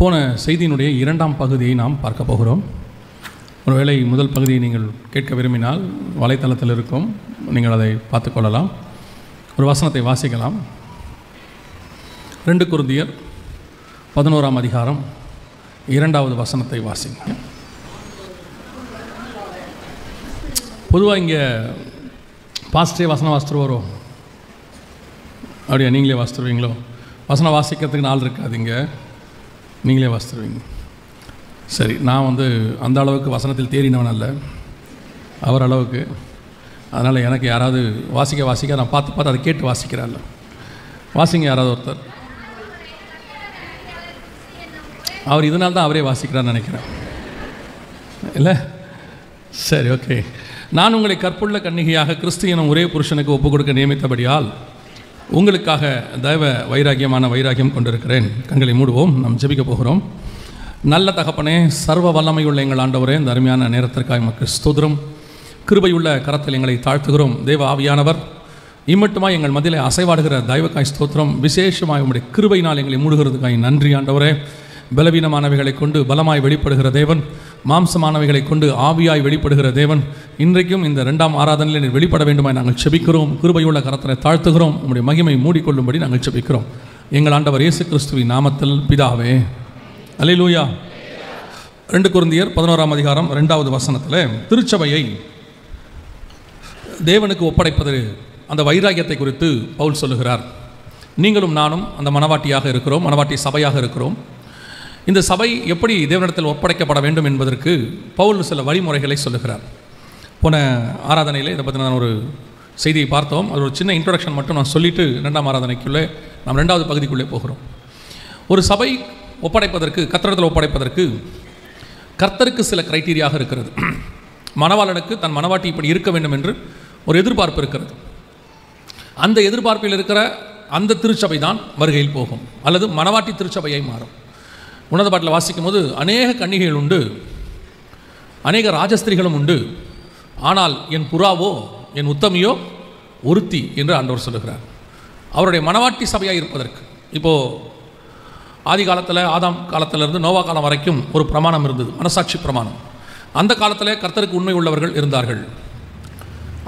போன செய்தியினுடைய இரண்டாம் பகுதியை நாம் பார்க்க போகிறோம். ஒருவேளை முதல் பகுதியை நீங்கள் கேட்க விரும்பினால் வலைத்தளத்தில் இருக்கும், நீங்கள் அதை பார்த்துக்கொள்ளலாம். ஒரு வசனத்தை வாசிக்கலாம். 2 கொரிந்தியர் 11ஆம் அதிகாரம் 2வது வசனத்தை வாசிங்க. பொதுவாக இங்கே பாஸ்டே வசனம் வாசித்து வரும். அப்படியா? நீங்களே வாசித்துருவீங்களோ? வசனம் வாசிக்கிறதுக்கு நாள் இருக்காது, இங்கே நீங்களே வாசித்துருவீங்க. சரி, நான் அந்த அளவுக்கு வசனத்தில் தேறினவன் அல்ல, அவர் அளவுக்கு. அதனால் எனக்கு யாராவது வாசிக்க நான் பார்த்து அதை கேட்டு வாசிக்கிறான்ல. வாசிங்க யாராவது ஒருத்தர். அவர் இதனால தான் அவரே வாசிக்கிறான்னு நினைக்கிறேன், இல்லை? சரி, ஓகே. நான் உங்களை கற்புள்ள கன்னிகையாக கிறிஸ்து எனும் ஒரே புருஷனுக்கு ஒப்புக் கொடுக்க நியமித்தபடியால் உங்களுக்காக தெய்வ வைராகியம் கொண்டிருக்கிறேன். கண்களை மூடுவோம், நாம் ஜெபிக்க போகிறோம். நல்ல தகப்பனே, சர்வ வல்லமையுள்ள எங்கள் ஆண்டவரே, இந்த அருமையான நேரத்திற்காக மக்கள் ஸ்தோத்திரம். கிருபையுள்ள கரத்தில் எங்களை தாழ்த்துகிறோம். தேவ ஆவியானவர் இம்மட்டுமாய் எங்கள் மத்தியிலே அசைவாடுகிற தெய்வக்காய் ஸ்தோத்திரம். விசேஷமாக உங்களுடைய கிருபையினால் எங்களை மூடுகிறதுக்காய் நன்றி ஆண்டவரே. பலவீனமானவைகளை கொண்டு பலமாய் வெளிப்படுகிற தேவன், மாம்சமானவைகளை கொண்டு ஆவியாய் வெளிப்படுகிற தேவன், இன்றைக்கும் இந்த 2ஆம் ஆராதனையில் நீர் வெளிப்பட வேண்டுமாய் நாங்கள் செபிக்கிறோம். கிருபையுள்ள கரத்தை தாழ்த்துகிறோம். உங்களுடைய மகிமை மூடிக்கொள்ளும்படி நாங்கள் செபிக்கிறோம். எங்கள் ஆண்டவர் இயேசு கிறிஸ்துவின் நாமத்தில் பிதாவே, அல்லேலூயா. 2 கொரிந்தியர் 11ஆம் அதிகாரம் 2வது வசனத்தில் திருச்சபையை தேவனுக்கு ஒப்படைப்பது, அந்த வைராகியத்தை குறித்து பவுல் சொல்லுகிறார். நீங்களும் நானும் அந்த மனவாட்டியாக இருக்கிறோம், மனவாட்டி சபையாக இருக்கிறோம். இந்த சபை எப்படி தேவனிடத்தில் ஒப்படைக்கப்பட வேண்டும் என்பதற்கு பவுல் சில வழிமுறைகளை சொல்லுகிறார். போன ஆராதனையில் இதை பற்றி நான் ஒரு செய்தியை பார்த்தோம். அது ஒரு சின்ன இன்ட்ரோடக்ஷன் மட்டும் நான் சொல்லிவிட்டு 2ஆம் ஆராதனைக்குள்ளே நாம் 2வது பகுதிக்குள்ளே போகிறோம். ஒரு சபை ஒப்படைப்பதற்கு, கர்த்தரிடத்தில் ஒப்படைப்பதற்கு கர்த்தருக்கு சில கிரைட்டீரியாக இருக்கிறது. மணவாளனுக்கு தன் மணவாட்டி இப்படி இருக்க வேண்டும் என்று ஒரு எதிர்பார்ப்பு இருக்கிறது. அந்த எதிர்பார்ப்பில் இருக்கிற அந்த திருச்சபை தான் வருகையில் போகும், அல்லது மணவாட்டி திருச்சபையை மாறும். உன்னத பாட்டில் வாசிக்கும் போது அநேக கன்னிகைகள் உண்டு, அநேக ராஜஸ்திரிகளும் உண்டு, ஆனால் என் புறாவோ என் உத்தமியோ ஒருத்தி என்று ஆண்டவர் சொல்லுகிறார். அவருடைய மணவாட்டி சபையாக இருப்பதற்கு இப்போது ஆதி காலத்தில், ஆதாம் காலத்திலிருந்து நோவா காலம் வரைக்கும் ஒரு பிரமாணம் இருந்தது, மனசாட்சி பிரமாணம். அந்த காலத்தில் கர்த்தருக்கு உண்மை உள்ளவர்கள் இருந்தார்கள்.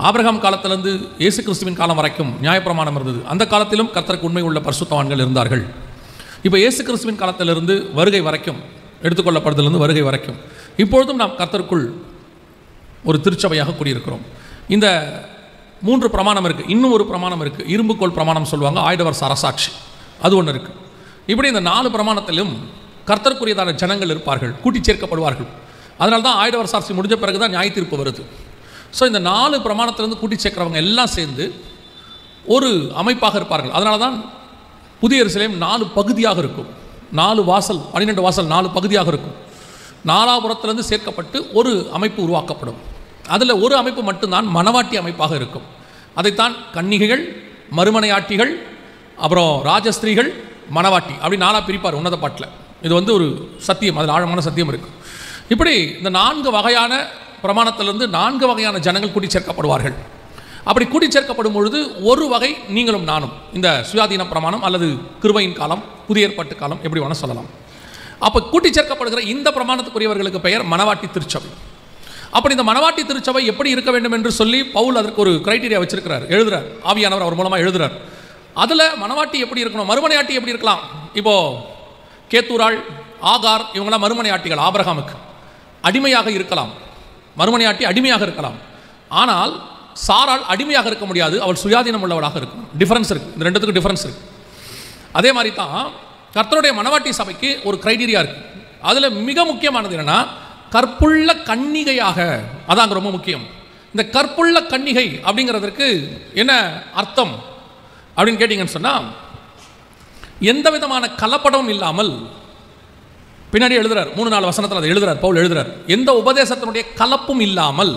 ஆபிரகாம் காலத்திலிருந்து இயேசு கிறிஸ்துவின் காலம் வரைக்கும் நியாயப்பிரமாணம் இருந்தது. அந்த காலத்திலும் கர்த்தருக்கு உண்மை உள்ள பரிசுத்தவான்கள் இருந்தார்கள். இப்போ இயேசு கிறிஸ்துவின் காலத்திலிருந்து வருகை வரைக்கும், எடுத்துக்கொள்ளப்படுதலிருந்து வருகை வரைக்கும் இப்பொழுதும் நாம் கர்த்தருக்குள் ஒரு திருச்சபையாக கூடியிருக்கிறோம். இந்த 3 பிரமாணம் இருக்குது. இன்னும் ஒரு பிரமாணம் இருக்குது, இரும்புக்கோள் பிரமாணம் சொல்லுவாங்க, 1000 வருஷ அரசாட்சி, அது ஒன்று இருக்குது. இப்படி இந்த 4 பிரமாணத்திலும் கர்த்தருக்குரியதான ஜனங்கள் இருப்பார்கள், கூட்டி சேர்க்கப்படுவார்கள். அதனால தான் 1000 வருஷ அரசு முடிஞ்ச பிறகு தான் நியாய தீர்ப்பு வருது. ஸோ இந்த 4 பிரமாணத்திலிருந்து கூட்டி சேர்க்கிறவங்க எல்லாம் சேர்ந்து ஒரு அமைப்பாக இருப்பார்கள். அதனால தான் புதிய எருசலேம் 4 பகுதியாக இருக்கும். 4 வாசல், 12 வாசல் 4 பகுதியாக இருக்கும். 4புறத்திலிருந்து சேர்க்கப்பட்டு ஒரு அமைப்பு உருவாக்கப்படும். அதில் ஒரு அமைப்பு மட்டும்தான் மணவாட்டி அமைப்பாக இருக்கும். அதைத்தான் கன்னிகைகள், மறுமனையாட்டிகள், அப்புறம் ராஜஸ்திரீகள், மணவாட்டி, அப்படி 4 பிரிப்பார் உன்னத பாட்டில். இது ஒரு சத்தியம், அதில் ஆழமான சத்தியம் இருக்குது. இப்படி இந்த 4 வகையான பிரமாணத்திலிருந்து 4 வகையான ஜனங்கள் கூட்டி சேர்க்கப்படுவார்கள். அப்படி கூட்டி சேர்க்கப்படும் பொழுது ஒரு வகை நீங்களும் நானும், இந்த சுயாதீன பிரமாணம் அல்லது கிருபையின் காலம், புதிய ஏற்பாட்டு காலம், எப்படி வேணால் சொல்லலாம். அப்போ கூட்டி சேர்க்கப்படுகிற இந்த பிரமாணத்துக்குரியவர்களுக்கு பெயர் மணவாட்டி திருச்சபை. அப்படி இந்த மணவாட்டி திருச்சபை எப்படி இருக்க வேண்டும் என்று சொல்லி பவுல் அதற்கு ஒரு கிரைட்டீரியா வச்சிருக்கிறார், எழுதுறார். ஆவியானவர் அவர் மூலமாக எழுதுறார். அதில் மணவாட்டி எப்படி இருக்கணும், மறுமனையாட்டி எப்படி இருக்கலாம். இப்போது கேத்தூராள், ஆகார், இவங்களாம் மறுமனையாட்டிகள். ஆபிரகாமுக்கு அடிமையாக இருக்கலாம், மறுமனையாட்டி அடிமையாக இருக்கலாம். ஆனால் சாராள் அடிமையாக இருக்க முடியாது, அவள் சுயாதீனம் உள்ளவளாக இருக்கணும். டிஃபரன்ஸ் இருக்குது, இந்த 2த்துக்கு டிஃபரன்ஸ் இருக்குது. அதே மாதிரி தான் கர்த்தருடைய மணவாட்டி சபைக்கு ஒரு கிரைட்டீரியா இருக்குது. அதில் மிக முக்கியமானது என்னென்னா, கற்புள்ள கன்னிகையாக. அதாங்க ரொம்ப முக்கியம். இந்த கற்புள்ள கன்னிகை அப்படிங்கிறதுக்கு என்ன அர்த்தம் அப்படின்னு கேட்டிங்கன்னு சொன்னால், எந்த விதமான கலப்படமும் இல்லாமல், பின்னாடி எழுதுறார் 3-4 வசனத்தில் அதை எழுதுறார், பவுல் எழுதுறார், எந்த உபதேசத்தினுடைய கலப்பும் இல்லாமல்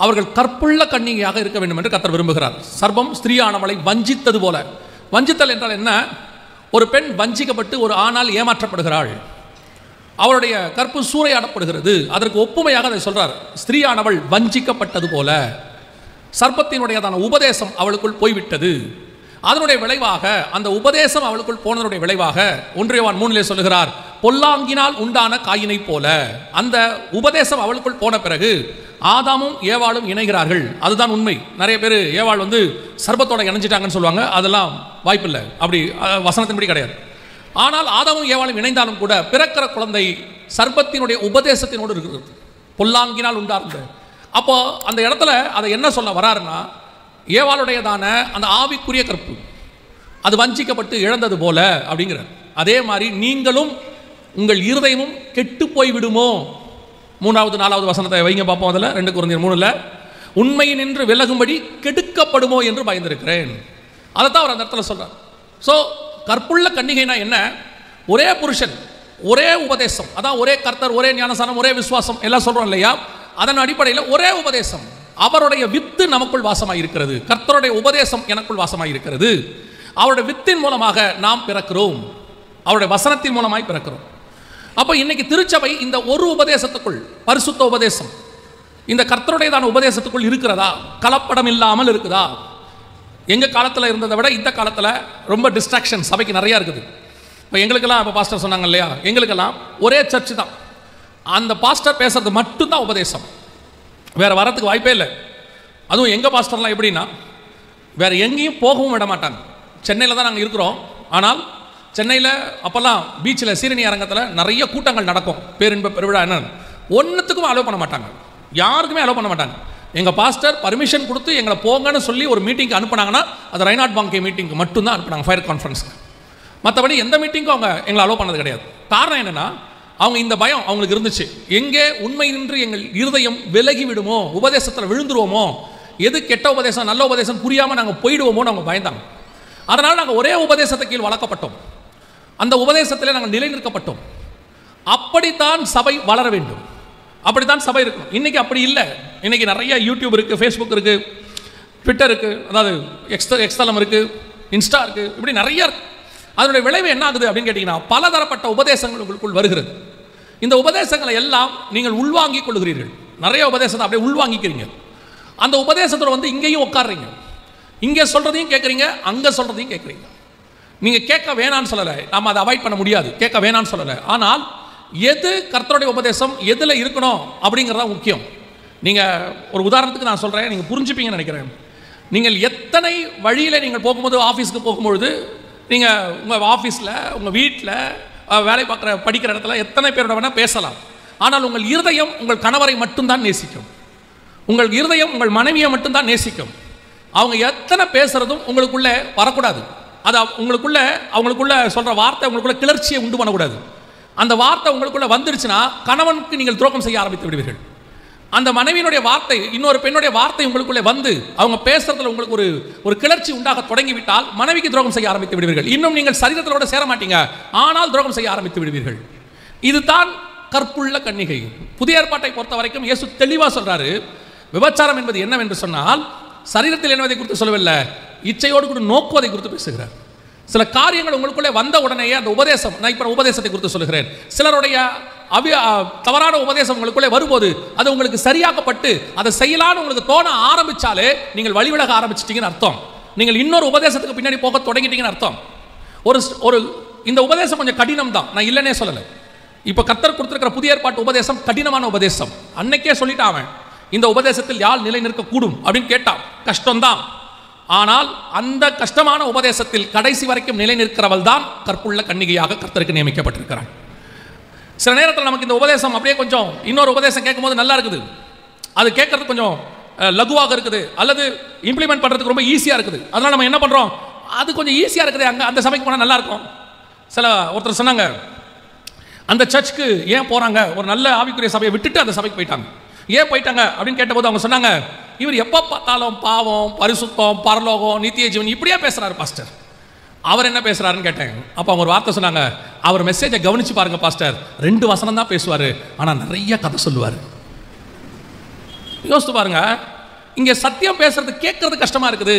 அவர்கள் கற்புள்ள கன்னிகையாக இருக்க வேண்டும் என்று கர்த்தர் விரும்புகிறார். சர்ப்பம் ஸ்திரீயானவளை வஞ்சித்தது போல. வஞ்சித்தல் என்றால் என்ன? ஒரு பெண் வஞ்சிக்கப்பட்டு ஒரு ஆணால் ஏமாற்றப்படுகிறாள், அவளுடைய கற்பு சூறையாடப்படுகிறது. அதற்கு ஒப்புமையாக அதை சொல்றார். ஸ்திரீயானவள் வஞ்சிக்கப்பட்டது போல சர்ப்பத்தினுடையதான உபதேசம் அவளுக்குள் போய்விட்டது. அதனுடைய விளைவாக, அந்த உபதேசம் அவளுக்குள் போனதனுடைய விளைவாக 1 யோவான் 3 சொல்லுகிறார், பொல்லாங்கினால் உண்டான காயினை போல. அந்த உபதேசம் அவளுக்குள் போன பிறகு ஆதாமும் ஏவாளும் இணைகிறார்கள். அதுதான் உண்மை. நிறைய பேர் ஏவாள் சர்பத்தோட இணைஞ்சிட்டாங்கன்னு சொல்லுவாங்க. அதெல்லாம் வாய்ப்பில்லை, அப்படி வசனத்தின்படி கிடையாது. ஆனால் ஆதாமும் ஏவாளும் இணைந்தாலும் கூட பிறக்கிற குழந்தை சர்பத்தினுடைய உபதேசத்தினோடு இருக்கிறது, பொல்லாங்கினால் உண்டார்ந்த. அப்போ அந்த இடத்துல அதை என்ன சொல்ல வராருன்னா, ஏவாளுடையதான அந்த ஆவிக்குரிய கற்பு அது வஞ்சிக்கப்பட்டு இழந்தது போல அப்படிங்கிறார். அதே மாதிரி நீங்களும் உங்கள் இருதயமும் கெட்டு போய் விடுமோ. 3வது 4வது வசனத்தை வைங்க பார்ப்போம். அதில் 2 கொரிந்தியர் 3ல் உண்மையை நின்று விலகும்படி கெடுக்கப்படுமோ என்று பயந்திருக்கிறேன். அதைத்தான் அவர் அந்த இடத்துல சொல்றார். ஸோ கற்புள்ள கன்னிகைனா என்ன? ஒரே புருஷன், ஒரே உபதேசம், அதான் ஒரே கர்த்தர், ஒரே ஞானசானம், ஒரே விசுவாசம் எல்லாம் சொல்றோம் இல்லையா? அதன் அடிப்படையில் ஒரே உபதேசம், அவருடைய வித்து நமக்குள் வாசமாக இருக்கிறது, கர்த்தருடைய உபதேசம் எனக்குள் வாசமாக இருக்கிறது. அவருடைய வித்தின் மூலமாக நாம் பிறக்கிறோம், அவருடைய வசனத்தின் மூலமாய் பிறக்கிறோம். அப்போ இன்னைக்கு திருச்சபை இந்த ஒரு உபதேசத்துக்குள், பரிசுத்த உபதேசம், இந்த கர்த்தருடையதான உபதேசத்துக்குள் இருக்கிறதா? கலப்படம் இல்லாமல் இருக்குதா? எங்கள் காலத்தில் இருந்ததை விட இந்த காலத்தில் ரொம்ப டிஸ்ட்ராக்ஷன் சபைக்கு நிறையா இருக்குது. இப்போ எங்களுக்கெல்லாம் இப்போ பாஸ்டர் சொன்னாங்க இல்லையா, எங்களுக்கெல்லாம் ஒரே சர்ச்சு தான், அந்த பாஸ்டர் பேசுறது மட்டும்தான் உபதேசம், வேறு வரத்துக்கு வாய்ப்பே இல்லை. அதுவும் எங்கள் பாஸ்டர்லாம் எப்படின்னா வேறு எங்கேயும் போகவும் விட மாட்டாங்க. சென்னையில் தான் நாங்கள் இருக்கிறோம். ஆனால் சென்னையில் அப்போல்லாம் பீச்சில் சீரணி அரங்கத்தில் நிறைய கூட்டங்கள் நடக்கும், பேரின்ப பெருவிழா என்ன, ஒன்றுத்துக்கும் அலோவ் பண்ண மாட்டாங்க, யாருக்குமே அலோவ் பண்ண மாட்டாங்க. எங்கள் பாஸ்டர் பர்மிஷன் கொடுத்து எங்களை போங்கன்னு சொல்லி ஒரு மீட்டிங்க்கு அனுப்புனாங்கன்னா அது ரெய்னார்ட் பாங்கே மீட்டிங்க்கு மட்டும்தான் அனுப்புனாங்க, ஃபயர் கான்ஃபரன்ஸ்க்கு. மற்றபடி எந்த மீட்டிங்கும் அவங்க எங்களை அலோவ் பண்ணது கிடையாது. காரணம் என்னென்னா, அவங்க இந்த பயம் அவங்களுக்கு இருந்துச்சு, எங்கே உண்மை நின்று எங்கள் இருதயம் விலகி விடுமோ, உபதேசத்தில் விழுந்துருவோமோ, எது கெட்ட உபதேசம் நல்ல உபதேசம் புரியாமல் நாங்கள் போயிடுவோமோன்னு அவங்க பயந்தாங்க. அதனால் நாங்கள் ஒரே உபதேசத்தை கீழ் வளர்க்கப்பட்டோம், அந்த உபதேசத்தில் நாங்கள் நிலைநிற்கப்பட்டோம். அப்படித்தான் சபை வளர வேண்டும், அப்படித்தான் சபை இருக்கும். இன்றைக்கி அப்படி இல்லை. இன்றைக்கி நிறைய யூடியூப் இருக்குது, ஃபேஸ்புக் இருக்குது, ட்விட்டர் இருக்குது, அதாவது எக்ஸ்தலம் இருக்குது, இன்ஸ்டா இருக்குது, இப்படி நிறைய இருக்குது. அதனுடைய விளைவு என்ன ஆகுது அப்படின்னு கேட்டிங்கன்னா, பலதரப்பட்ட உபதேசங்கள் உங்களுக்குள் வருகிறது. இந்த உபதேசங்களை எல்லாம் நீங்கள் உள்வாங்கிக் கொள்கிறீர்கள். நிறைய உபதேசத்தை அப்படியே உள்வாங்கிக்கிறீங்க. அந்த உபதேசத்தோட இங்கேயும் உட்காடுறீங்க, இங்கே சொல்கிறதையும் கேட்குறீங்க, அங்கே சொல்கிறதையும் கேட்குறீங்க. நீங்கள் கேட்க வேணான்னு சொல்லலை, நம்ம அதை அவாய்ட் பண்ண முடியாது, கேட்க வேணான்னு சொல்லலை. ஆனால் எது கர்த்தருடைய உபதேசம் எதில் இருக்கணும் அப்படிங்கிறதா முக்கியம். நீங்கள் ஒரு உதாரணத்துக்கு நான் சொல்கிறேன், நீங்கள் புரிஞ்சுப்பீங்கன்னு நினைக்கிறேன். நீங்கள் எத்தனை வழியில் நீங்கள் போகும்போது, ஆஃபீஸுக்கு போகும்பொழுது, நீங்கள் உங்கள் ஆஃபீஸில், உங்கள் வீட்டில், வேலை பார்க்குற படிக்கிற இடத்துல எத்தனை பேரோட வேணால் பேசலாம். ஆனால் உங்கள் இருதயம் உங்கள் கணவரை மட்டும்தான் நேசிக்கும், உங்கள் இருதயம் உங்கள் மனைவியை மட்டும்தான் நேசிக்கும். அவங்க எத்தனை பேசுகிறதும் உங்களுக்குள்ளே வரக்கூடாது. அது அவங்களுக்குள்ள சொல்கிற வார்த்தை உங்களுக்குள்ள கிளர்ச்சியை உண்டு பண்ணக்கூடாது. அந்த வார்த்தை உங்களுக்குள்ள வந்துருச்சுன்னா கணவனுக்கு நீங்கள் துரோகம் செய்ய ஆரம்பித்து விடுவீர்கள். அந்த மனைவியினுடைய வார்த்தை, இன்னொரு பெண்ணுடைய வார்த்தை உங்களுக்குள்ளே வந்து அவங்க பேசுறதுல உங்களுக்கு ஒரு கிளர்ச்சி உண்டாக தொடங்கிவிட்டால் மனைவிக்கு துரோகம் செய்ய ஆரம்பித்து விடுவீர்கள். இன்னும் நீங்கள் சரீரத்தோட சேர மாட்டீங்க, ஆனால் துரோகம் செய்ய ஆரம்பித்து விடுவீர்கள். இதுதான் கற்புள்ள கன்னிகை. புதிய ஏற்பாட்டை பொறுத்த வரைக்கும் இயேசு தெளிவாக சொல்றாரு, விபச்சாரம் என்பது என்னவென்று சொன்னால் சரீரத்தில் என்பதை குறித்து சொல்லவில்லை, இச்சையோடு கூட நோக்குவதை குறித்து பேசுகிறார். சில காரியங்கள் உங்களுக்குள்ளே வந்த உடனேயே அந்த உபதேசம், நான் இப்போ உபதேசத்தை குறித்து சொல்லுகிறேன், சிலருடைய தவறான உபதேசம் உங்களுக்குள்ளே வரும்போது அது உங்களுக்கு சரியாக்கப்பட்டு அதை செய்யலான்னு உங்களுக்கு தோண ஆரம்பிச்சாலே நீங்கள் வழிவிலக ஆரம்பிச்சிட்டீங்கன்னு அர்த்தம். நீங்கள் இன்னொரு உபதேசத்துக்கு பின்னாடி போக தொடங்கிட்டீங்கன்னு அர்த்தம். ஒரு இந்த உபதேசம் கொஞ்சம் கடினம் தான், நான் இல்லைன்னே சொல்லலை. இப்போ கர்த்தர் கொடுத்திருக்கிற புதிய ஏற்பாட்டு உபதேசம் கடினமான உபதேசம். அன்னைக்கே சொல்லிட்டான், இந்த உபதேசத்தில் யார் நிலை நிற்கக்கூடும் அப்படின்னு கேட்டான். கஷ்டம்தான், ஆனால் அந்த கஷ்டமான உபதேசத்தில் கடைசி வரைக்கும் நிலை நிற்கிறவள் தான் கற்புள்ள கன்னிகையாக கர்த்தருக்கு நியமிக்கப்பட்டிருக்கிறாள். சில நேரத்தில் நமக்கு இந்த உபதேசம் அப்படியே கொஞ்சம் இன்னொரு உபதேசம் கேட்கும்போது நல்லா இருக்குது, அது கேட்கறதுக்கு கொஞ்சம் லகுவாக இருக்குது, அல்லது இம்ப்ளிமெண்ட் பண்ணுறதுக்கு ரொம்ப ஈஸியாக இருக்குது. அதனால் நம்ம என்ன பண்ணுறோம், அது கொஞ்சம் ஈஸியாக இருக்குது, அங்கே அந்த சபைக்கு போனால் நல்லா இருக்கும். ஒருத்தர் சொன்னாங்க, அந்த சர்ச்சுக்கு ஏன் போகிறாங்க, ஒரு நல்ல ஆவிக்குரிய சபையை விட்டுட்டு அந்த சபைக்கு போயிட்டாங்க. ஏன் போயிட்டாங்க அப்படின்னு கேட்டபோது அவங்க சொன்னாங்க, இவர் எப்போ பார்த்தாலும் பாவம், பரிசுத்தம், பரலோகம், நித்திய ஜீவன் இப்படியே பேசுகிறாரு பாஸ்டர். அவர் என்ன பேசுகிறாருன்னு கேட்டேன். அப்போ அவங்க ஒரு வார்த்தை சொன்னாங்க, அவர் மெசேஜை கவனித்து பாருங்க பாஸ்டர், 2 வசனம் தான் பேசுவார், ஆனால் நிறைய கதை சொல்லுவார். யோசித்து பாருங்க, இங்கே சத்தியம் பேசுறது கேட்கறது கஷ்டமாக இருக்குது.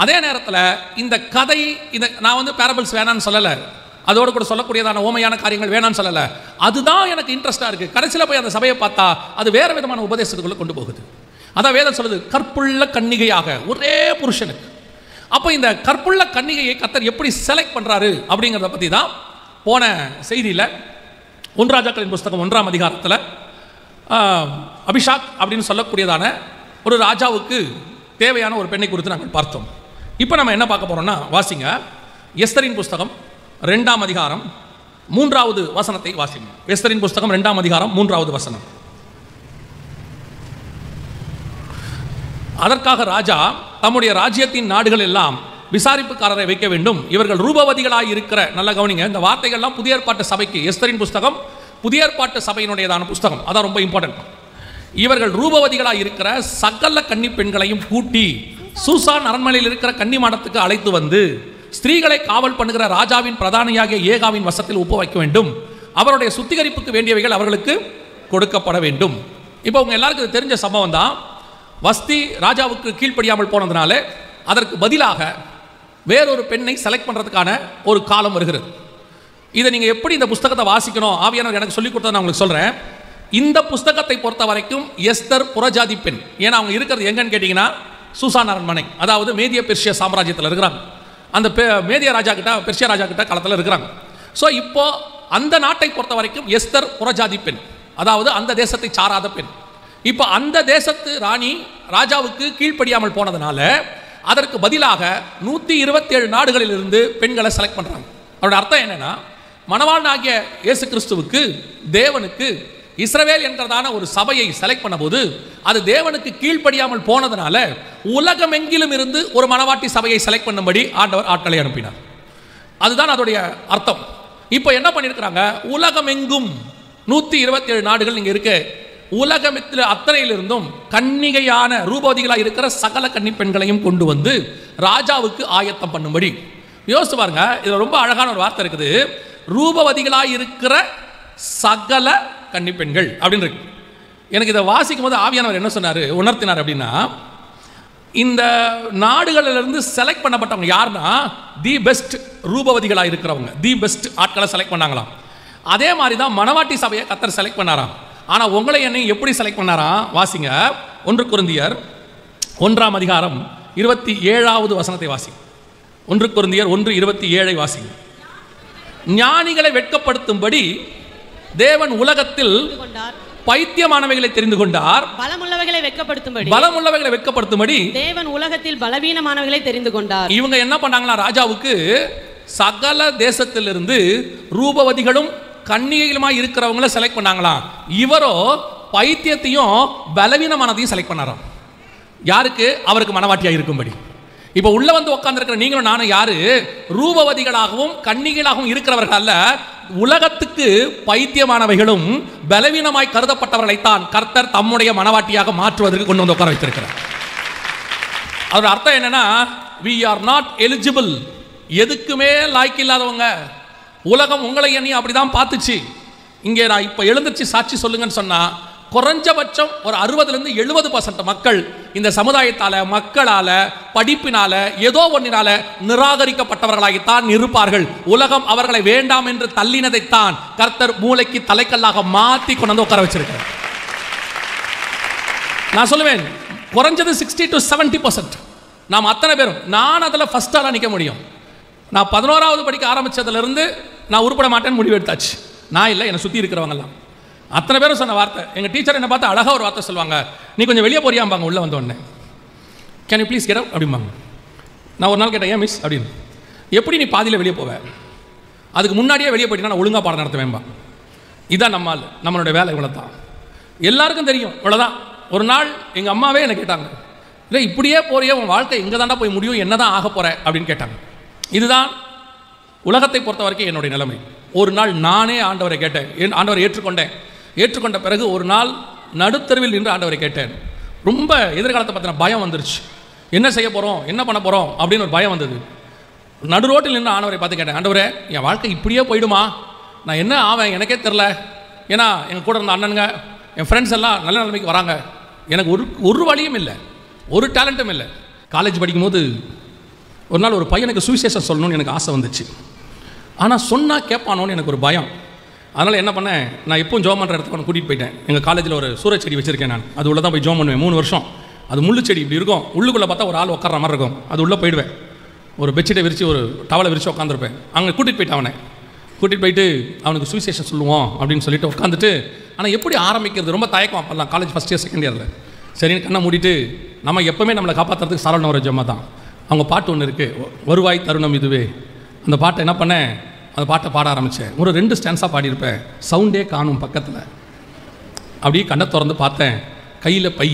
அதே நேரத்தில் இந்த கதை, நான் பேரபிள்ஸ் வேணான்னு சொல்லலை, அதோடு கூட சொல்லக்கூடியதான ஓமையான காரியங்கள் வேணான்னு சொல்லலை, அதுதான் எனக்கு இன்ட்ரெஸ்டாக இருக்குது. கடைசியில் போய் அந்த சபையை பார்த்தா அது வேறு விதமான உபதேசத்துக்குள்ளே கொண்டு போகுது. அதான் வேதம் சொல்லுது, கற்புள்ள கன்னிகையாக ஒரே புருஷனுக்கு. அப்போ இந்த கற்புள்ள கன்னிகையை கர்த்தர் எப்படி செலக்ட் பண்ணுறாரு அப்படிங்கிறத பற்றி தான் போன செய்தியில் ஒன்று ராஜாக்களின் புஸ்தகம் 1ஆம் அதிகாரத்தில் அபிஷாக் அப்படின்னு சொல்லக்கூடியதான ஒரு ராஜாவுக்கு தேவையான ஒரு பெண்ணை குறித்து நாங்கள் பார்த்தோம். இப்போ நம்ம என்ன பார்க்க போகிறோம்னா, வாசிங்க எஸ்தரின் புஸ்தகம் 2ஆம் அதிகாரம் 3வது வசனத்தை வாசிங்க. எஸ்தரின் புஸ்தகம் 2ஆம் அதிகாரம் 3வது வசனம். அதற்காக ராஜா தம்முடைய ராஜ்யத்தின் நாடுகள் எல்லாம் விசாரிப்புக்காரரை வைக்க வேண்டும். இவர்கள் ரூபவதிகளாய் இருக்கிற, நல்ல கவனிங்க, இந்த வார்த்தைகள்லாம் புதிய ஏற்பாட்டு சபைக்கு, எஸ்தரின் புஸ்தகம் புதிய ஏற்பாட்டு சபையினுடையதான புஸ்தகம், அதான் ரொம்ப இம்பார்ட்டன்ட். இவர்கள் ரூபவதிகளாய் இருக்கிற சகல கன்னி பெண்களையும் கூட்டி சூசான் அரண்மனையில் இருக்கிற கன்னி மாடத்துக்கு அழைத்து வந்து ஸ்திரீகளை காவல் பண்ணுகிற ராஜாவின் பிரதானியாகிய ஏகாவின் வசத்தில் ஒப்பு வைக்க வேண்டும். அவருடைய சுத்திகரிப்புக்கு வேண்டியவைகள் அவர்களுக்கு கொடுக்கப்பட வேண்டும். இப்போ உங்க எல்லாருக்கும் இது தெரிஞ்ச சம்பவம் தான். வஸ்தி ராஜாவுக்கு கீழ்ப்படியாமல் போனதுனால அதற்கு பதிலாக வேறொரு பெண்ணை செலக்ட் பண்ணுறதுக்கான ஒரு காலம் வருகிறது. இதை நீங்கள் எப்படி இந்த புஸ்தகத்தை வாசிக்கணும், ஆவியானவர் எனக்கு சொல்லிக் கொடுத்ததை நான் உங்களுக்கு சொல்கிறேன். இந்த புஸ்தகத்தை பொறுத்த வரைக்கும் எஸ்தர் புறஜாதி பெண். ஏன்னா அவங்க இருக்கிறது எங்கன்னு கேட்டிங்கன்னா சூசான் அரண்மனை, அதாவது மேதிய பெர்ஷிய சாம்ராஜ்யத்தில் இருக்கிறாங்க. அந்த மேதிய ராஜா கிட்ட, பெர்ஷியா ராஜா கிட்ட காலத்தில் இருக்கிறாங்க. ஸோ இப்போ அந்த நாட்டை பொறுத்த வரைக்கும் எஸ்தர் புறஜாதி பெண், அதாவது அந்த தேசத்தை சாராத பெண். இப்போ அந்த தேசத்து ராணி ராஜாவுக்கு கீழ்ப்படியாமல் போனதுனால அதற்கு பதிலாக 127 நாடுகளிலிருந்து பெண்களை செலக்ட் பண்ணுறாங்க. அதோட அர்த்தம் என்னன்னா, மணவாளனாகிய இயேசு கிறிஸ்துவுக்கு, தேவனுக்கு இஸ்ரவேல் என்கிறதான ஒரு சபையை செலக்ட் பண்ணும்போது அது தேவனுக்கு கீழ்ப்படியாமல் போனதுனால உலகமெங்கிலும் இருந்து ஒரு மணவாட்டி சபையை செலக்ட் பண்ணும்படி ஆண்டவர் ஆட்களை அனுப்பினார். அதுதான் அதோடைய அர்த்தம். இப்போ என்ன பண்ணியிருக்கிறாங்க, உலகமெங்கும் 127 நாடுகள் இங்கே இருக்கு. உலகத்தில் அத்தனையிலிருந்தும் கன்னிகையான ரூபவதிகளாக இருக்கிற சகல கன்னி பெண்களையும் கொண்டு வந்து ராஜாவுக்கு ஆயத்தம் பண்ணும்படி. யோசிச்சு பாருங்க, இது ரொம்ப அழகான ஒரு வார்த்தை இருக்குது. ரூபவதிகளாக இருக்கிற சகல கன்னி பெண்கள் அப்படின்னு இருக்கு. எனக்கு இதை வாசிக்கும் போது ஆவியானவர் என்ன சொன்னார், உணர்த்தினார் அப்படின்னா, இந்த நாடுகளிலிருந்து செலக்ட் பண்ணப்பட்டவங்க யாருன்னா தி பெஸ்ட் ரூபவதிகளாக இருக்கிறவங்க, தி பெஸ்ட் ஆட்களை செலக்ட் பண்ணாங்களாம். அதே மாதிரி தான் மணவாட்டி சபையை கர்த்தர் செலக்ட் பண்ணாராம். ஆனால் உங்களை என்னையும் எப்படி செலக்ட் பண்ணாராம், வாசிங்க 1 கொரிந்தியர் 1ஆம் அதிகாரம் 27வது வசனத்தை வாசிங்க. 1 கொரிந்தியர் 1:27 வாசிங்க. ஞானிகளை வெட்கப்படுத்தும்படி தேவன் உலகத்தில் பைத்தியமானவைகளை தெரிந்து கொண்டார், பலமுள்ளவைகளை வெட்கப்படுத்தும்படி தேவன் உலகத்தில் பலவீனமானவைகளை தெரிந்து கொண்டார். இவங்க என்ன பண்ணாங்களா, ராஜாவுக்கு சகல தேசத்திலிருந்து ரூபவதிகளும் கன்னிகைகளுமாய் இருக்கிறவங்கள செலக்ட் பண்ணாங்களாம். இவரோ பைத்தியத்தையும் பலவீனமானதையும் செலக்ட் பண்ணாராம். யாருக்கு, அவருக்கு மனவாட்டியாக இருக்கும்படி. இப்போ உள்ள வந்து உட்கார்ந்துருக்கிற நீங்களும் நானும் யாரு, ரூபவதிகளாகவும் கன்னிகைகளாகவும் இருக்கிறவர்கள் அல்ல, உலகத்துக்கு பைத்தியமானவைகளும் பலவீனமாய் கருதப்பட்டவர்களைத்தான் கர்த்தர் தம்முடைய மனவாட்டியாக மாற்றுவதற்கு கொண்டு வந்து உட்கார வைத்திருக்கிறார். அதோட அர்த்தம் என்னன்னா, we are not eligible, எதுக்குமே லாய்க்கு இல்லாதவங்க. உலகம் உங்களை எண்ணி அப்படிதான் பார்த்துச்சு. இங்கே நான் இப்போ எழுந்திருச்சு சாட்சி சொல்லுங்கன்னு சொன்னால் குறைஞ்சபட்சம் ஒரு 60% 70% மக்கள் இந்த சமுதாயத்தால், மக்களால், படிப்பினால, ஏதோ ஒன்றினால நிராகரிக்கப்பட்டவர்களாகத்தான் இருப்பார்கள். உலகம் அவர்களை வேண்டாம் என்று தள்ளினதைத்தான் கர்த்தர் மூளைக்கு தலைக்கல்லாக மாற்றி கொண்டு வந்து உட்கார வச்சிருக்கிறார். நான் சொல்லுவேன், குறைஞ்சது 60 to 70% நாம் அத்தனை பேரும், நான் அதில் ஃபஸ்ட்டாக நிற்க முடியும். நான் 11வது படிக்க ஆரம்பித்ததுலேருந்து நான் உருப்பட மாட்டேன்னு முடிவு எடுத்தாச்சு. நான் இல்லை, என்னை சுற்றி இருக்கிறவங்கலாம் அத்தனை பேரும் சொன்ன வார்த்தை. எங்கள் டீச்சர் என்னை பார்த்து அழகாக ஒரு வார்த்தை சொல்லுவாங்க, நீ கொஞ்சம் வெளியே போறியாம்பாங்க உள்ளே வந்தோடனே. Can you please get out அப்படிம்பாங்க. நான் ஒரு நாள் கேட்டேன், ஏன் மிஸ் அப்படின்னு. எப்படி நீ பாதியில் வெளியே போவேன், அதுக்கு முன்னாடியே வெளியே போயிட்டீங்கன்னா நான் ஒழுங்காக பாடம் நடத்துவேன்பா. இதான் நம்மளுடைய வேலை, இவ்வளோ தான். எல்லாருக்கும் தெரியும், இவ்வளோதான். ஒரு நாள் எங்கள் அம்மாவே என்னை கேட்டாங்க, இல்லை இப்படியே போறியே, உன் வாழ்க்கை எங்கே தாண்டா போய் முடியும், என்ன தான் ஆக போகிற அப்படின்னு கேட்டாங்க. இதுதான் உலகத்தை பொறுத்த வரைக்கும் என்னுடைய நிலைமை. ஒரு நாள் நானே ஆண்டவரை கேட்டேன், ஆண்டவரை ஏற்றுக்கொண்ட பிறகு ஒரு நாள் நடுத்தருவில் நின்று ஆண்டவரை கேட்டேன். ரொம்ப எதிர்காலத்தை பற்றின பயம் வந்துருச்சு. என்ன செய்ய போகிறோம், என்ன பண்ண போகிறோம் அப்படின்னு ஒரு பயம் வந்தது. நடு ரோட்டில் நின்று ஆண்டவரை பார்த்து கேட்டேன், ஆண்டவரே என் வாழ்க்கை இப்படியே போயிடுமா, நான் என்ன ஆவேன் எனக்கே தெரில. ஏன்னா எங்கள் கூட இருந்த அண்ணனுங்க, என் ஃப்ரெண்ட்ஸ் எல்லாம் நல்ல நிலைமைக்கு வராங்க, எனக்கு ஒரு வழியும் இல்லை, ஒரு டேலண்ட்டும் இல்லை. காலேஜ் படிக்கும்போது ஒரு நாள் ஒரு பையனுக்கு சுவிசேஷம் சொல்லணும்னு எனக்கு ஆசை வந்துச்சு. ஆனால் சொன்னால் கேட்பானோன்னு எனக்கு ஒரு பயம். அதனால் என்ன பண்ணேன், நான் எப்பவும் ஜோம் பண்ணுற இடத்துக்கு கூட்டிகிட்டு போயிட்டேன். எங்கள் காலேஜில் ஒரு சூரச்செடி வச்சுருக்கேன், நான் அது உள்ளே தான் போய் ஜோம் பண்ணுவேன் 3 வருஷம். அது முள்ளு செடி இப்படி இருக்கும், உள்ளுக்குள்ளே பார்த்தா ஒரு ஆள் உட்கார மாதிரி இருக்கும். அது உள்ளே போயிடுவேன், ஒரு பெட்ஷீட்டை விரித்து ஒரு டவலை விரித்து உட்காந்துருப்பேன். அங்கே கூட்டிகிட்டு போயிட்டேன் அவனை. கூட்டிகிட்டு போயிட்டு அவனுக்கு சுவிசேஷம் சொல்லுவோம் அப்படின்னு சொல்லிட்டு உட்காந்துட்டு, ஆனால் எப்படி ஆரம்பிக்கிறது ரொம்ப தயக்கம் அப்போல்லாம், காலேஜ் ஃபஸ்ட் இயர் செகண்ட் இயரில். சரின்னு கண்ணை மூடிட்டு, நம்ம எப்போவுமே நம்மளை காப்பாற்றுறதுக்கு சாரவணவர ஜம்மா தான். அவங்க பாட்டு ஒன்று இருக்குது, வருவாய் தருணம் இதுவே. அந்த பாட்டை என்ன பண்ணேன், அந்த பாட்டை பாட ஆரம்பித்தேன். ஒரு 2 ஸ்டான்ஸாக பாடியிருப்பேன். சவுண்டே காணும் பக்கத்தில். அப்படியே கண்ணை திறந்து பார்த்தேன், கையில் பை,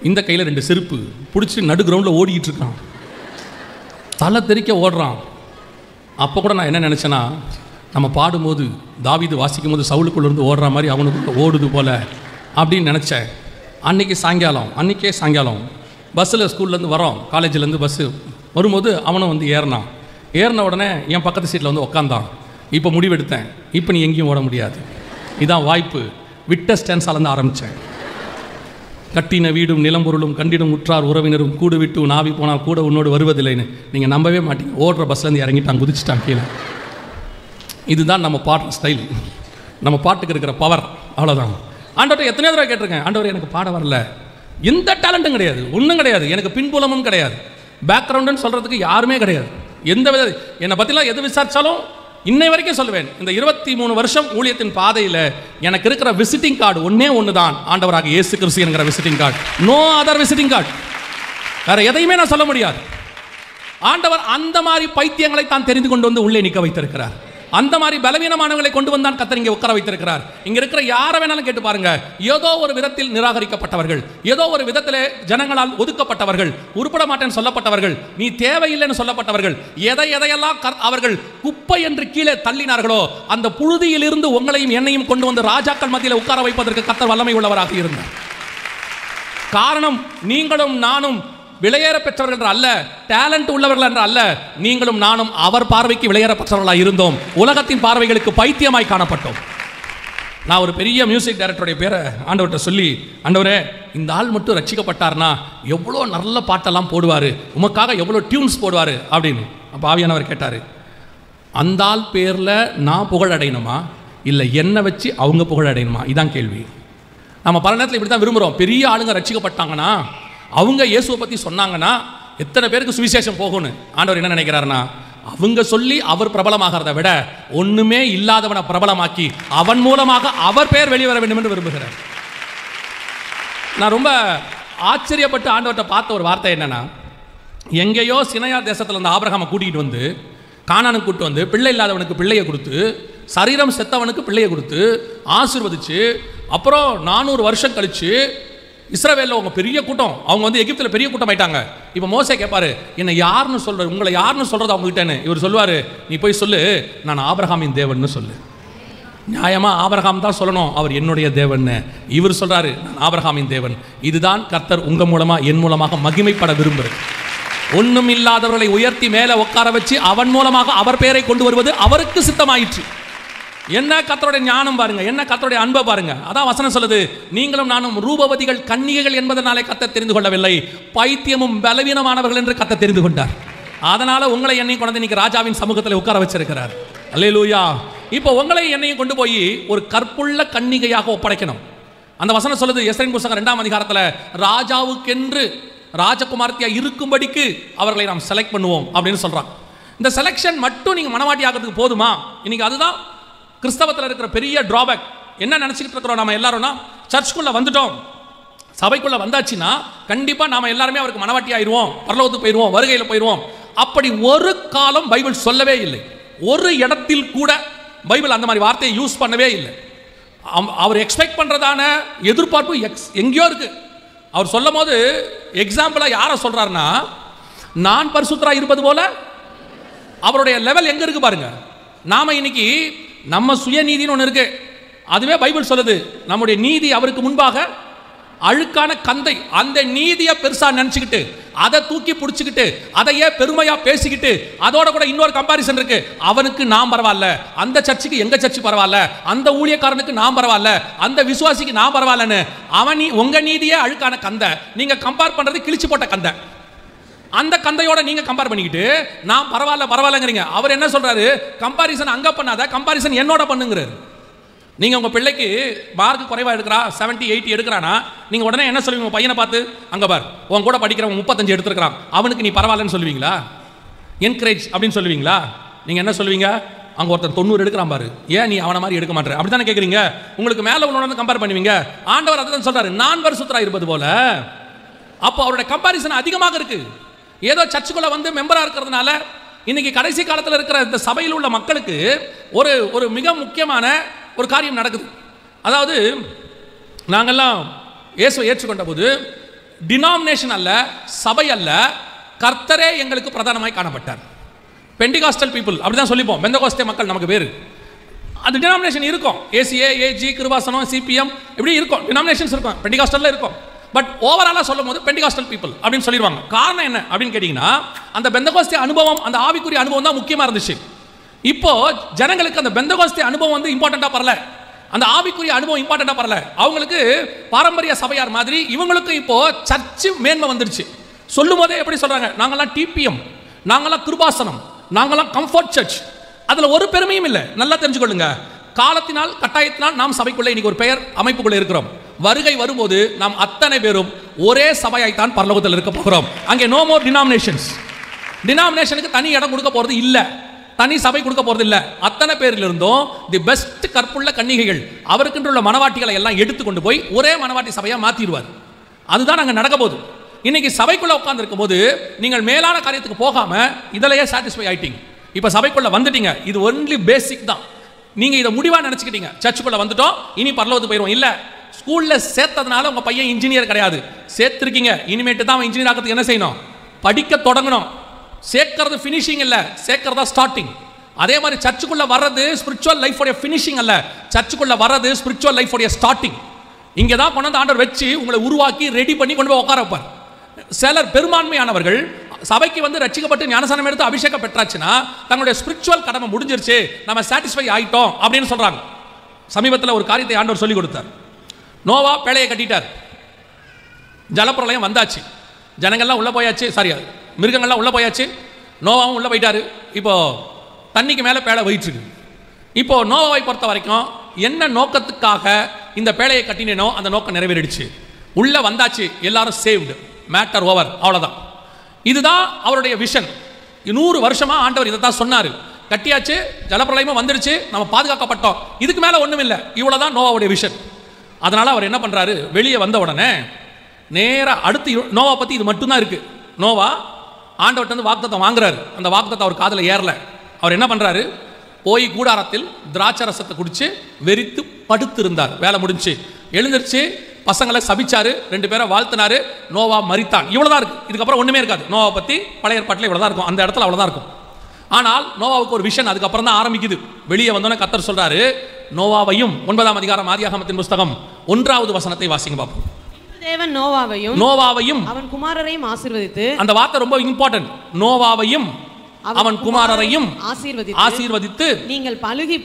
இந்த கையில் 2 செருப்பு பிடிச்சி நடு கிரவுண்டில் ஓடிக்கிட்டு இருக்கான், தலை தெறிக்க ஓடுறான். அப்போ கூட நான் என்ன நினச்சேன்னா, நம்ம பாடும்போது தாவீது வாசிக்கும் போது சவுலுக்குள்ளேருந்து ஓடுற மாதிரி அவனுக்கு ஓடுது போல் அப்படின்னு நினச்சேன். அன்றைக்கே சாயங்காலம் பஸ்ஸில் ஸ்கூல்லேருந்து வரோம், காலேஜிலேருந்து பஸ்ஸு வரும்போது அவனும் வந்து ஏறின உடனே என் பக்கத்து சீட்டில் வந்து உட்காந்தான். இப்போ முடிவெடுத்தேன், இப்போ நீ எங்கேயும் ஓட முடியாது, இதான் வாய்ப்பு. விட்ட ஸ்டான்ஸாலேருந்து ஆரம்பித்தேன். கட்டின வீடும் நிலம்பொருளும் கண்டிடும் உற்றார் உறவினரும் கூடு விட்டு நாவி போனால் கூட உன்னோடு வருவதில்லைன்னு. நீங்கள் நம்பவே மாட்டீங்க, ஓடுற பஸ்லேருந்து இறங்கிட்டான், குதிச்சிட்டான் கீழே. இதுதான் நம்ம பாடுற ஸ்டைல், நம்ம பாட்டுக்கு இருக்கிற பவர். அவ்வளோதான். ஆண்டவர்கிட்ட எத்தனையோ தடவை கேட்டிருக்கேன், ஆண்டவர் எனக்கு பாட வரல, எந்த டேலண்ட்டும் கிடையாது, ஒன்றும் கிடையாது, எனக்கு பின்புலமும் கிடையாது, பேக்ரவுண்டுன்னு சொல்கிறதுக்கு யாருமே கிடையாது. எந்த வித என்னை பற்றிலாம் எது விசாரித்தாலும் இன்னை வரைக்கும் சொல்லுவேன், இந்த 23 வருஷம் ஊழியத்தின் பாதையில் எனக்கு இருக்கிற விசிட்டிங் கார்டு ஒன்று தான், ஆண்டவராக இயேசு கிறிஸ்து என்கிற visiting card. No other visiting card. வேறு எதையுமே நான் சொல்ல முடியாது. ஆண்டவர் அந்த மாதிரி பைத்தியங்களை தான் தெரிந்து கொண்டு வந்து உள்ளே நிற்க வைத்திருக்கிறார். அந்த மாதிரி பலவீனமானவர்களை கொண்டு வந்தான் கர்த்தர் இங்கே உட்கார வைத்திருக்கிறார். இங்கே இருக்கிற யாரை வேணாலும் கேட்டு பாருங்க, ஏதோ ஒரு விதத்தில் நிராகரிக்கப்பட்டவர்கள், ஏதோ ஒரு விதத்தில் ஜனங்களால் ஒதுக்கப்பட்டவர்கள், உருப்பட மாட்டேன்னு சொல்லப்பட்டவர்கள், நீ தேவையில்லைன்னு சொல்லப்பட்டவர்கள், எதையெல்லாம் அவர்கள் குப்பை என்று கீழே தள்ளினார்களோ அந்த புழுதியில் இருந்து உங்களையும் என்னையும் கொண்டு வந்து ராஜாக்கள் மத்தியில் உட்கார வைப்பதற்கு கர்த்தர் வல்லமை உள்ளவராக இருந்தார். காரணம், நீங்களும் நானும் விலையேற பெற்றவர்கள் என்று அல்ல, டேலண்ட் உள்ளவர்கள் என்று அல்ல, நீங்களும் நானும் அவர் பார்வைக்கு விலையேற பெற்றவர்களாக இருந்தோம், உலகத்தின் பார்வைகளுக்கு பைத்தியமாய் காணப்பட்டோம். நான் ஒரு பெரிய மியூசிக் டைரக்டருடைய பேரை ஆண்டவர்கிட்ட சொல்லி, ஆண்டவரே இந்த ஆள் மட்டும் ரட்சிக்கப்பட்டார்னா எவ்வளோ நல்ல பாட்டெல்லாம் போடுவார், உமக்காக எவ்வளோ டியூன்ஸ் போடுவார் அப்படின்னு. அப்போ ஆவியானவர் கேட்டார், அந்த ஆள் பேரில் நான் புகழ் அடையணுமா இல்லை என்னை வச்சு அவங்க புகழ் அடையணுமா? இதான் கேள்வி. நம்ம பல நேரத்தில் இப்படி தான் விரும்புகிறோம். பெரிய ஆளுங்க ரட்சிக்கப்பட்டாங்கன்னா, அவங்க இயேசுவை பற்றி சொன்னாங்கன்னா எத்தனை பேருக்கு சுவிசேஷம் போகணும். ஆண்டவர் என்ன நினைக்கிறாருன்னா, அவங்க சொல்லி அவர் பிரபலமாகிறத விட ஒன்றுமே இல்லாதவனை பிரபலமாக்கி அவன் மூலமாக அவர் பெயர் வெளிவர வேண்டும் என்று விரும்புகிறார். நான் ரொம்ப ஆச்சரியப்பட்டு ஆண்டவர்கிட்ட பார்த்த ஒரு வார்த்தை என்னன்னா, எங்கேயோ சினையா தேசத்தில் இருந்த ஆபிரகாமை கூட்டிகிட்டு வந்து கானானுக்கு கூட்டு வந்து பிள்ளை இல்லாதவனுக்கு பிள்ளையை கொடுத்து, சரீரம் செத்தவனுக்கு பிள்ளையை கொடுத்து ஆசீர்வதிச்சு, அப்புறம் 400 வருஷம் கழிச்சு இஸ்ரவேலில் அவங்க பெரிய கூட்டம், அவங்க வந்து எகிப்தில் பெரிய கூட்டம் ஆயிட்டாங்க. இப்போ மோசே கேட்பாரு, என்னை யாருன்னு சொல்ற, உங்களை யாருன்னு சொல்றது அவங்ககிட்டன்னு. இவர் சொல்லுவார், நீ போய் சொல்லு நான் ஆபிரகாமின் தேவன்னு சொல்லு. நியாயமாக ஆபிரகாம் தான் சொல்லணும், அவர் என்னுடைய தேவன். இவர் சொல்றாரு நான் ஆபிரகாமின் தேவன். இதுதான் கர்த்தர் உங்க மூலமா என் மூலமாக மகிமைப்பட விரும்புகிறது. ஒன்றும் இல்லாதவர்களை உயர்த்தி மேலே உட்கார வச்சு அவன் மூலமாக அவர் பெயரை கொண்டு வருவது அவருக்கு சித்தமாயிற்று. என்ன கர்த்தருடைய ஞானம் பாருங்க, என்ன கர்த்தருடைய அன்பை பாருங்க. அதான் வசனம் சொல்லுது, நீங்களும் நானும் ரூபவதிகள் கன்னிகைகள் என்பதனாலே கர்த்தர் தெரிந்து கொள்ளவில்லை, பைத்தியமும் பலவீனமானவர்கள் என்று கர்த்தர் தெரிந்து கொண்டார். அதனால உங்களை என்னையும் கொண்டு இன்னைக்கு ராஜாவின் சமூகத்தில் உட்கார வச்சிருக்கிறார். அல்லேலூயா. இப்போ உங்களை என்னையும் கொண்டு போய் ஒரு கற்புள்ள கன்னிகையாக ஒப்படைக்கணும். அந்த வசனம் சொல்லுது, எஸ்தரின் புத்தகம் 2ஆம் அதிகாரத்தில், ராஜாவுக்கென்று ராஜகுமார்த்தியா இருக்கும்படிக்கு அவர்களை நாம் செலக்ட் பண்ணுவோம் அப்படின்னு சொல்றான். இந்த செலெக்ஷன் மட்டும் நீங்க மனவாட்டி ஆகிறதுக்கு போதுமா? இன்னைக்கு அதுதான் கிறிஸ்தவத்தில் இருக்கிற பெரிய டிராபேக். என்ன நினச்சிக்கிட்டு இருக்கிறோம் நம்ம எல்லாரும்னா, சர்ச்சுக்குள்ளே வந்துட்டோம், சபைக்குள்ளே வந்தாச்சுன்னா கண்டிப்பாக நாம் எல்லாருமே அவருக்கு மனவாட்டி ஆயிடுவோம், பரலோகத்துக்கு போயிடுவோம், வருகையில் போயிடுவோம். அப்படி ஒரு காலம் பைபிள் சொல்லவே இல்லை. ஒரு இடத்தில் கூட பைபிள் அந்த மாதிரி வார்த்தையை யூஸ் பண்ணவே இல்லை. அவர் எக்ஸ்பெக்ட் பண்ணுறதான எதிர்பார்ப்பு எங்கேயோ இருக்கு. அவர் சொல்லும் போது எக்ஸாம்பிளாக யாரை சொல்கிறாருன்னா, நான் பரிசுத்தராக இருப்பது போல அவருடைய லெவல் எங்கே இருக்கு பாருங்க. நாம் இன்னைக்கு நம்ம சுயநீதின்னு ஒன்று இருக்கு, அதுவே பைபிள் சொல்லுது, நம்முடைய நீதி அவருக்கு முன்பாக அழுக்கான கந்தை. அந்த நீதியை பெருசா நினைச்சுக்கிட்டு அதை தூக்கி பிடிச்சிக்கிட்டு அதையே பெருமையா பேசிக்கிட்டு அதோட கூட இன்னொரு கம்பாரிசன் இருக்கு, அவனுக்கு நாம் பரவாயில்ல, அந்த சர்ச்சுக்கு எங்க சர்ச்சு பரவாயில்ல, அந்த ஊழியக்காரனுக்கு நாம் பரவாயில்ல, அந்த விசுவாசிக்கு நான் பரவாயில்லன்னு அவன் உங்க நீதியே அழுக்கான கந்தை, நீங்க கம்பேர் பண்றது கிழிச்சு போட்ட கந்தை. அந்த கந்தையோட நீங்க கம்பேர் பண்ணிக்கிட்டு நான் பரவாயில்லங்கிறீங்க. அவர் என்ன சொல்றாரு, கம்பாரிசன் அங்க பண்ணாத, கம்பாரிசன் என்னோட பண்ணுங்கிறாரு. நீங்க உங்க பிள்ளைக்கு மார்க் குறைவா எடுக்கிறா, 70, 80 எடுக்கிறானா, நீங்க உடனே என்ன சொல்லுவீங்க? உங்க பையனை பார்த்து, அங்க பார் உன் கூட படிக்கிறவன் 35 எடுத்துருக்கான், அவனுக்கு நீ பரவாயில்லன்னு சொல்லுவீங்களா? என்கரேஜ் அப்படின்னு சொல்லுவீங்களா? நீங்க என்ன சொல்லுவீங்க? அங்கே ஒருத்தன் 90 எடுக்கிறான் பாரு, ஏன் நீ அவனை மாதிரி எடுக்க மாட்டேற? அப்படி தானே கேட்குறீங்க. உங்களுக்கு மேலே உள்ளவன கம்பேர் பண்ணுவீங்க. ஆண்டவர் அதை தான் சொல்கிறாரு, நான் பரிசுத்தராக இருப்பது போல. அப்போ அவருடைய கம்பாரிசன் அதிகமாக இருக்கு. ஏதோ சர்ச்சுக்குள்ள வந்து மெம்பராக இருக்கிறதுனால இன்னைக்கு கடைசி காலத்தில் இருக்கிற இந்த சபையில் உள்ள மக்களுக்கு ஒரு மிக முக்கியமான ஒரு காரியம் நடக்குது. அதாவது நாங்கள்லாம் இயேசுவை ஏற்றுக்கொண்ட போது டினாமினேஷன் அல்ல, சபை அல்ல, கர்த்தரே எங்களுக்கு பிரதானமாய் காணப்பட்டார். பெண்டிகாஸ்டல் பீப்புள் அப்படிதான் சொல்லிப்போம். பெந்தகோஸ்தே மக்கள் நமக்கு பேரு. அது டினாமினேஷன் இருக்கும், ஏசிஏ, ஏஜி, கிருபாசனம், சிபிஎம் இப்படி இருக்கும், டினாமினேஷன்ஸ் இருக்கும், பெண்டிகாஸ்டல்ல இருக்கும். பட் ஓவராலாக சொல்லும் போது பெண்டிகாஸ்டல் பீப்புள் அப்படின்னு சொல்லிடுவாங்க. காரணம் என்ன அப்படின்னு கேட்டிங்கன்னா, அந்த பெந்தகோஸ்தே அனுபவம், அந்த ஆவிக்குரிய அனுபவம் தான் முக்கியமாக இருந்துச்சு. இப்போ ஜனங்களுக்கு அந்த பெந்தகோஸ்தே அனுபவம் வந்து இம்பார்ட்டண்ட்டாக பரல, அந்த ஆவிக்குரிய அனுபவம் இம்பார்ட்டண்ட்டாக பரல. அவங்களுக்கு பாரம்பரிய சபையார் மாதிரி இவங்களுக்கு இப்போ சர்ச்சு மேன்மை வந்துருச்சு. சொல்லும் போதே எப்படி சொல்றாங்க, நாங்கெல்லாம் டிபிஎம், நாங்கெல்லாம் கிருபாசனம், நாங்கெல்லாம் கம்ஃபர்ட் சர்ச். அதில் ஒரு பெருமையும் இல்லை. நல்லா தெரிஞ்சுக்கொள்ளுங்க, காலத்தினால் கட்டாயத்தினால் நாம் சபைக்குள்ளே இன்னைக்கு ஒரு பெயர் அமைப்புக்குள்ளே இருக்கிறோம். வருகை வரும்போது நாம் அத்தனை பேரும் ஒரே சபையாய்த்தான் பரலோகத்தில் இருக்க போகிறோம். அங்கே நோ மோர் டினாமினேஷன்ஸ். டினாமினேஷனுக்கு தனி இடம் கொடுக்க போகிறது இல்லை, தனி சபை கொடுக்க போகிறது இல்லை. அத்தனை பேரில் இருந்தும் தி பெஸ்ட் கற்புள்ள கன்னிகைகள், அவருக்குள்ள மனவாட்டிகளை எல்லாம் எடுத்து கொண்டு போய் ஒரே மனவாட்டி சபையாக மாற்றிடுவார். அதுதான் அங்கே நடக்க போகுது. இன்னைக்கு சபைக்குள்ள உட்கார்ந்து இருக்கும் போது நீங்கள் மேலான காரியத்துக்கு போகாம இதிலேயே சாட்டிஸ்ஃபை ஆயிட்டீங்க. இப்போ சபைக்குள்ள வந்துட்டீங்க, இது ஒன்லி பேசிக் தான். நீங்க இதை முடிவா நினைச்சுக்கிட்டீங்க, சர்ச்சுக்குள்ள வந்துட்டோம் இனி பரலோகத்துக்கு போயிடுவோம். இல்ல, ஸ்கூல்ல சேர்த்ததுனால உங்க பையன் இன்ஜினியர் கிடையாது, சேர்த்திருக்கீங்க. இனிமேட்டு தான் அவன் இன்ஜினியர் ஆகிறதுக்கு என்ன செய்யணும்? படிக்க தொடங்கணும். சேர்க்கிறது ஃபினிஷிங் இல்ல, சேர்க்கிறதா ஸ்டார்டிங். அதே மாதிரி சர்ச்சுக்குள்ள வர்றது ஸ்பிரிச்சுவல் லைஃபோட ஃபினிஷிங் அல்ல, சர்ச்சுக்குள்ள வர்றது ஸ்பிரிச்சுவல் லைஃபோட ஸ்டார்டிங். இங்கே தான் கொண்டு வந்து ஆண்டவர் வச்சு உங்களை உருவாக்கி ரெடி பண்ணி கொண்டு போய் உட்கார வைப்பார். சிலர் பெரும்பான்மையானவர்கள் சபைக்கு வந்து ரட்சிக்கப்பட்டு ஞானசானம் எடுத்து அபிஷேகம் பெற்றாச்சுன்னா தங்களுடைய ஸ்பிரிச்சுவல் கடமை முடிஞ்சிருச்சு, நம்ம சாட்டிஸ்ஃபை ஆயிட்டோம் அப்படின்னு சொல்றாங்க. சமீபத்தில் ஒரு காரியத்தை ஆண்டவர் சொல்லி கொடுத்தார். நோவா பேழையை கட்டிட்டார், ஜலப்பிரளயம் வந்தாச்சு, ஜனங்கள்லாம் உள்ள போயாச்சு, சாரி மிருகங்கள்லாம் உள்ள போயாச்சு, நோவாவும் உள்ள போயிட்டாரு. இப்போ தண்ணிக்கு மேலே பேழை போயிட்டு இருக்கு. இப்போ நோவாவை பொறுத்த வரைக்கும் என்ன நோக்கத்துக்காக இந்த பேழையை கட்டினேனோ அந்த நோக்கம் நிறைவேறிடுச்சு. உள்ள வந்தாச்சு, எல்லாரும் சேவ்டு, மேட்டர் ஓவர், அவ்வளோதான். இதுதான் அவருடைய விஷன். 100 வருஷமா ஆண்டவர் இதை தான் சொன்னார். கட்டியாச்சு, ஜலப்பிரளயமும் வந்துடுச்சு, நம்ம பாதுகாக்கப்பட்டோம், இதுக்கு மேலே ஒன்றும் இல்லை, இவ்வளோதான் நோவாவுடைய விஷன். அதனால அவர் என்ன பண்றாரு, வெளியே வந்த உடனே நேராக அடுத்து நோவா பற்றி இது மட்டும்தான் இருக்கு. நோவா ஆண்டவர்கிட்ட வந்து வாக்குத்தத்தம் வாங்குறாரு. அந்த வாக்குத்தத்தம் அவர் காதில் ஏறல. அவர் என்ன பண்றாரு, போய் கூடாரத்தில் திராட்சை ரசத்தை குடிச்சு வெறித்து படுத்து இருந்தார். வேலை முடிஞ்சு எழுந்திருச்சு, பசங்களை சபிச்சாரு, 2 பேரை வாழ்த்தினாரு, நோவா மரித்தான். இவ்வளவுதான் இருக்கு, இதுக்கப்புறம் ஒண்ணுமே இருக்காது. நோவா பத்தி பழைய ஏற்பாட்டில் இவ்வளவுதான் இருக்கும், அந்த இடத்துல அவ்வளவுதான் இருக்கும். ஆனால் நோவாவுக்கு ஒரு விஷன் அதுக்கப்புறம் தான் ஆரம்பிக்குது. வெளியே வந்தோன்னே கர்த்தர் சொல்றாரு, நோவாவையும் 9ஆம் அதிகாரம் ஆதியாகமத்தின் புஸ்தகம் 1வது வசனத்தை வாசிங்க பாப்போம். தேவன் நோவாவையும் அவன் குமாரரையும் ஆசீர்வதித்து, அந்த வார்த்தை ரொம்ப இம்பார்ட்டன்ட், நோவாவையும் அவன் குமாரரையும் ஆசீர்வதித்து நீங்கள் பலுகி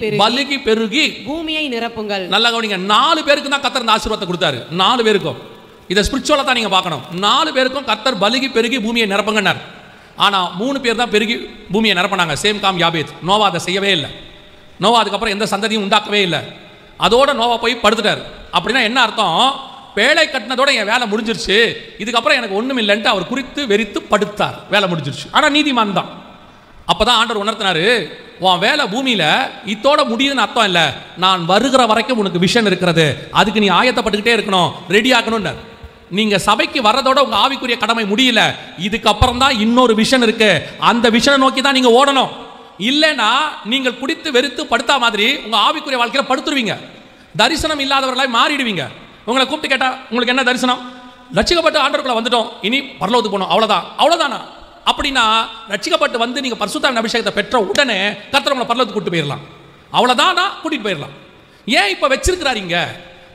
பெருகி பூமியை நிரப்புங்கள். நல்லா கவனிங்க, 4 பேருக்கு தான் கர்த்தர் இந்த ஆசீர்வாதத்தை கொடுத்தாரு. 4 பேருக்கும் இதை ஸ்பிரிச்சுவலா தான் நீங்க பார்க்கணும். 4 பேருக்கும் கர்த்தர் பலுகி பெருகி பூமியை நிரப்புங்கன்னார். ஆனா 3 பேர் தான் பெருகி பூமியை நிரப்பினாங்க, சேம் காம் யாபேத். நோவா அதை செய்யவே இல்லை. நோவா அதுக்கப்புறம் எந்த சந்ததியும் உண்டாக்கவே இல்லை. அதோட நோவா போய் படுத்துட்டார். அப்படின்னா என்ன அர்த்தம், பேழை கட்டினதோட என் வேலை முடிஞ்சிருச்சு, இதுக்கப்புறம் எனக்கு ஒண்ணும் இல்லைன்ட்டு அவர் குறித்து வெறித்து படுத்தார். வேலை முடிஞ்சிருச்சு. ஆனா நீதிமான் தான். அப்பதான் ஆண்டவர் உணர்த்தினாரு, உன் வேலை பூமியில இத்தோட முடியுதுன்னு அர்த்தம் இல்லை, நான் வருகிற வரைக்கும் உனக்கு விஷன் இருக்கிறது, அதுக்கு நீ ஆயத்தப்பட்டுக்கிட்டே இருக்கணும், ரெடி ஆகணும்னு. நீங்க சபைக்கு வர்றதோட உங்க ஆவிக்குரிய கடமை முடியல, இதுக்கப்புறம் தான் இன்னொரு விஷன் இருக்கு, அந்த விஷனை நோக்கி தான் நீங்க ஓடணும். இல்லைன்னா நீங்கள் குடித்து வெறுத்து படுத்தா மாதிரி உங்க ஆவிக்குரிய வாழ்க்கையில படுத்துருவீங்க, தரிசனம் இல்லாதவர்களாய் மாறிடுவீங்க. உங்களை கூப்பிட்டு கேட்டா உங்களுக்கு என்ன தரிசனம், ரட்சிக்கப்பட்டு ஆண்டவருக்குள்ள வந்துட்டோம், இனி பரலோகத்துக்கு போகணும், அவ்வளவுதானா? அப்படின்னா ரட்சிக்கப்பட்டு வந்து நீங்க பரிசுத்தாவின் அபிஷேகத்தை பெற்ற உடனே கர்த்தர் உங்களை பரலோகத்துக்கு கூட்டு போயிடலாம், அவ்வளவுதானா, கூட்டிட்டு போயிடலாம். ஏன் இப்ப வச்சிருக்கிறாரு இங்க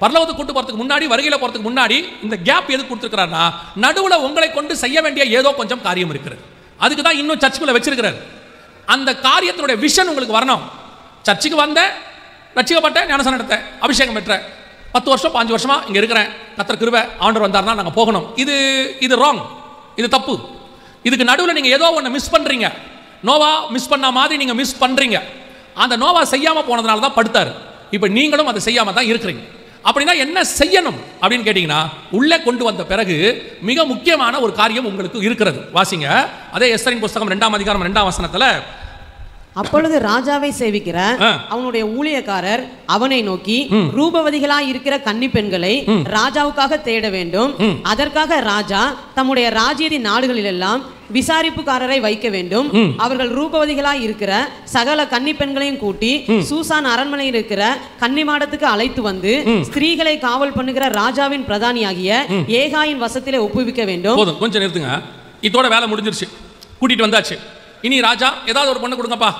பரலோகத்துக்கு கூட்டு போறதுக்கு முன்னாடி, வருகையில போறதுக்கு முன்னாடி இந்த கேப் எதுக்கு கொடுத்துருக்கிறாருன்னா, நடுவுல உங்களை கொண்டு செய்ய வேண்டிய ஏதோ கொஞ்சம் காரியம் இருக்கிறது, அதுக்கு தான் இன்னும் சர்ச்சுக்குள்ள வச்சிருக்கிறாரு. அந்த காரியத்தினுடைய விஷன் உங்களுக்கு வரணும். சர்ச்சுக்கு வந்த, ரட்சிக்கப்பட்ட, ஞானஸ்நானம் எடுத்த, அபிஷேகம் பெற்ற, 10 வருஷம் 5 வருஷமா இங்க இருக்கிறேன், கர்த்தர் கிருபை, ஆண்டவர் வந்தார்னா நாங்க போகணும், இது ராங், இது தப்பு. இதுக்கு நடுவில் நீங்க ஏதோ ஒன்று மிஸ் பண்றீங்க. நோவா மிஸ் பண்ண மாதிரி நீங்க மிஸ் பண்றீங்க. அந்த நோவா செய்யாம போனதுனால தான் படுத்தாரு. இப்ப நீங்களும் அதை செய்யாம தான் இருக்கிறீங்க. அப்படின்னா என்ன செய்யணும் அப்படின்னு கேட்டீங்கன்னா, உள்ளே கொண்டு வந்த பிறகு மிக முக்கியமான ஒரு காரியம் உங்களுக்கு இருக்கிறது. வாசிங்க, அதே எஸ்தரின் புஸ்தகம் 2ஆம் அதிகாரம் 2ஆம் வசனத்துல அப்பொழுது ராஜாவை சேவிக்கிற அவனுடைய ஊழியக்காரர் அவனை நோக்கி, ரூபவதிகளாய் இருக்கிற கன்னி பெண்களை ராஜாவுக்காக தேட வேண்டும். அதற்காக ராஜா தம்முடைய ராஜ்யத்தின் நாடுகளில் எல்லாம் விசாரிப்புக்காரரை வைக்க வேண்டும். அவர்கள் ரூபவதிகளாய் இருக்கிற சகல கன்னி பெண்களையும் கூட்டி சூசான் அரண்மனையில் இருக்கிற கன்னிமாடத்துக்கு அழைத்து வந்து ஸ்திரீகளை காவல் பண்ணுகிற ராஜாவின் பிரதானியாகிய ஏகாயின் வசத்திலே ஒப்புவிக்க வேண்டும். போதும், கொஞ்சம் நிறுத்துங்க. இதோட வேலை முடிஞ்சிருச்சு, கூட்டிட்டு வந்தாச்சு. இனி ராஜா ஏதாவது ஒரு பொண்ணு கொடுங்கப்பா,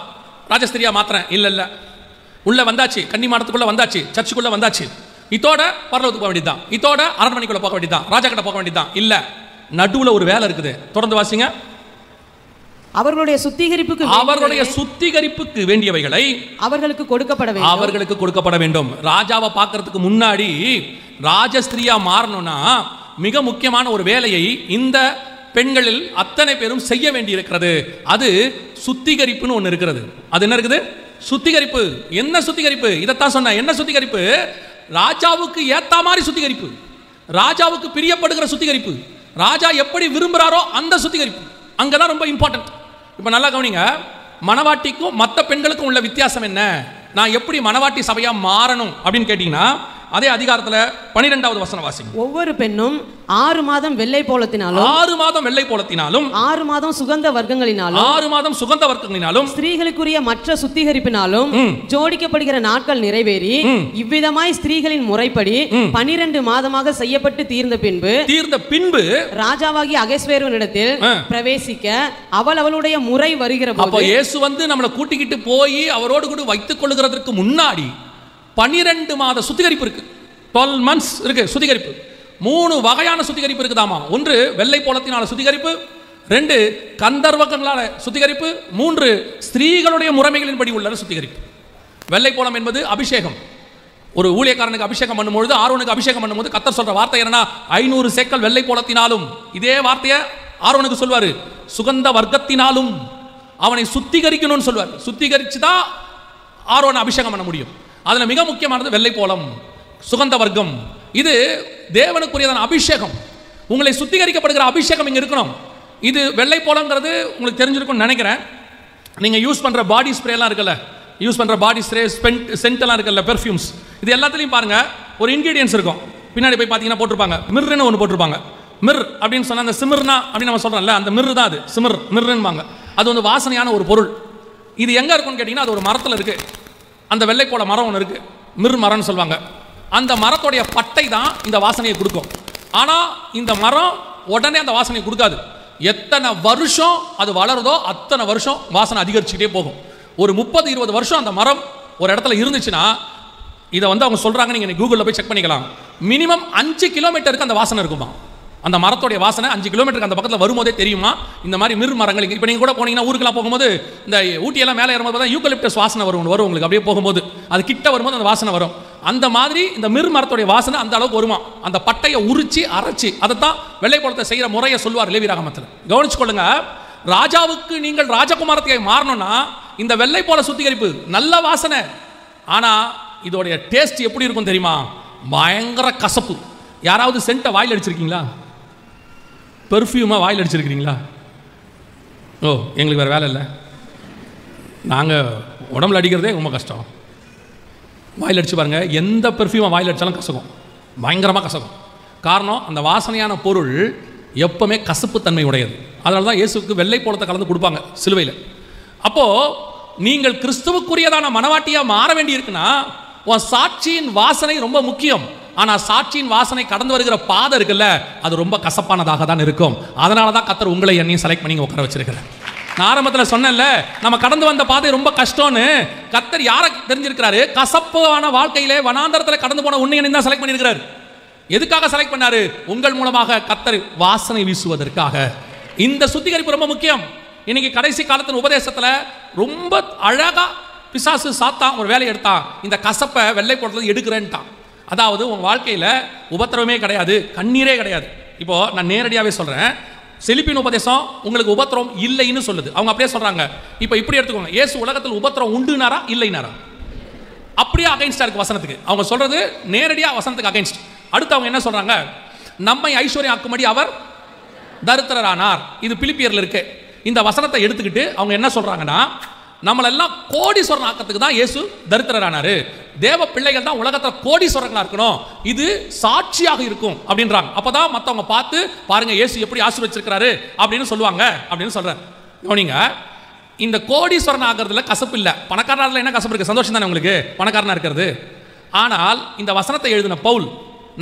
ராஜஸ்திரியா மாத்திரேன். இல்ல, உள்ள வந்தாச்சு, கன்னிமாடத்துக்குள்ள வந்தாச்சு, சர்ச்சுக்குள்ள வந்தாச்சு. இதோட பரலோகத்துக்கு போக வேண்டியதுதான், இதோட அரண்மனைக்குள்ள போக வேண்டியதுதான், ராஜா கிட்ட போக வேண்டியதுதான். இல்ல, நடுவுல ஒரு வேலை இருக்குது. தொடர்ந்து வாசிங்க. அவர்களுடைய சுத்திகரிப்புக்கு வேண்டியவைகளை அவர்களுக்கு கொடுக்கப்பட வேண்டும். ராஜாவை பார்க்கறதுக்கு முன்னாடி ராஜஸ்திரியா மாறணும்னா மிக முக்கியமான ஒரு வேலையை இந்த பெண்களில் அத்தனை பேரும் செய்ய வேண்டி இருக்கிறது. அது சுத்திகரிப்புன்னு ஒன்று இருக்கிறது. அது என்ன இருக்குது? சுத்திகரிப்பு. என்ன சுத்திகரிப்பு? இதைத்தான் சொன்ன. என்ன சுத்திகரிப்பு? ராஜாவுக்கு ஏத்த மாதிரி சுத்திகரிப்பு, ராஜாவுக்கு பிரியப்படுகிற சுத்திகரிப்பு, ராஜா எப்படி விரும்புறாரோ அந்த சுத்திகரிப்பு. அங்கதான் ரொம்ப இம்பார்ட்டன்ட். இப்ப நல்லா கவனிங்க. மணவாட்டிக்கும் மற்ற பெண்களுக்கும் உள்ள வித்தியாசம் என்ன? நான் எப்படி மணவாட்டி சபையா மாறணும் அப்படின்னு கேட்டீங்கன்னா, அதே அதிகாரத்துல 12வது வசனம் வாசிங்க. ஒவ்வொரு பெண்ணும் 6 மாதம் வெள்ளை போலத்தினாலும் 6 மாதம் வெள்ளை போலத்தினாலும் 6 மாதம் சுகந்த வர்க்கங்களினாலும் 6 மாதம் சுகந்த வர்க்கங்களினாலும் ஸ்திரீகளுக்குரிய மற்ற சுத்திகரிப்பினாலும் ஜோடிக்கப்படுகிற நாட்கள் நிறைவேறி இவ்விதமாய் ஸ்திரீகளின் முறைப்படி 12 மாதமாக செய்யப்பட்டு தீர்ந்த பின்பு ராஜாவாகி அகஸ்வேருவனிடத்தில் பிரவேசிக்க அவளுடைய முறை வருகிற போது, அப்ப இயேசு வந்து நம்மளை கூட்டிக்கிட்டு போய் அவரோடு கூட வைத்துக் கொள்ளுகிறதற்கு முன்னாடி 12 மாத சுத்திகரிப்பு இருக்கு. 12 months இருக்கு சுத்திகரிப்பு. 3 வகையான சுத்திகரிப்பு இருக்குதாமா. 1 வெள்ளை போலத்தினால சுத்திகரிப்பு, 2 கந்தர்வங்களால சுத்திகரிப்பு, 3 ஸ்திரீகளுடைய முறைமைகளின்படி உள்ள சுத்திகரிப்பு. வெள்ளை போலம் என்பது அபிஷேகம். ஒரு ஊழியக்காரனுக்கு அபிஷேகம் பண்ணும்போது, ஆரோனுக்கு அபிஷேகம் பண்ணும்போது கர்த்தர் சொல்ற வார்த்தை என்னன்னா, 500 சேக்கல் வெள்ளை போலத்தினாலும். இதே வார்த்தையை ஆரோனுக்கு சொல்வாரு, சுகந்த வர்க்கத்தினாலும் அவனை சுத்திகரிக்கணும்னு சொல்வார். சுத்திகரிச்சுதான் ஆரோனை அபிஷேகம் பண்ண முடியும். அதுல மிக முக்கியமானது வெள்ளை போலம், சுகந்த வர்க்கம். இது தேவனுக்குரியதான அபிஷேகம். உங்களை சுத்திகரிக்கப்படுகிற அபிஷேகம் இங்க இருக்கணும். இது வெள்ளை போலங்கிறது உங்களுக்கு தெரிஞ்சிருக்கும்னு நினைக்கிறேன். நீங்க யூஸ் பண்ற பாடி ஸ்ப்ரே எல்லாம் இருக்குல்ல, யூஸ் பண்ற பாடி ஸ்ப்ரே, சென்ட் எல்லாம் இருக்குல்ல, பெர்ஃப்யூம்ஸ், இது எல்லாத்துலயும் பாருங்க ஒரு இன்கிரீடியன்ஸ் இருக்கும். பின்னாடி போய் பாத்தீங்கன்னா போட்டிருப்பாங்க, மிர்ன்னு ஒன்று போட்டிருப்பாங்க. மிர் அப்படின்னு சொன்னா அந்த சிமிர்னா அப்படின்னு நம்ம சொல்றோம்ல, அந்த மிர் தான் அது. சிமிர், மிர்னுவாங்க. அது வந்து வாசனையான ஒரு பொருள். இது எங்க இருக்கும்னு கேட்டீங்கன்னா, அது ஒரு மரத்துல இருக்கு. அந்த வெள்ளை போல மரம் ஒன்று இருக்கு, மிர் மரம்னு சொல்லுவாங்க. அந்த மரத்துடைய பட்டை தான் இந்த வாசனையை கொடுக்கும். ஆனா இந்த மரம் உடனே அந்த வாசனையை கொடுக்காது. எத்தனை வருஷம் அது வளருதோ அத்தனை வருஷம் வாசனை அதிகரிச்சுக்கிட்டே போகும். ஒரு 30-20 வருஷம் அந்த மரம் ஒரு இடத்துல இருந்துச்சுன்னா, இதை வந்து அவங்க சொல்றாங்க, நீங்க கூகுளில் போய் செக் பண்ணிக்கலாம், மினிமம் 5 கிலோமீட்டருக்கு அந்த வாசனை இருக்குமா. அந்த மரத்தோடைய வாசனை 5 கிலோமீட்டருக்கு அந்த பக்கத்தில் வரும்போதே தெரியுமா. இந்த மாதிரி மிர் மரங்கள் இப்போ நீங்கள் கூட போனீங்கன்னா, ஊருக்கெல்லாம் போகும்போது இந்த ஊட்டியெல்லாம் மேலே ஏறும்போது பார்த்தா யூக்கலிப்டஸ் வாசனை வரும் உங்களுக்கு. அப்படியே போகும்போது அது கிட்ட வரும்போது அந்த வாசனை வரும். அந்த மாதிரி இந்த மிர் மரத்தோடைய வாசனை அந்த அளவுக்கு வருமா. அந்த பட்டையை உரிச்சு அரைச்சி அதைத்தான் வெள்ளை போலத்தை செய்கிற முறையை சொல்வார் லேவியராகமத்தில். கவனிச்சுக்கொள்ளுங்க. ராஜாவுக்கு நீங்கள் ராஜகுமாரத்தை மாறணும்னா இந்த வெள்ளை போல சுத்திகரிப்பு நல்ல வாசனை. ஆனால் இதோடைய டேஸ்ட் எப்படி இருக்கும் தெரியுமா? பயங்கர கசப்பு. யாராவது சென்ட்டை வாயில் அடிச்சிருக்கீங்களா? பெர்ஃப்யூமா வாயில் அடிச்சிருக்கிறீங்களா? ஓ, எங்களுக்கு வேறு வேலை இல்லை, நாங்கள் உடம்புல அடிக்கிறதே ரொம்ப கஷ்டம். வாயில் அடிச்சு பாருங்க, எந்த பெர்ஃப்யூமை வாயில் அடித்தாலும் கசக்கும், பயங்கரமாக கசக்கும். காரணம், அந்த வாசனையான பொருள் எப்பவுமே கசப்புத்தன்மை உடையது. அதனால தான் இயேசுக்கு வெள்ளை போலத்தை கலந்து கொடுப்பாங்க சிலுவையில். அப்போது நீங்கள் கிறிஸ்துவுக்குரியதான மனவாட்டியாக மாற வேண்டி இருக்குன்னா, உன் சாட்சியின் வாசனை ரொம்ப முக்கியம். ஆனால் சாட்சியின் வாசனை கடந்து வருகிற பாதை இருக்குல்ல, அது ரொம்ப கசப்பானதாக தான் இருக்கும். அதனால தான் கர்த்தர் உங்களை என்னையும் செலக்ட் பண்ணி உட்கார வச்சிருக்கிறேன். நான் ஆரம்பத்தில் சொன்னேன்ல, நம்ம கடந்து வந்த பாதை ரொம்ப கஷ்டம்னு. கர்த்தர் யாரை தெரிஞ்சிருக்கிறாரு? கசப்பான வாழ்க்கையிலே வனாந்தரத்தில் கடந்து போன உன்னை தான் செலக்ட் பண்ணியிருக்கிறார். எதுக்காக செலக்ட் பண்ணாரு? உங்கள் மூலமாக கர்த்தர் வாசனை வீசுவதற்காக. இந்த சுத்திகரிப்பு ரொம்ப முக்கியம். இன்னைக்கு கடைசி காலத்தின் உபதேசத்தில் ரொம்ப அழகா பிசாசு சாத்தான் ஒரு வேலையை எடுத்தான், இந்த கசப்பை வெள்ளை போட்டது எடுக்கிறேன்ட்டான். அதாவது உங்கள் வாழ்க்கையில் உபத்திரவமே கிடையாது, கண்ணீரே கிடையாது. இப்போ நான் நேரடியாகவே சொல்கிறேன், செழிப்பின் உபதேசம் உங்களுக்கு உபத்திரம் இல்லைன்னு சொல்லுது. அவங்க அப்படியே சொல்கிறாங்க. இப்போ இப்படி எடுத்துக்கோங்க, இயேசு உலகத்தில் உபத்திரம் உண்டுனாரா இல்லைனாரா? அப்படியே அகைன்ஸ்டாக இருக்குது வசனத்துக்கு. அவங்க சொல்கிறது நேரடியாக வசனத்துக்கு அகைன்ஸ்ட். அடுத்து அவங்க என்ன சொல்கிறாங்க? நம்மை ஐஸ்வர்யம் ஆக்கும்படி அவர் தரித்திரரானார். இது பிலிப்பியரில் இருக்கு. இந்த வசனத்தை எடுத்துக்கிட்டு அவங்க என்ன சொல்கிறாங்கன்னா, நம்மளெல்லாம் கோடீஸ்வரன் ஆக்கிறதுக்கு தான் இயேசு தரித்திரரானாரு. தேவ பிள்ளைகள் தான் உலகத்தில் கோடீஸ்வரங்களா இருக்கணும், இது சாட்சியாக இருக்கும் அப்படின்றாங்க. அப்பதான் மற்றவங்க பார்த்து பாருங்க இயேசு எப்படி ஆசீர்வதிச்சிருக்கிறாரு அப்படின்னு சொல்லுவாங்க அப்படின்னு சொல்றாரு. கவனிங்க, இந்த கோடீஸ்வரன் ஆகிறதுல கசப்பு இல்லை. பணக்காரனால என்ன கசப்பு இருக்கு? சந்தோஷம் தானே உங்களுக்கு பணக்காரனா இருக்கிறது. ஆனால் இந்த வசனத்தை எழுதின பவுல்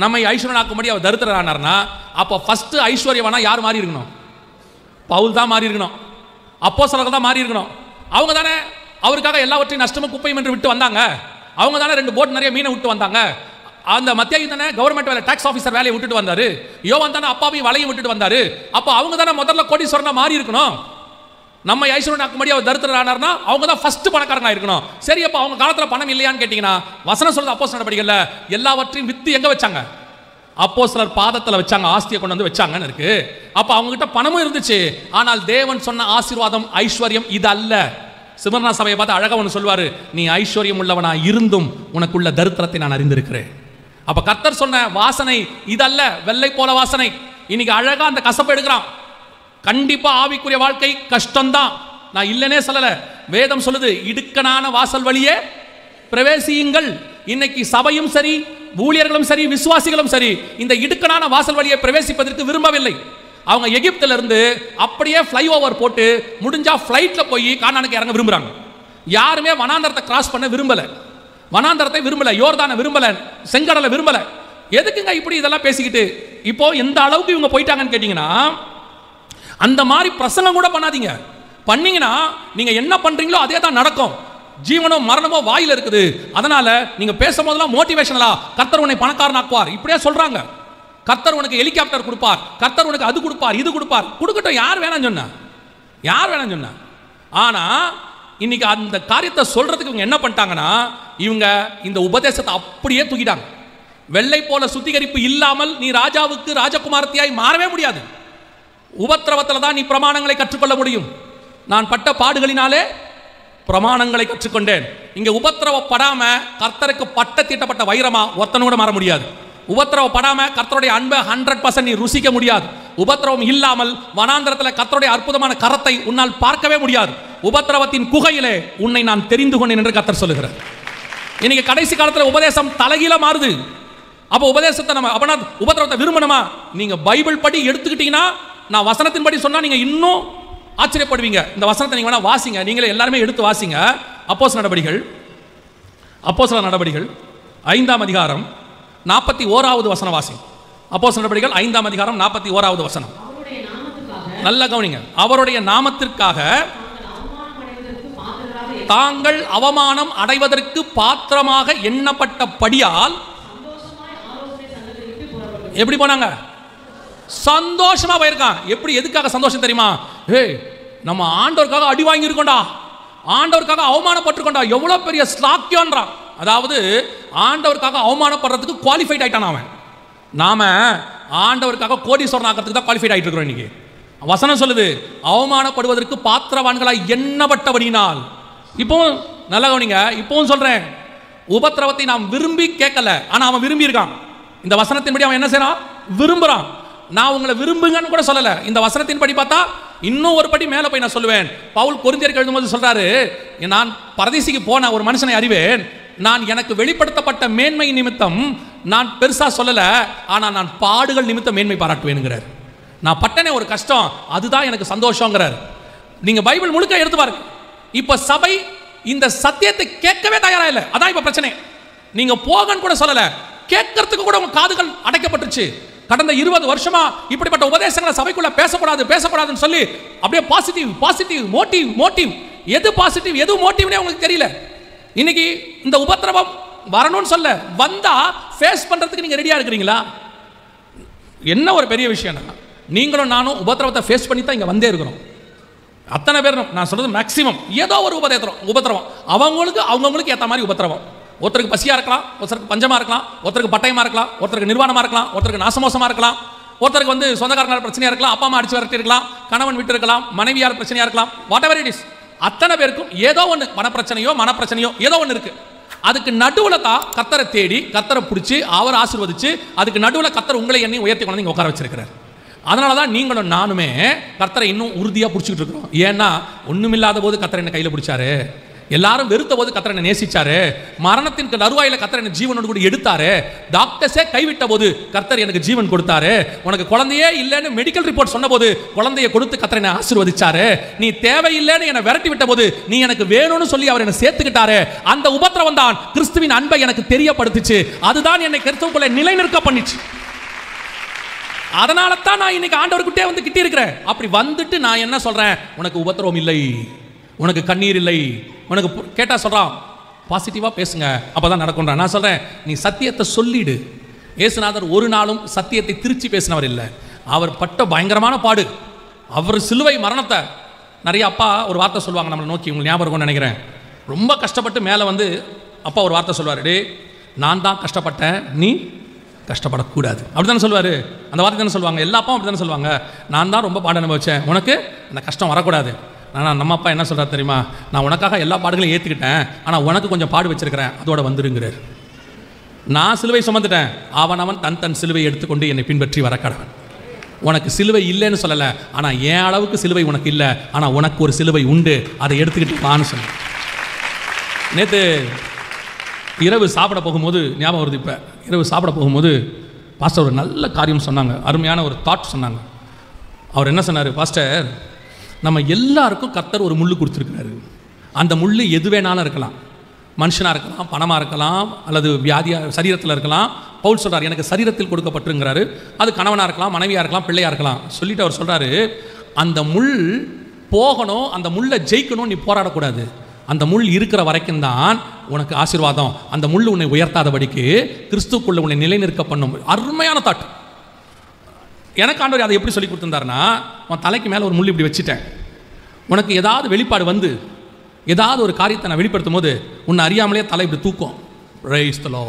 நம்மை ஐஸ்வர்யனாக்கும்படி அவர் தரித்திரரானார்னா, அப்போ ஃபர்ஸ்ட் ஐஸ்வர்யவானா யார் மாறி இருக்கணும்? பவுல் தான் மாறி இருக்கணும், அப்போஸ்தலர்கள் தான் மாறி இருக்கணும். அவங்க தானே அவருக்காக எல்லாவற்றையும் நஷ்டமும் குப்பையும் என்று விட்டு வந்தாங்க. அவங்க தானே 2 போட் நிறைய மீனை விட்டு வந்தாங்க. அந்த மத்தியாயி தானே கவர்மெண்ட் வேலை டாக்ஸ் ஆஃபீஸர் வேலையை விட்டுட்டு வந்தாரு. யோவான் தானே அப்பாவையும் வலையும் விட்டுட்டு வந்தாரு. அப்போ அவங்க தானே முதல்ல கோடீஸ்வரனா மாறி இருக்கணும். நம்ம ஐஸ்வர்யனாக்கும்படி அவர் தரித்திரரானார்னா அவங்க தான் ஃபர்ஸ்ட் பணக்காரங்களா இருக்கணும். சரி, அப்போ அவங்க காலத்தில் பணம் இல்லையான்னு கேட்டீங்கன்னா, வசனம் சொல்றது அப்போஸ்தலர் நடவடிக்கைகள்ல எல்லாவற்றையும் வித்து எங்க வச்சாங்க? அப்போஸ்தலர் பாதத்தில் வச்சாங்க, ஆஸ்தியை கொண்டு வந்து வச்சாங்கன்னு இருக்கு. அப்போ அவங்க கிட்ட பணமும் இருந்துச்சு. ஆனால் தேவன் சொன்ன ஆசீர்வாதம் ஐஸ்வர்யம் இது அல்ல. சிமர்னா சபையை பார்த்து அழகா ஒன்று சொல்வாரு, நீ ஐஸ்வர்யம் உள்ளவனா இருந்தும் உனக்குள்ள தரித்திரத்தை நான் அறிந்திருக்கிறேன். அப்ப கர்த்தர் சொன்ன வாசனை இதல்ல, வெள்ளை போல வாசனை. இன்னைக்கு அழகா அந்த கசப்பை எடுக்கிறான். கண்டிப்பா ஆவிக்குரிய வாழ்க்கை கஷ்டம்தான், நான் இல்லைன்னே சொல்லல. வேதம் சொல்லுது, இடுக்கனான வாசல் வழியே பிரவேசியுங்கள். இன்னைக்கு சபையும் சரி, ஊழியர்களும் சரி, விசுவாசிகளும் சரி, இந்த இடுக்கனான வாசல் வழியை பிரவேசிப்பதற்கு விரும்பவில்லை. அவங்க எகிப்தில இருந்து அப்படியே ஃப்ளை ஓவர் போட்டு முடிஞ்சா ஃப்ளைட்ல போய் கானானுக்கு இறங்க விரும்புறாங்க. யாருமே வனாந்தரத்தை கிராஸ் பண்ண விரும்பல, வனாந்தரத்தை விரும்பல, யோர்தானை விரும்பல, செங்கடலை விரும்பல. எதுக்குங்க இப்படி இதெல்லாம் பேசிக்கிட்டு? இப்போ எந்த அளவுக்கு இவங்க போயிட்டாங்கன்னு கேட்டீங்கன்னா, அந்த மாதிரி பிரசங்கம் கூட பண்ணாதீங்க. பண்ணீங்கன்னா நீங்க என்ன பண்றீங்களோ அதே தான் நடக்கும். ஜீவனோ மரணமோ வாயில இருக்குது. அதனால நீங்க பேசும்போதெல்லாம் மோட்டிவேஷனலா கர்த்தர் உன்னை பணக்காரனாக்குவார் இப்படியே சொல்றாங்க. கர்த்தர் உனக்கு ஹெலிகாப்டர் கொடுப்பார், கர்த்தர் உனக்கு அது கொடுப்பார், இது கொடுப்பார். கொடுக்கட்டும், யார் வேணாம் சொன்னா? யார் வேணாம் சொன்னா? ஆனா இன்னைக்கு அந்த காரியத்தை சொல்றதுக்கு இவங்க என்ன பண்ணிட்டாங்கன்னா, இவங்க இந்த உபதேசத்தை அப்படியே தூக்கிட்டாங்க. வெள்ளை போல சுத்திகரிப்பு இல்லாமல் நீ ராஜாவுக்கு ராஜகுமாரத்தியாய் மாறவே முடியாது. உபத்திரவத்தில் தான் நீ பிரமாணங்களை கற்றுக்கொள்ள முடியும். நான் பட்ட பாடுகளினாலே பிரமாணங்களை கற்றுக்கொண்டேன். இங்க உபத்திரவப்படாம கர்த்தருக்கு பட்ட தீட்டப்பட்ட வைரமா ஒருத்தனோட மாற முடியாது. உபத்திரவப்படாம கர்த்தருடைய அன்பை 100% நீ ருசிக்க முடியாது. உபத்திரவம் இல்லாமல் வனாந்தரத்தில் கர்த்தருடைய அற்புதமான கரத்தை உன்னால் பார்க்கவே முடியாது. உபத்திரவத்தின் குகையிலே உன்னை நான் தெரிந்து கொண்டேன் என்று கர்த்தர் சொல்லுகிறார். இன்னைக்கு கடைசி காலத்தில் உபதேசம் தலைகீழ மாறுது. அப்போ உபதேசத்தை நம்ம அப்பனா உபத்திரவத்தை விரும்பணுமா? நீங்க பைபிள் படி எடுத்துக்கிட்டீங்கன்னா, நான் வசனத்தின் படி சொன்னா நீங்க இன்னும் ஆச்சரியப்படுவீங்க. இந்த வசனத்தை நீங்க வேணா வாசிங்க, நீங்களே எல்லாருமே எடுத்து வாசிங்க. அப்போஸ்தலர் நடபடிகள் 5ஆம் அதிகாரம் 41வது வசனம் வாசி. அப்போஸ்தலர் நடபடிகள் 5ஆம் அதிகாரம் 41வது வசனம். நல்ல கவனிங்க. அவருடைய நாமத்திற்காக தாங்கள் அவமானம் அடைவதற்கு பாத்திரமாக எண்ணப்பட்டபடியால் எப்படி போனாங்க? சந்தோஷமா போயிருக்கான். எப்படி, எதுக்காக சந்தோஷம் தெரியுமா? நம்ம ஆண்டவருக்காக அடி வாங்கி இருக்கோண்டா, ஆண்டவருக்காக அவமானப்பட்டிருக்கோண்டா, எவ்வளவு பெரிய ஸ்லாக்கியம்ன்றான். அதாவது ஆண்டவருக்காக அவமானப்படுறதுக்கு குவாலிஃபைட் ஆயிட்டான் அவன். நாம ஆண்டவருக்காக கோடீஸ்வரன் ஆக்கிறதுக்கு தான் குவாலிஃபைட் ஆயிட்டு இருக்கிறோம். இன்னைக்கு வசனம் சொல்லுது, அவமானப்படுவதற்கு பாத்திரவான்களாய் எண்ணப்பட்டபடியினால். இப்பவும் நல்ல கவனிங்க, இப்பவும் சொல்றேன், உபத்திரவத்தை நாம் விரும்பி கேட்கல, ஆனா அவன் விரும்பி இருக்கான். இந்த வசனத்தின்படி அவன் என்ன செய்யறான்? விரும்புறான். நான் உங்களை விரும்புங்கன்னு கூட சொல்லல. இந்த வசனத்தின் படி பார்த்தா இன்னும் ஒரு படி மேல போய் நான் சொல்லுவேன். பவுல் கொரிந்தியருக்கு எழுதும்போது சொல்றாரு, நான் பரதேசிக்கு போன ஒரு மனுஷனை அறிவேன், நான் எனக்கு வெளிப்படுத்தப்பட்ட மேன்மை நிமித்தம் நான் பெருசா சொல்லல, ஆனா நான் பாடுகள் நிமித்தம் மேன்மை பாராட்டுவேன்ங்கிறார். நான் பட்டனே ஒரு கஷ்டம், அதுதான் எனக்கு சந்தோஷங்கிறார். நீங்க பைபிள் முழுக்க எடுத்து பாருங்க. இப்ப சபை இந்த சத்தியத்தை கேட்கவே தயாரா இல்லை. அதான் இப்ப பிரச்சனை. நீங்க போகன்னு கூட சொல்லல, கேட்கறதுக்கு கூட உங்க காதுகள் அடைக்கப்பட்டுச்சு. கடந்த 20 வருஷமா இப்படிப்பட்ட உபதேசங்களை சபைக்குள்ள பேசக்கூடாதுன்னு சொல்லி அப்படியே பாசிட்டிவ் மோட்டிவ் எது பாசிட்டிவ் எது மோட்டிவ்னே உங்களுக்கு தெரியல. இன்னைக்கு இந்த உபத்திரவம் வரணும்னு சொல்ல, வந்தா ஃபேஸ் பண்றதுக்கு நீங்க ரெடியா இருக்கிறீங்களா? என்ன ஒரு பெரிய விஷயம், நீங்களும் நானும் உபத்திரவத்தை ஃபேஸ் பண்ணி தான் இங்க வந்தே இருக்கிறோம். அத்தனை பேரும் நான் சொல்றது மேக்சிமம் ஏதோ ஒரு உபத்திரவம் அவங்களுக்கு ஏற்ற மாதிரி உபத்திரவம். ஒருத்தருக்கு பசியா இருக்கலாம், ஒருத்தருக்கு பஞ்சமா இருக்கலாம், ஒருத்தருக்கு பட்டயமா இருக்கலாம், ஒருத்தருக்கு நிர்வாணமா இருக்கலாம், ஒருத்தருக்கு நாசமோசமா இருக்கலாம், ஒருத்தருக்கு சொந்தக்காரங்க பிரச்சனையா இருக்கலாம், அப்பா அம்மா அடிச்சு வரட்டி இருக்கலாம், கணவன் விட்டு இருக்கலாம், மனைவியார் பிரச்சனையா இருக்கலாம், வாட் எவர் இட் இஸ். அத்தனை பேருக்கும் ஏதோ ஒன்று மனப்பிரச்சனையோ ஏதோ ஒன்று இருக்கு. அதுக்கு நடுவுல தான் கர்த்தரை தேடி கர்த்தரை பிடிச்சி அவர் ஆசீர்வதிச்சு, அதுக்கு நடுவுல கர்த்தர் உங்களை என்னை உயர்த்தி கொண்டு இங்க உட்கார வச்சிருக்கிறார். அதனால தான் நீங்களும் நானுமே கர்த்தரை இன்னும் உறுதியாக பிடிச்சிக்கிட்டு இருக்கிறோம். ஏன்னா ஒன்றுமில்லாத போது கர்த்தரை என்ன கையில் பிடிச்சாரு, எல்லாரும் வெறுத்த போது கர்த்தரை என்ன நேசிச்சாரு, மரணத்தின் நறுவாயில கர்த்தர் என்ன ஜீவனோடு கூட எடுத்தாரு, டாக்டர்ஸே கைவிட்ட போது கர்த்தர் எனக்கு ஜீவன் கொடுத்தாரு, உனக்கு குழந்தையே இல்லைன்னு மெடிக்கல் ரிப்போர்ட் சொன்ன போது குழந்தையை கொடுத்து கர்த்தர் என்னை ஆசீர்வதிச்சாரு, நீ தேவையில்லைன்னு என்னை விரட்டி விட்ட போது நீ எனக்கு வேணும்னு சொல்லி அவர் என்னை சேர்த்துக்கிட்டாரு. அந்த உபத்திரவம் தான் கிறிஸ்துவின் அன்பை எனக்கு தெரியப்படுத்துச்சு. அதுதான் என்னை கிறிஸ்துவுக்குள்ள நிலைநிற்க பண்ணிச்சு. அதனால தான் நான் இன்னைக்கு ஆண்டவர்கிட்டே வந்து கிட்டி இருக்கிறேன். அப்படி வந்துட்டு நான் என்ன சொல்றேன், உனக்கு உபத்திரவம் இல்லை, உனக்கு கண்ணீர் இல்லை, உனக்கு கேட்டா சொல்றான் பாசிட்டிவா பேசுங்க, அப்பதான் நடக்கும். நான் சொல்றேன், நீ சத்தியத்தை சொல்லிடு. இயேசுநாதர் ஒரு நாளும் சத்தியத்தை திருச்சி பேசினவர் இல்லை. அவர் பட்ட பயங்கரமான பாடு, அவர் சிலுவை மரணத்தை நிறைய அப்பா ஒரு வார்த்தை சொல்லுவாங்க நம்மளை நோக்கி, உங்களுக்கு ஞாபகம் இருக்கும்னு நினைக்கிறேன். ரொம்ப கஷ்டப்பட்டு மேலே வந்து அப்பா ஒரு வார்த்தை சொல்லுவார், டே நான் தான் கஷ்டப்பட்டேன், நீ கஷ்டப்படக்கூடாது, அப்படி தானே சொல்லுவார். அந்த வார்த்தை தானே சொல்லுவாங்க, எல்லா அப்பாவும் அப்படி தானே சொல்லுவாங்க. நான் தான் ரொம்ப பாடு அனுபவிச்சேன், உனக்கு அந்த கஷ்டம் வரக்கூடாது. ஆனால் நம்ம அப்பா என்ன சொல்கிறார் தெரியுமா, நான் உனக்காக எல்லா பாடுகளையும் ஏற்றுக்கிட்டேன், ஆனால் உனக்கு கொஞ்சம் பாடு வச்சிருக்கிறேன், அதோட வந்துருங்கிறார். நான் சிலுவை சுமந்துட்டேன், அவன் தன் தன் சிலுவை எடுத்துக்கொண்டு என்னை பின்பற்றி வர கடவன். உனக்கு சிலுவை இல்லைன்னு சொல்லலை, ஆனால் என் அளவுக்கு சிலுவை உனக்கு இல்லை, ஆனால் உனக்கு ஒரு சிலுவை உண்டு, அதை எடுத்துக்கிட்டு வான்னு சொன்னேன். நேற்று இரவு சாப்பிட போகும்போது ஞாபகம் வருது, இப்போ இரவு சாப்பிட போகும்போது பாஸ்டர் ஒரு நல்ல காரியம் சொன்னாங்க, அருமையான ஒரு தாட் சொன்னாங்க. அவர் என்ன சொன்னார், பாஸ்டர் நம்ம எல்லாருக்கும் கர்த்தர் ஒரு முள் கொடுத்துருக்கிறாரு. அந்த முள் எது வேணாலும் இருக்கலாம், மனுஷனாக இருக்கலாம், பணமாக இருக்கலாம், அல்லது வியாதியாக சரீரத்தில் இருக்கலாம். பவுல் சொல்கிறார், எனக்கு சரீரத்தில் கொடுக்கப்பட்டிருக்கிறாரு. அது கணவனாக இருக்கலாம், மனைவியாக இருக்கலாம், பிள்ளையாக இருக்கலாம். சொல்லிட்டு அவர் சொல்கிறாரு, அந்த முள் போகணும், அந்த முள்ளை ஜெயிக்கணும், நீ போராடக்கூடாது. அந்த முள் இருக்கிற வரைக்கும் தான் உனக்கு ஆசீர்வாதம். அந்த முள் உன்னை உயர்த்தாதபடிக்கு கிறிஸ்துக்குள்ள உன்னை நிலைநிற்க பண்ணும். அருமையான தாட். எனக்கு ஆண்டவர் அதை எப்படி சொல்லி கொடுத்துருந்தாருன்னா, உன் தலைக்கு மேலே ஒரு முள் இப்படி வச்சுட்டேன், உனக்கு ஏதாவது வெளிப்பாடு வந்து ஏதாவது ஒரு காரியத்தை நான் வெளிப்படுத்தும் போது உன்னை அறியாமலே தலை இப்படி தூக்கும், ரைஸ்தலோ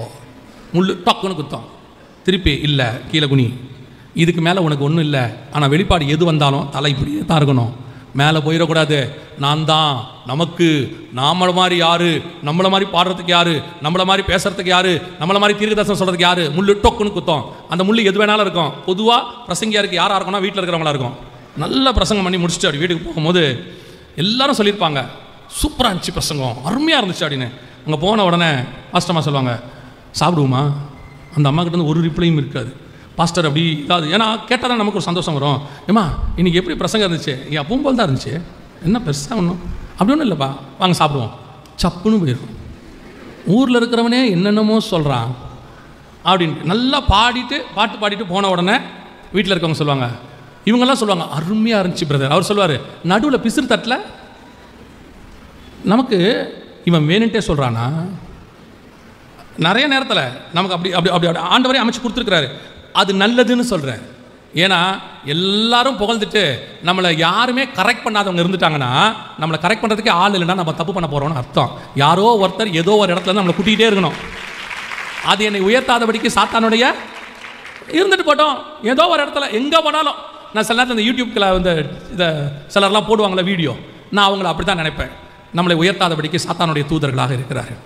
முள் டக்குன்னு குத்தம், திருப்பி இல்லை கீழே குனி, இதுக்கு மேலே உனக்கு ஒன்றும் இல்லை. ஆனால் வெளிப்பாடு எது வந்தாலும் தலை இப்படியே தான் இருக்கணும், மேலே போயிடக்கூடாது. நான் தான், நமக்கு நம்மளை மாதிரி யாரு, நம்மளை மாதிரி பாடுறதுக்கு யாரு, நம்மளை மாதிரி பேசுறதுக்கு யாரு, நம்மளை மாதிரி தீர்க்கதரிசனம் சொல்கிறதுக்கு யாரு, முள் டொக்குன்னு குத்தம். அந்த முள் எது வேணாலும் இருக்கும். பொதுவாக பிரசங்கியாருக்கு யாராக இருக்கும்னா வீட்டில் இருக்கிறவங்களா இருக்கும். நல்ல பிரசங்கம் பண்ணி முடிச்சுட்டு அப்படி வீட்டுக்கு போகும்போது எல்லாரும் சொல்லியிருப்பாங்க, சூப்பராக இருந்துச்சு பிரசங்கம், அருமையாக இருந்துச்சு அப்படின்னு. அங்கே போன உடனே பாஸ்டர்மா சொல்லுவாங்க, சாப்பிடுவோமா? அந்த அம்மா கிட்ட ஒரு ரிப்ளையும் இருக்காது. பாஸ்டர் அப்படி இதாவது, ஏன்னா கேட்டால் தான் நமக்கு ஒரு சந்தோஷம் வரும். ஏம்மா இன்றைக்கி எப்படி பிரசங்கம் இருந்துச்சு? என் அப்பவும் போல் தான் இருந்துச்சு, என்ன பெருசாக ஒன்றும் அப்படி ஒன்றும் இல்லைப்பா, வாங்க சாப்பிடுவோம், சப்புன்னு போயிடும். ஊரில் இருக்கிறவனே என்னென்னமோ சொல்கிறான் அப்படின்ட்டு நல்லா பாட்டு பாடிட்டு போன உடனே வீட்டில் இருக்கவங்க சொல்லுவாங்க, இவங்கெல்லாம் சொல்லுவாங்க, அருமையாக இருந்துச்சு பிரதர். அவர் சொல்லுவார், நடுவில் பிசிறு தட்டில் நமக்கு இவன் வேணுன்ட்டே சொல்கிறானா? நிறைய நேரத்தில் நமக்கு அப்படி அப்படி அப்படி ஆண்டவரே அமைச்சு கொடுத்துருக்குறாரு. அது நல்லதுன்னு சொல்கிறேன். ஏன்னா எல்லாரும் புகழ்ந்துட்டு நம்மளை யாருமே கரெக்ட் பண்ணாதவங்க இருந்துட்டாங்கன்னா, நம்மளை கரெக்ட் பண்ணுறதுக்கே ஆள் இல்லைன்னா நம்ம தப்பு பண்ண போகிறோம்னு அர்த்தம். யாரோ ஒருத்தர் ஏதோ ஒரு இடத்துல நம்மளை கூட்டிகிட்டே இருக்கணும். அது என்னை உயர்த்தாதபடிக்கு சாத்தானுடைய இருந்துட்டு போட்டோம். ஏதோ ஒரு இடத்துல எங்கே போனாலும், நான் சில நேரத்தில் இந்த யூடியூப்ல வந்து இதை சிலர்லாம் போடுவாங்களே வீடியோ, நான் அவங்கள அப்படி தான் நினைப்பேன். நம்மளை உயர்த்தாதபடிக்கு சாத்தானுடைய தூதர்களாக இருக்கிறார்கள்.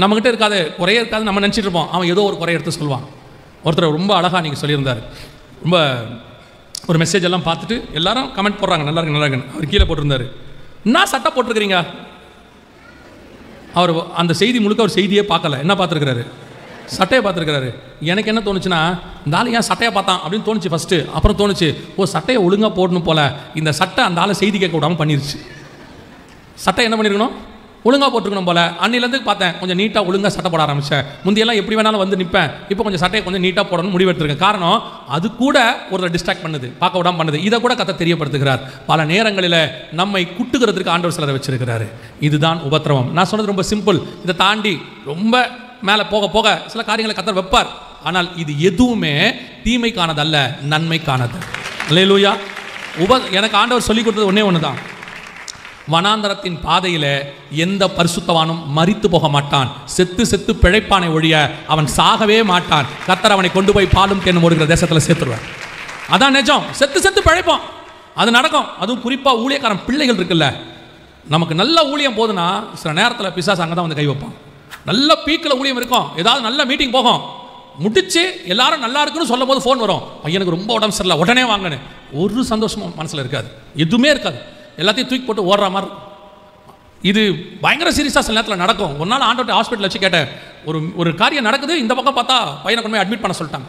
நம்மகிட்ட இருக்காது, குறைய இருக்காது, நம்ம நினச்சிட்டு இருப்போம். அவன் ஏதோ ஒரு குறைய எடுத்து சொல்லுவான். ஒருத்தர் ரொம்ப அழகாக நீங்கள் சொல்லியிருந்தார், ரொம்ப ஒரு மெசேஜ் எல்லாம் பார்த்துட்டு எல்லாரும் கமெண்ட் போடுறாங்க, நல்லா இருக்கு நல்லா இருக்குன்னு. அவர் கீழே போட்டிருந்தார், என்ன சட்டை போட்டிருக்கிறீங்க? அவர் அந்த செய்தி முழுக்க ஒரு செய்தியே பார்க்கல, என்ன பார்த்துருக்கிறாரு? சட்டையை பார்த்துருக்கிறாரு. எனக்கு என்ன தோணுச்சுன்னா, இந்த ஆள் ஏன் சட்டையை பார்த்தான் அப்படின்னு தோணுச்சு ஃபஸ்ட்டு. அப்புறம் தோணுச்சு, ஓ சட்டையை ஒழுங்காக போடணும் போல், இந்த சட்டை அந்த ஆளை செய்தி கேட்க விடாமல் பண்ணிருச்சு. சட்டை என்ன பண்ணியிருக்கணும்? ஒழுங்காக போட்டுருக்கணும் போல். அன்னிலேருந்து பார்த்தேன், கொஞ்சம் நீட்டாக ஒழுங்காக சட்டை போட ஆரம்பித்தேன். முந்தியெல்லாம் எப்படி வேணாலும் வந்து நிற்பேன், இப்போ கொஞ்சம் சட்டையை கொஞ்சம் நீட்டாக போடணும்னு முடிவெடுத்திருக்கேன். காரணம் அது கூட ஒரு டிஸ்ட்ராக்ட் பண்ணுது, பார்க்க விடாமல் பண்ணுது. இதை கூட கர்த்தர் தெரியப்படுத்துகிறார். பல நேரங்களில் நம்மை குட்டுகிறதுக்கு ஆண்டவர் சிலரை வச்சிருக்கிறாரு. இதுதான் உபத்திரவம். நான் சொன்னது ரொம்ப சிம்பிள். இதை தாண்டி ரொம்ப மேலே போக போக சில காரியங்களை கர்த்தர் வைப்பார். ஆனால் இது எதுவுமே தீமைக்கானதல்ல, நன்மைக்கானது. அல்லேலூயா. எனக்கு ஆண்டவர் சொல்லி கொடுத்தது ஒன்றே ஒன்று தான், வனாந்தரத்தின் பாதையில் எந்த பரிசுத்தவானும் மரித்து போக மாட்டான், செத்து செத்து பிழைப்பானை ஒழிய அவன் சாகவே மாட்டான். கர்த்தர் அவனை கொண்டு போய் பாலும் தேனும் ஓடுகிற தேசத்தில் சேர்த்துருவார். அதான் நிஜம். செத்து செத்து பிழைப்பான், அது நடக்கும். அதுவும் குறிப்பாக ஊழியக்காரன் பிள்ளைகள் இருக்குல்ல, நமக்கு நல்ல ஊழியம் போதுன்னா சில நேரத்தில் பிசாசு அங்கே தான் வந்து கை வைப்பான். நல்ல பீக்கில் ஊழியம் இருக்கும், ஏதாவது நல்ல மீட்டிங் போகும், முடிச்சு எல்லாரும் நல்லா இருக்குன்னு சொல்லும் போது ஃபோன் வரும், பையனுக்கு ரொம்ப உடம்பு சரியில்லை உடனே வாங்கன்னு. ஒரு சந்தோஷமும் மனசில் இருக்காது, எதுவுமே இருக்காது, எல்லாத்தையும் தூக்கி போட்டு ஓடுற மாதிரி. இது பயங்கர சீரியஸாக சில நேரத்தில் நடக்கும். ஒரு நாள் ஆண்டவர்கிட்ட ஹாஸ்பிட்டல் வச்சு கேட்டேன், ஒரு காரியம் நடக்குது, இந்த பக்கம் பார்த்தா பையனை கொண்டு போய் அட்மிட் பண்ண சொல்லிட்டாங்க.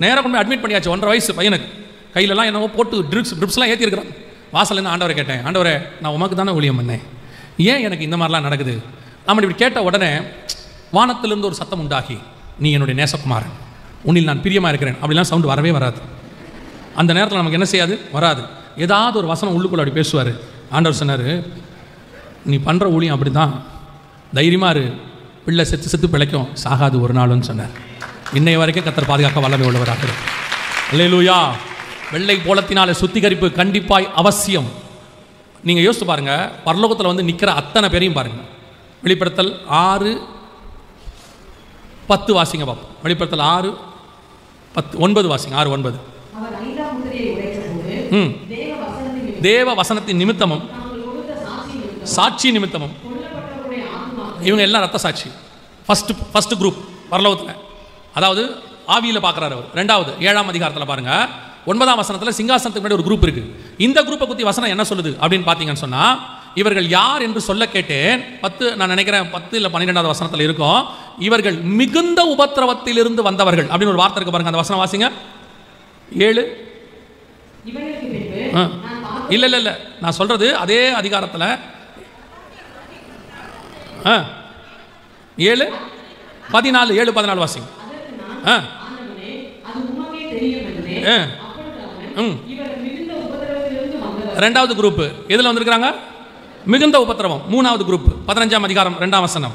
நேராக கொண்டு போய் அட்மிட் பண்ணியாச்சு. 1.5 வயசு பையனுக்கு, கையிலலாம் என்னவோ போட்டு ட்ரிப்ஸ்லாம் ஏற்றிருக்கிறாங்க. வாசலேருந்து ஆண்டவரை கேட்டேன், ஆண்டவரே நான் உமக்கு தானே ஊழியம் பண்ணேன், ஏன் எனக்கு இந்த மாதிரிலாம் நடக்குது? நம்ம இப்படி கேட்ட உடனே வானத்திலிருந்து ஒரு சத்தம் உண்டாகி, நீ என்னுடைய நேசகுமாரன், உன்னில் நான் பிரியமாக இருக்கிறேன் அப்படிலாம் சவுண்டு வரவே வராது. அந்த நேரத்தில் நமக்கு என்ன செய்யாது, வராது. ஏதாவது ஒரு வசனம் உள்ளுக்குள்ள அப்படி பேசுவார். ஆண்டவர் சொன்னார், நீ பண்ணுற ஊழியம் அப்படி தான், தைரியமாக இரு, பிள்ளை செத்து பிழைக்கும், சாகாது ஒரு நாளுன்னு சொன்னார். இன்னைய வரைக்கும் கர்த்தர் பாதுகாக்க வல்லமை உள்ளவராக இருக்கு. அல்லேலூயா. வெள்ளை போலத்தினால சுத்திகரிப்பு கண்டிப்பாய் அவசியம். நீங்கள் யோசித்து பாருங்கள், பரலோகத்தில் வந்து நிற்கிற அத்தனை பேரையும் பாருங்கள். வெளிப்படுத்தல் 6:10 வாசிங்க பார்ப்போம். வெளிப்படுத்தல் 6:9 வாசிங்க. 6:9. தேவ வசனத்தின் நிமித்தமும் சாட்சி நிமித்தமும் இவங்க எல்லாம் ரத்த சாட்சி. ஃபர்ஸ்ட் குரூப் பரலோகத்தில், அதாவது ஆவியில் பார்க்குறாரு அவர். 2வது 7ஆம் அதிகாரத்தில் பாருங்க, 9ஆம் வசனத்தில் சிங்காசனத்துக்கு முன்னாடி ஒரு குரூப் இருக்கு. இந்த குரூப்பை பற்றி வசனம் என்ன சொல்லுது அப்படின்னு பார்த்தீங்கன்னு சொன்னால், இவர்கள் யார் என்று சொல்ல கேட்டேன். 10 நான் நினைக்கிறேன் 10 இல்லை 12வது வசனத்தில் இருக்கும், இவர்கள் மிகுந்த உபத்திரவத்திலிருந்து வந்தவர்கள் அப்படின்னு ஒரு வார்த்தை இருக்கு பாருங்க. அந்த வசனம் வாசிங்க. 7 இல்லை நான் சொல்றது அதே அதிகாரத்தில் 7:14 வாசிங்க. ரெண்டாவது குரூப் எதில் வந்திருக்கிறாங்க? மிகுந்த உபத்திரவம். 3வது குரூப் 15ஆம் அதிகாரம் 2ஆம் வசனம்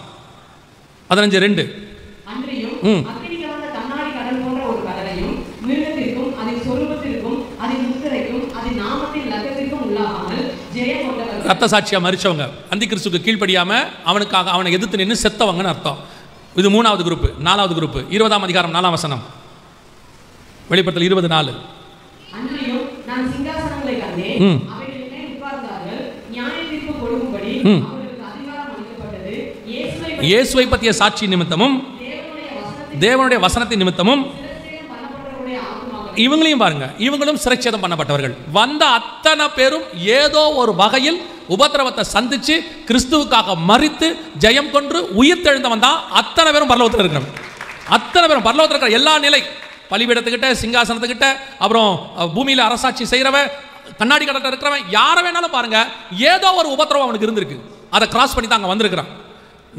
15:2. ரத்த சாட்சியா மரிச்சவங்க, அந்தி கிறிஸ்துக்கு கீழ்ப்படியாம அவனுக்காக அவனை எதிர்த்து நின்று செத்தவங்கன்னு அர்த்தம். இது 3வது குரூப். 4வது குரூப் 20ஆம் அதிகாரம் 4ஆம் வசனம், வெளிப்படுத்தல் 20:4. இயேசுவை பற்றிய சாட்சி நிமித்தமும் தேவனுடைய வசனத்தின் நிமித்தமும் இவங்களையும் பாருங்க, இவங்களும் சிறைச்சேதம் பண்ணப்பட்டவர்கள். வந்த அத்தனை பேரும் ஏதோ ஒரு வகையில் உபத்திரவத்தை சந்திச்சு கிறிஸ்துவுக்காக மரித்து ஜெயம் கொன்று உயிர் தெழுந்தவன் தான் அத்தனை பேரும் பரலோகத்தில் இருக்கிறவன். அத்தனை பேரும் பரலோகத்தில் இருக்கிற எல்லா நிலை, பலிபீடத்துக்கிட்ட, சிங்காசனத்துக்கிட்ட, அப்புறம் பூமியில் அரசாட்சி செய்கிறவன், கண்ணாடி கடற்கரை இருக்கிறவன், யாரை வேணாலும் பாருங்க, ஏதோ ஒரு உபத்திரவம் அவனுக்கு இருந்திருக்கு. அதை கிராஸ் பண்ணி தான் அங்கே வந்திருக்கிறான்.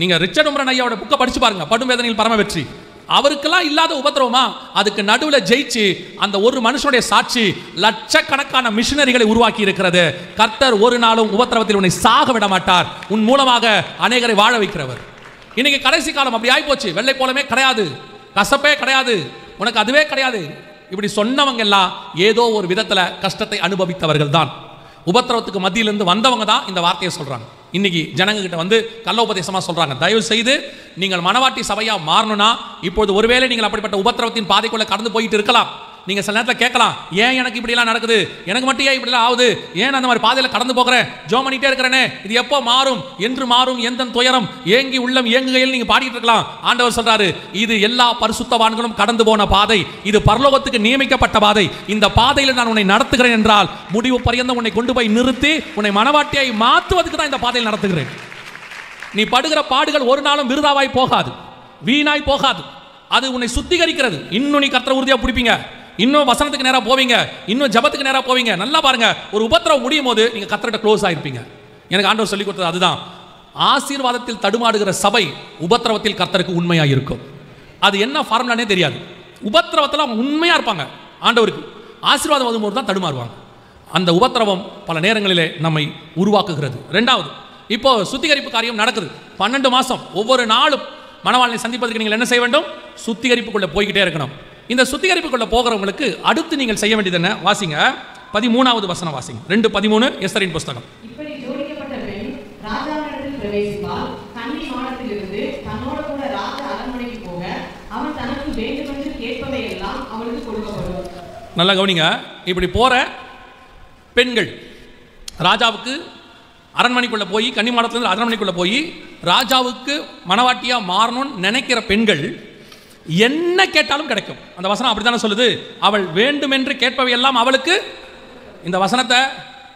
நீங்கள் ரிச்சர்ட் உம்ரன் ஐயாவோட புக்கை படிச்சு பாருங்க, படும் வேதனையில் பரம வெற்றி. அவருக்கெல்லாம் இல்லாத உபத்திரவமா, அதுக்கு நடுவில் ஜெயிச்சு அந்த ஒரு மனுஷனுடைய சாட்சி லட்சக்கணக்கான மிஷனரிகளை உருவாக்கி இருக்கிறது. கர்த்தர் ஒரு நாளும் உபத்திரவத்தில் உன்னை சாக விட மாட்டார், உன் மூலமாக அநேகரை வாழ வைக்கிறவர். இன்னைக்கு கடைசி காலம் அப்படி ஆயிப்போச்சு. வெள்ளை போலமே கிடையாது, கசப்பே கிடையாது, உனக்கு அதுவே கிடையாது. இப்படி சொன்னவங்க எல்லாம் ஏதோ ஒரு விதத்தில் கஷ்டத்தை அனுபவித்தவர்கள் தான். உபத்திரவத்துக்கு மத்தியிலிருந்து வந்தவங்க தான் இந்த வார்த்தையை சொல்றாங்க. இன்னைக்கு ஜனங்க கிட்ட வந்து கள்ள உபதேசமா சொல்றாங்க, தயவு செய்து நீங்கள் மனவாட்டி சபையா மாறணும்னா, இப்போது ஒருவேளை நீங்கள் அப்படிப்பட்ட உபத்திரவத்தின் பாதைக்குள்ள கடந்து போயிட்டு இருக்கலாம். நீங்க சில நேரத்தில் கேட்கலாம், ஏன் எனக்கு இப்படி எல்லாம் நடக்குது, எனக்கு மட்டும் ஏன் இப்படி எல்லாம் ஆகுது, ஏன் அந்த மாதிரி பாதையில கடந்து போகிறேன், ஜெபம் பண்ணிட்டே இருக்கிறேனே, இது எப்போ மாறும், என்று மாறும் எந்த துயரம் ஏங்கி உள்ளம் ஏங்குகையில் நீங்க பாடிட்டு இருக்கலாம். ஆண்டவர் சொல்றாரு, இது எல்லா பரிசுத்தவான்களும் கடந்து போன பாதை, இது பரலோகத்துக்கு நியமிக்கப்பட்ட பாதை. இந்த பாதையில் நான் உன்னை நடத்துகிறேன் என்றால் முடிவு பரியந்தம் உன்னை கொண்டு போய் நிறுத்தி உன்னை மனவாட்டியை மாற்றுவதற்கு தான் இந்த பாதையில் நடத்துகிறேன். நீ படுகிற பாடுகள் ஒரு நாளும் விருதாவாய் போகாது, வீணாய் போகாது. அது உன்னை சுத்திகரிக்கிறது. இன்னும் நீ கர்த்தரை உறுதியா பிடிப்பீங்க, இன்னும் வசனத்துக்கு நேரா போவீங்க, இன்னும் ஜெபத்துக்கு நேரா போவீங்க. நல்லா பாருங்க, ஒரு உபத்திரவம் முடியும் போது நீங்க கர்த்தர்கிட்ட க்ளோஸ் ஆயிருப்பீங்க. எனக்கு ஆண்டவர் சொல்லி கொடுத்தது அதுதான். ஆசீர்வாதத்தில் தடுமாடுகிற சபை உபத்திரவத்தில் கர்த்தருக்கு உண்மையா இருக்கும். அது என்ன ஃபார்முலானே தெரியாது. உபத்திரவத்தில் அவங்க உண்மையா இருப்பாங்க ஆண்டவருக்கு, ஆசீர்வாதம் வரும்போது தான் தடுமாறுவாங்க. அந்த உபத்திரவம் பல நேரங்களிலே நம்மை உருவாக்குகிறது. 2வது, இப்போ சுத்திகரிப்பு காரியம் நடக்குது. 12 மாசம் ஒவ்வொரு நாளும் மணவாளனை சந்திப்பதற்கு நீங்கள் என்ன செய்ய வேண்டும்? சுத்திகரிப்புக்குள்ள போய்கிட்டே இருக்கணும். இந்த சுத்திகரிப்புக்குள்ள போகிறவங்களுக்கு அடுத்து நீங்கள் செய்ய வேண்டியது என்ன? வாசிங்க 13வது வசனம் வாசிங்க. 2:13 எஸ்தரின் புஸ்தகம். இப்படி ஜோடிக்கப்பட்ட பெண் ராஜாவினிடத்தில் பிரவேசித்தாள். கன்னி மாடத்திலிருந்து தன்னோடு கூட ராஜ அரண்மனைக்கு போக அவன் தனக்கு வேண்டுமென்று கேட்பவை எல்லாம் அவளுக்கு கொடுக்கப்படும். நல்லா கவனிங்க, இப்படி போற பெண்கள் ராஜாவுக்கு அரண்மனைக்குள்ள போய், கன்னி மாடத்திலிருந்து அரண்மனைக்குள்ள போய் ராஜாவுக்கு மணவாட்டியா மாறணும்னு நினைக்கிற பெண்கள் என்ன கேட்டாலும் கிடைக்கும். அந்த வசனம் அப்படித்தானே சொல்லுது. அவள் வேண்டுமென்று கேட்பவை எல்லாம் அவளுக்கு. இந்த வசனத்தை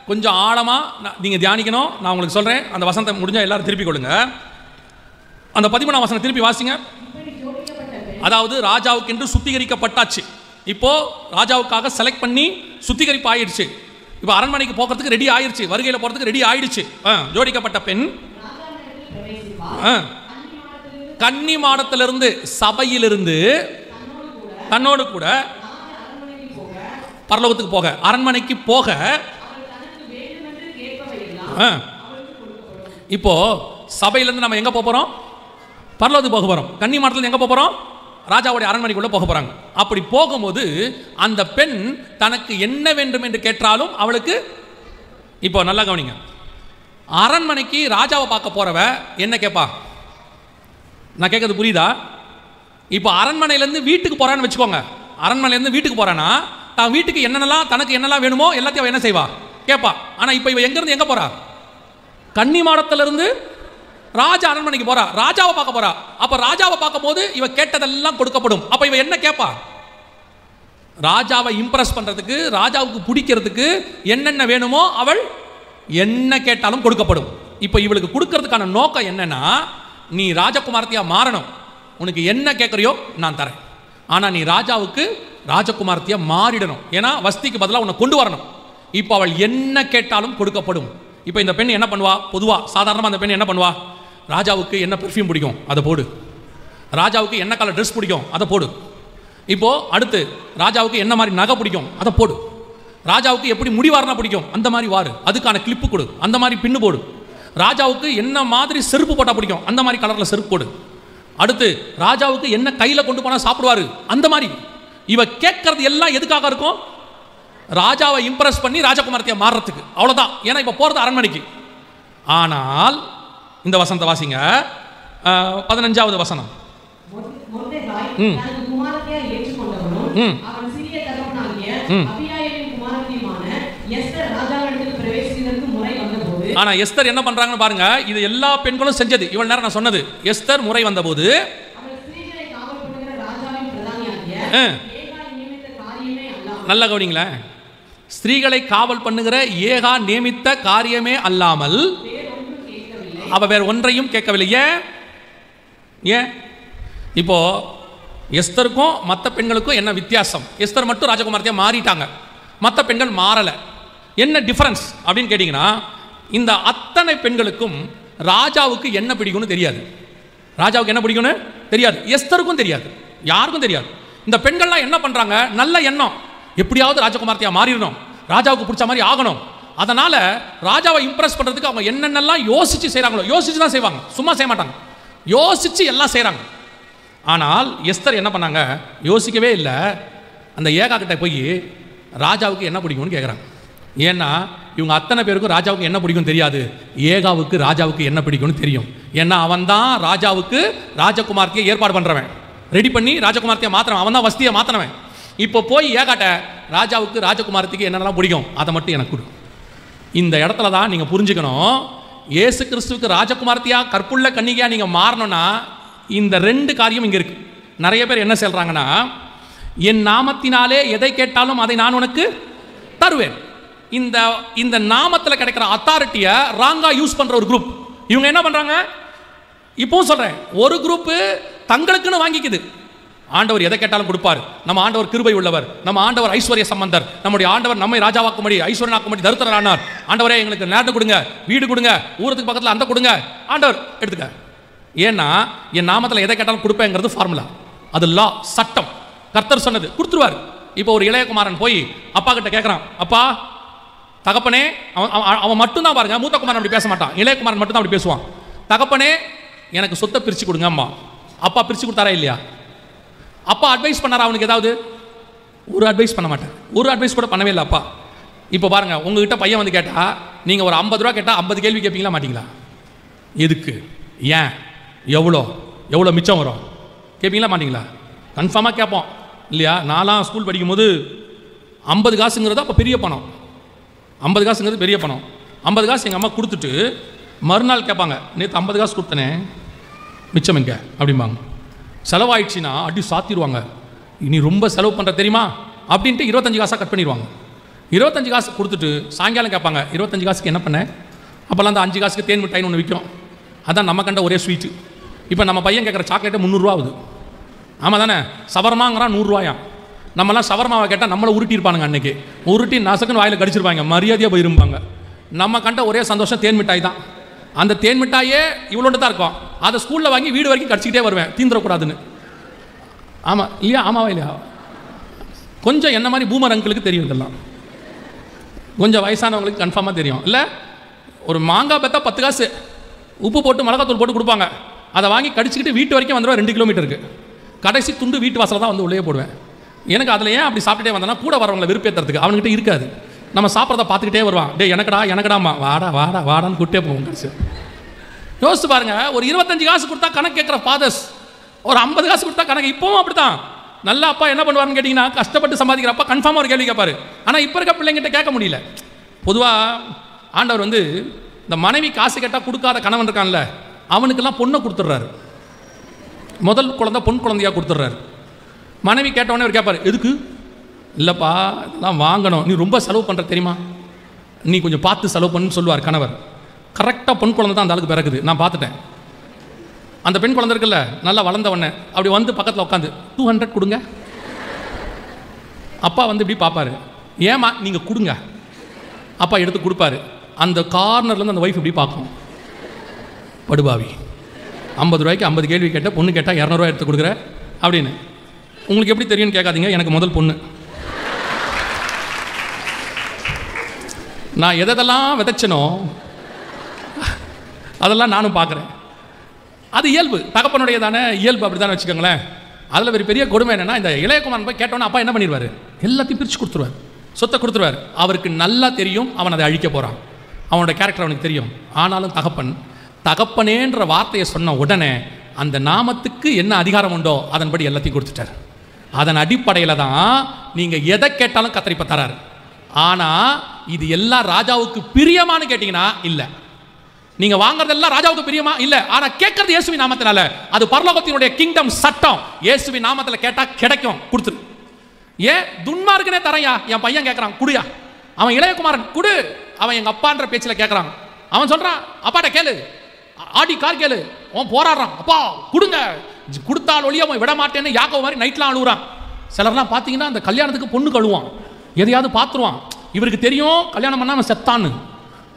கொஞ்சம் ஆழமாக நீங்கள் தியானிக்கணும். நான் உங்களுக்கு சொல்கிறேன். அந்த வசனத்தை முடிஞ்சால் எல்லாரும் திருப்பி கொள்ளுங்க. அந்த 13ஆம் வசனம் திருப்பி வாசிங்க. அதாவது ராஜாவுக்கு என்று சுத்திகரிக்கப்பட்டாச்சு. இப்போ ராஜாவுக்காக செலக்ட் பண்ணி சுத்திகரிப்பு ஆயிடுச்சு. இப்போ அரண்மனைக்கு போகிறதுக்கு ரெடி ஆயிடுச்சு, வருகையில் போகிறதுக்கு ரெடி ஆயிடுச்சு. ஜோடிக்கப்பட்ட பெண் கன்னி மாடத்திலிருந்து, சபையிலிருந்து தன்னோடு கூட பரலோகத்துக்கு போக, அரண்மனைக்கு போக. இப்போ சபையிலிருந்து நம்ம எங்க போறோம்? பரலோகத்துக்கு போக போறோம். கன்னி மாடத்திலிருந்து எங்க போறோம்? ராஜாவுடைய அரண்மனைக்குள்ள போக போறாங்க. அப்படி போகும்போது அந்த பெண் தனக்கு என்ன வேண்டும் என்று கேட்டாலும் அவளுக்கு, இப்போ நல்லா கவனிங்க, அரண்மனைக்கு ராஜாவை பார்க்க போறவ என்ன கேட்பா? நான் கேட்கறது புரியுதா? இப்போ அரண்மனையிலேருந்து வீட்டுக்கு போறான்னு வச்சுக்கோங்க. அரண்மனையிலேருந்து வீட்டுக்கு போறானா தான் வீட்டுக்கு என்னென்னலாம் தனக்கு என்னெல்லாம் வேணுமோ எல்லாத்தையும் என்ன செய்வா? கேட்பா. ஆனால் இப்போ இவ எங்கேருந்து எங்கே போறா? கன்னி மாடத்திலிருந்து ராஜா அரண்மனைக்கு போறா, ராஜாவை பார்க்க போறா. அப்ப ராஜாவை பார்க்கும் போது இவ கேட்டதெல்லாம் கொடுக்கப்படும். அப்ப இவ என்ன கேட்பா? ராஜாவை இம்ப்ரெஸ் பண்றதுக்கு, ராஜாவுக்கு பிடிக்கிறதுக்கு என்னென்ன வேணுமோ அவள் என்ன கேட்டாலும் கொடுக்கப்படும். இப்போ இவளுக்கு கொடுக்கறதுக்கான நோக்கம் என்னன்னா, நீ ராஜகுமாரத்தியா மாறணும், உனக்கு என்ன கேட்கறியோ நான் தரேன், ஆனா நீ ராஜாவுக்கு ராஜகுமாரத்தியா மாறிடணும், ஏன்னா வஸ்திக்கு பதிலாக உன்னை கொண்டு வரணும். இப்போ அவள் என்ன கேட்டாலும் கொடுக்கப்படும். இப்போ இந்த பெண் என்ன பண்ணுவா? பொதுவா சாதாரணமாக அந்த பெண் என்ன பண்ணுவா? ராஜாவுக்கு என்ன பெர்ஃப்யூம் பிடிக்கும் அதை போடு, ராஜாவுக்கு என்ன கலர் ட்ரெஸ் பிடிக்கும் அதை போடு. இப்போ அடுத்து ராஜாவுக்கு என்ன மாதிரி நகை பிடிக்கும் அதை போடு, ராஜாவுக்கு எப்படி முடிவாரனா பிடிக்கும் அந்த மாதிரி வாரு, அதுக்கான கிளிப்பு கொடு, அந்த மாதிரி பின்னு போடு, ராஜாவுக்கு என்ன மாதிரி செருப்பு போட்டா பிடிக்கும் அந்த மாதிரி கலர்ல செருப்பு போடு, அடுத்து ராஜாவுக்கு என்ன கையில கொண்டு போனா சாப்பிடுவாரு அந்த மாதிரி. இவ கேட்கறது எல்லாம் எதுக்காக இருக்கும்? ராஜாவை இம்ப்ரெஸ் பண்ணி ராஜகுமாரத்தியா மாறுறதுக்கு, அவ்வளவுதான். ஏன்னா இப்ப போறது அரண்மனைக்கு. ஆனால் இந்த வசனத்தை வாசிங்க, 15வது வசனம். ஆனா எஸ்தர் என்ன பண்றாங்கன்னு பாருங்க. இது எல்லா பெண்களும் செஞ்சது. இவ்வளவு நேரம் நான் சொன்னது, எஸ்தர் முறை வந்தபோது நல்ல கவனிங்களேன், ஸ்திரீகளை காவல் பண்ணுகிற ஏகா நியமித்த காரியமே அல்லாமல் அவ வேற ஒன்றையும் கேட்கவில்லை. ஏன்? இப்போ எஸ்தருக்கும் மற்ற பெண்களுக்கும் என்ன வித்தியாசம்? எஸ்தர் மட்டும் ராஜகுமாரத்தியா மாறிட்டாங்க, மற்ற பெண்கள் மாறல. என்ன டிஃபரன்ஸ் அப்படின்னு கேட்டீங்கன்னா, இந்த அத்தனை பெண்களுக்கும் ராஜாவுக்கு என்ன பிடிக்கும்னு தெரியாது. ராஜாவுக்கு என்ன பிடிக்கும்னு தெரியாது, எஸ்தருக்கும் தெரியாது, யாருக்கும் தெரியாது. இந்த பெண்கள்லாம் என்ன பண்றாங்க? நல்ல எண்ணம், எப்படியாவது ராஜகுமாரத்தியா மாறிடணும், ராஜாவுக்கு பிடிச்ச மாதிரி ஆகணும். அதனால ராஜாவை இம்ப்ரெஸ் பண்றதுக்கு அவங்க என்னென்னலாம் யோசிச்சு செய்றாங்களோ, யோசிச்சு தான் செய்வாங்க, சும்மா செய்ய மாட்டாங்க, யோசிச்சு எல்லாம் செய்றாங்க. ஆனால் எஸ்தர் என்ன பண்ணாங்க? யோசிக்கவே இல்லை. அந்த ஏகா கிட்ட போய் ராஜாவுக்கு என்ன பிடிக்கும்னு கேட்குறாங்க. ஏன்னா இவங்க அத்தனை பேருக்கும் ராஜாவுக்கு என்ன பிடிக்கும் தெரியாது, ஏகாவுக்கு ராஜாவுக்கு என்ன பிடிக்கும்னு தெரியும். ஏன்னா அவன் தான் ராஜாவுக்கு ராஜகுமார்த்தியை ஏற்பாடு பண்றவன், ரெடி பண்ணி ராஜகுமார்த்தியை மாத்திரவன், அவன் தான் வஸ்தியை மாத்தினவன். இப்போ போய் ஏகாட்ட ராஜாவுக்கு ராஜகுமாரத்துக்கு என்னென்னலாம் பிடிக்கும் அதை மட்டும் எனக்கு கொடு. இந்த இடத்துல தான் நீங்கள் புரிஞ்சுக்கணும், இயேசு கிறிஸ்துவுக்கு ராஜகுமாரத்தியா கற்புள்ள கன்னிகையா நீங்கள் மாறணும்னா இந்த ரெண்டு காரியம் இங்கே இருக்கு. நிறைய பேர் என்ன சொல்றாங்கன்னா, என் நாமத்தினாலே எதை கேட்டாலும் அதை நான் உனக்கு தருவேன். இந்த இந்த நாமத்தில் கிடைக்கிற அத்தாரிட்டியை ராங்கா யூஸ் பண்ற ஒரு குரூப். இவங்க என்ன பண்றாங்க? இப்பவும் சொல்றேன், ஒரு குரூப் தங்களுக்குன்னு வாங்கிக்குது. ஆண்டவர் எதை கேட்டாலும் கொடுப்பார், நம்ம ஆண்டவர் கிருபை உள்ளவர், நம்ம ஆண்டவர் ஐஸ்வர்ய சம்பந்தர், நம்முடைய ஆண்டவர் நம்மை ராஜாவாக்கும்படி ஐஸ்வர்யனாக்கும்படி தரித்திரரானார், ஆண்டவரே எங்களுக்கு நேரத்தை கொடுங்க, வீடு கொடுங்க, ஊருக்கு பக்கத்தில் அந்த கொடுங்க, ஆண்டவர் எடுத்துக்க. ஏன்னா என் நாமத்தில் எதை கேட்டாலும் கொடுப்பேங்கிறது ஃபார்முலா, அது லா, சட்டம். கர்த்தர் சொன்னது கொடுத்துருவார். இப்போ ஒரு இளையகுமாரன் போய் அப்பா கிட்ட கேட்குறான், அப்பா தகப்பனே, அவன் மட்டும்தான் பாருங்க, மூத்த குமாரன் அப்படி பேச மாட்டான், இளையகுமாரன் மட்டும் தான் அப்படி பேசுவான். தகப்பனே எனக்கு சொத்தை பிரித்து கொடுங்க அம்மா. அப்பா பிரித்து கொடுத்தாரா இல்லையா? அப்பா அட்வைஸ் பண்ணாரா அவனுக்கு? ஏதாவது ஒரு அட்வைஸ் பண்ண மாட்டேன், ஒரு அட்வைஸ் கூட பண்ணவே இல்லை அப்பா. இப்போ பாருங்க, உங்ககிட்ட பையன் வந்து கேட்டா நீங்கள் ஒரு 50 ரூபா கேட்டால் 50 கேள்வி கேட்பீங்களா மாட்டீங்களா? எதுக்கு, ஏன், எவ்வளோ எவ்வளோ மிச்சம் வரும் கேட்பீங்களா மாட்டீங்களா? கன்ஃபார்மாக கேட்போம் இல்லையா? நான்லாம் ஸ்கூல் படிக்கும்போது 50 காசுங்கிறது அப்போ பெரிய பணம், 50 காசுங்கிறது பெரிய பணம். 50 காசு எங்கள் அம்மா கொடுத்துட்டு மறுநாள் கேட்பாங்க, நேற்று 50 காசு கொடுத்தனே மிச்சம் எங்க அப்படிம்பாங்க. செலவாயிடுச்சுன்னா அடி சாத்திடுவாங்க. இனி ரொம்ப செலவு பண்ணுற தெரியுமா அப்படின்ட்டு 25 காசாக கட் பண்ணிடுவாங்க. 25 காசு கொடுத்துட்டு சாயங்காலம் கேட்பாங்க, 25 காசுக்கு என்ன பண்ணேன்? அப்போல்லாம் அந்த 5 காசுக்கு தேன் மிட்டாயின்னு ஒன்று விற்கும், அதான் நம்ம கண்ட ஒரே ஸ்வீட்டு. இப்போ நம்ம பையன் கேட்குற சாக்லேட்டே 300 ரூபா ஆகுது. ஆமாம் தானே? சவர்மாங்கிறான் 100 ரூபாயா. நம்மலாம் சவர்மாவை கேட்டால் நம்மளை உருட்டியிருப்பானுங்க, அன்றைக்கி உருட்டி நசக்குன்னு வாயில் கடிச்சிருப்பாங்க, மரியாதையாக போயிருப்பாங்க. நம்ம கண்ட ஒரே சந்தோஷம் தேன் மிட்டாய் தான். அந்த தேன் மிட்டாயே இவ்வளோண்டு தான் இருக்கும். அதை ஸ்கூலில் வாங்கி வீடு வரைக்கும் கடிச்சிக்கிட்டே வருவேன், தீந்துடக்கூடாதுன்னு. ஆமாம் இல்லையா? ஆமாவா இல்லையா? கொஞ்சம் என்ன மாதிரி பூமர் அங்கிளுக்கு தெரியும் இதெல்லாம், கொஞ்சம் வயசானவங்களுக்கு கன்ஃபார்மாக தெரியும். இல்லை, ஒரு மாங்காய் பெத்தா 10 காசு உப்பு போட்டு மிளகாத்தூள் போட்டு கொடுப்பாங்க. அதை வாங்கி கடிச்சிக்கிட்டு வீட்டு வரைக்கும் வந்துடுவேன். 2 கிலோமீட்டருக்கு கடைசி துண்டு வீட்டு வாசலில் தான் வந்து உள்ளே போடுவேன். எனக்கு அதில் ஏன் அப்படி சாப்பிட்டுட்டே வந்தேன்னா, கூட வரவங்களை விருப்பேற்றுறதுக்கு அவனுக்கிட்ட இருக்காது. நம்ம சாப்பிட்றத பார்த்துக்கிட்டே வருவான். டே எனக்கடாமா வாடா வாடா வாடான்னு கூட்டே போவோம். கடைசி யோசிச்சு பாருங்க, ஒரு 25 காசு கொடுத்தா கணக்கு கேட்குற ஃபாதர்ஸ், ஒரு 50 காசு கொடுத்தா கணக்கு. இப்போவும் அப்படி தான். நல்ல அப்பா என்ன பண்ணுவாருன்னு கேட்டிங்கன்னா, கஷ்டப்பட்டு சம்பாதிக்கிற அப்பா கன்ஃபார்மாக ஒரு கேள்வி கேட்பாரு. ஆனால் இப்போ இருக்க பிள்ளைங்கிட்ட கேட்க முடியல. பொதுவாக ஆண்டவர் வந்து இந்த மனைவி காசு கேட்டால் கொடுக்காத கணவன் இருக்கான்ல, அவனுக்கெல்லாம் பொண்ணை கொடுத்துட்றாரு. முதல் குழந்தை பொன் குழந்தையாக கொடுத்துட்றாரு. மனைவி கேட்டவொடனே அவர் கேட்பார், எதுக்கு? இல்லைப்பா இதெல்லாம் வாங்கணும், நீ ரொம்ப செலவு பண்ணுற தெரியுமா, நீ கொஞ்சம் பார்த்து செலவு பண்ணுன்னு சொல்லுவார் கணவர். கரெக்டாக பொன் குழந்தை தான் அந்த ஆளுக்கு பிறகுது, நான் பார்த்துட்டேன். அந்த பெண் குழந்தை இருக்குல்ல, நல்லா வளர்ந்தவொடனே அப்படி வந்து பக்கத்தில் உட்காந்து 200 கொடுங்க. அப்பா வந்து இப்படி பார்ப்பாரு, ஏமா நீங்கள் கொடுங்க. அப்பா எடுத்து கொடுப்பாரு. அந்த கார்னர்லேருந்து அந்த ஒய்ஃப் இப்படி பார்க்கும், படுபாவி 50 ரூபாய்க்கு 50 கேள்வி கேட்டால் பொண்ணு கேட்டால் 200 ரூபாய் எடுத்து கொடுக்குற அப்படின்னு. உங்களுக்கு எப்படி தெரியும்னு கேட்காதீங்க, எனக்கு முதல் பொண்ணு. நான் எதெல்லாம் விதைச்சனோ அதெல்லாம் நானும் பார்க்குறேன். அது இயல்பு, தகப்பனுடைய தானே இயல்பு, அப்படி தானே வச்சுக்கோங்களேன். அதில் ஒரு பெரிய கொடுமை என்னென்னா, இந்த இளையகுமாரன் போய் கேட்டோன்னா அப்பா என்ன பண்ணிடுவார், எல்லாத்தையும் பிரித்து கொடுத்துருவார், சொத்தை கொடுத்துருவார். அவருக்கு நல்லா தெரியும் அவன் அதை அழிக்க போகிறான், அவனோட கேரக்டர் அவனுக்கு தெரியும். ஆனாலும் தகப்பனேன்ற வார்த்தையை சொன்ன உடனே அந்த நாமத்துக்கு என்ன அதிகாரம் உண்டோ அதன்படி எல்லாத்தையும் கொடுத்துட்டார். அதன் அடிப்படையில் தான் நீங்கள் எதை கேட்டாலும் கத்தரிப்ப தராரு. ஆனால் இது எல்லாம் ராஜாவுக்கு பிரியமானு கேட்டிங்கன்னா இல்லை. நீங்கள் வாங்குறதெல்லாம் ராஜாவுக்கு பிரியமா இல்லை, ஆனால் கேட்கறது இயேசுவின் நாமத்தினால. அது பரலோகத்தினுடைய கிங்டம் சட்டம். இயேசுவின் நாமத்தில் கேட்டால் கிடைக்கும், கொடுத்துரு. ஏன் துன்மார்க்கனே தரையா, என் பையன் கேட்குறான் குடியா, அவன் இளையகுமாரன் குடு, அவன் எங்கள் அப்பான்ற பேச்சில் கேட்குறான். அவன் சொல்கிறான் அப்பாட்ட கேளு, ஆடி கார் கேளு, அவன் போராடுறான், அப்பா கொடுங்க, கொடுத்தால் ஒழிய அவன் விட மாட்டேன்னு யாக்கோ மாதிரி நைட்லாம் அழுகுறான். சிலர்லாம் பார்த்தீங்கன்னா அந்த கல்யாணத்துக்கு பொண்ணு கழுவான், எதையாவது பார்த்துருவான். இவருக்கு தெரியும் கல்யாணம் பண்ணால் அவன் செத்தான்னு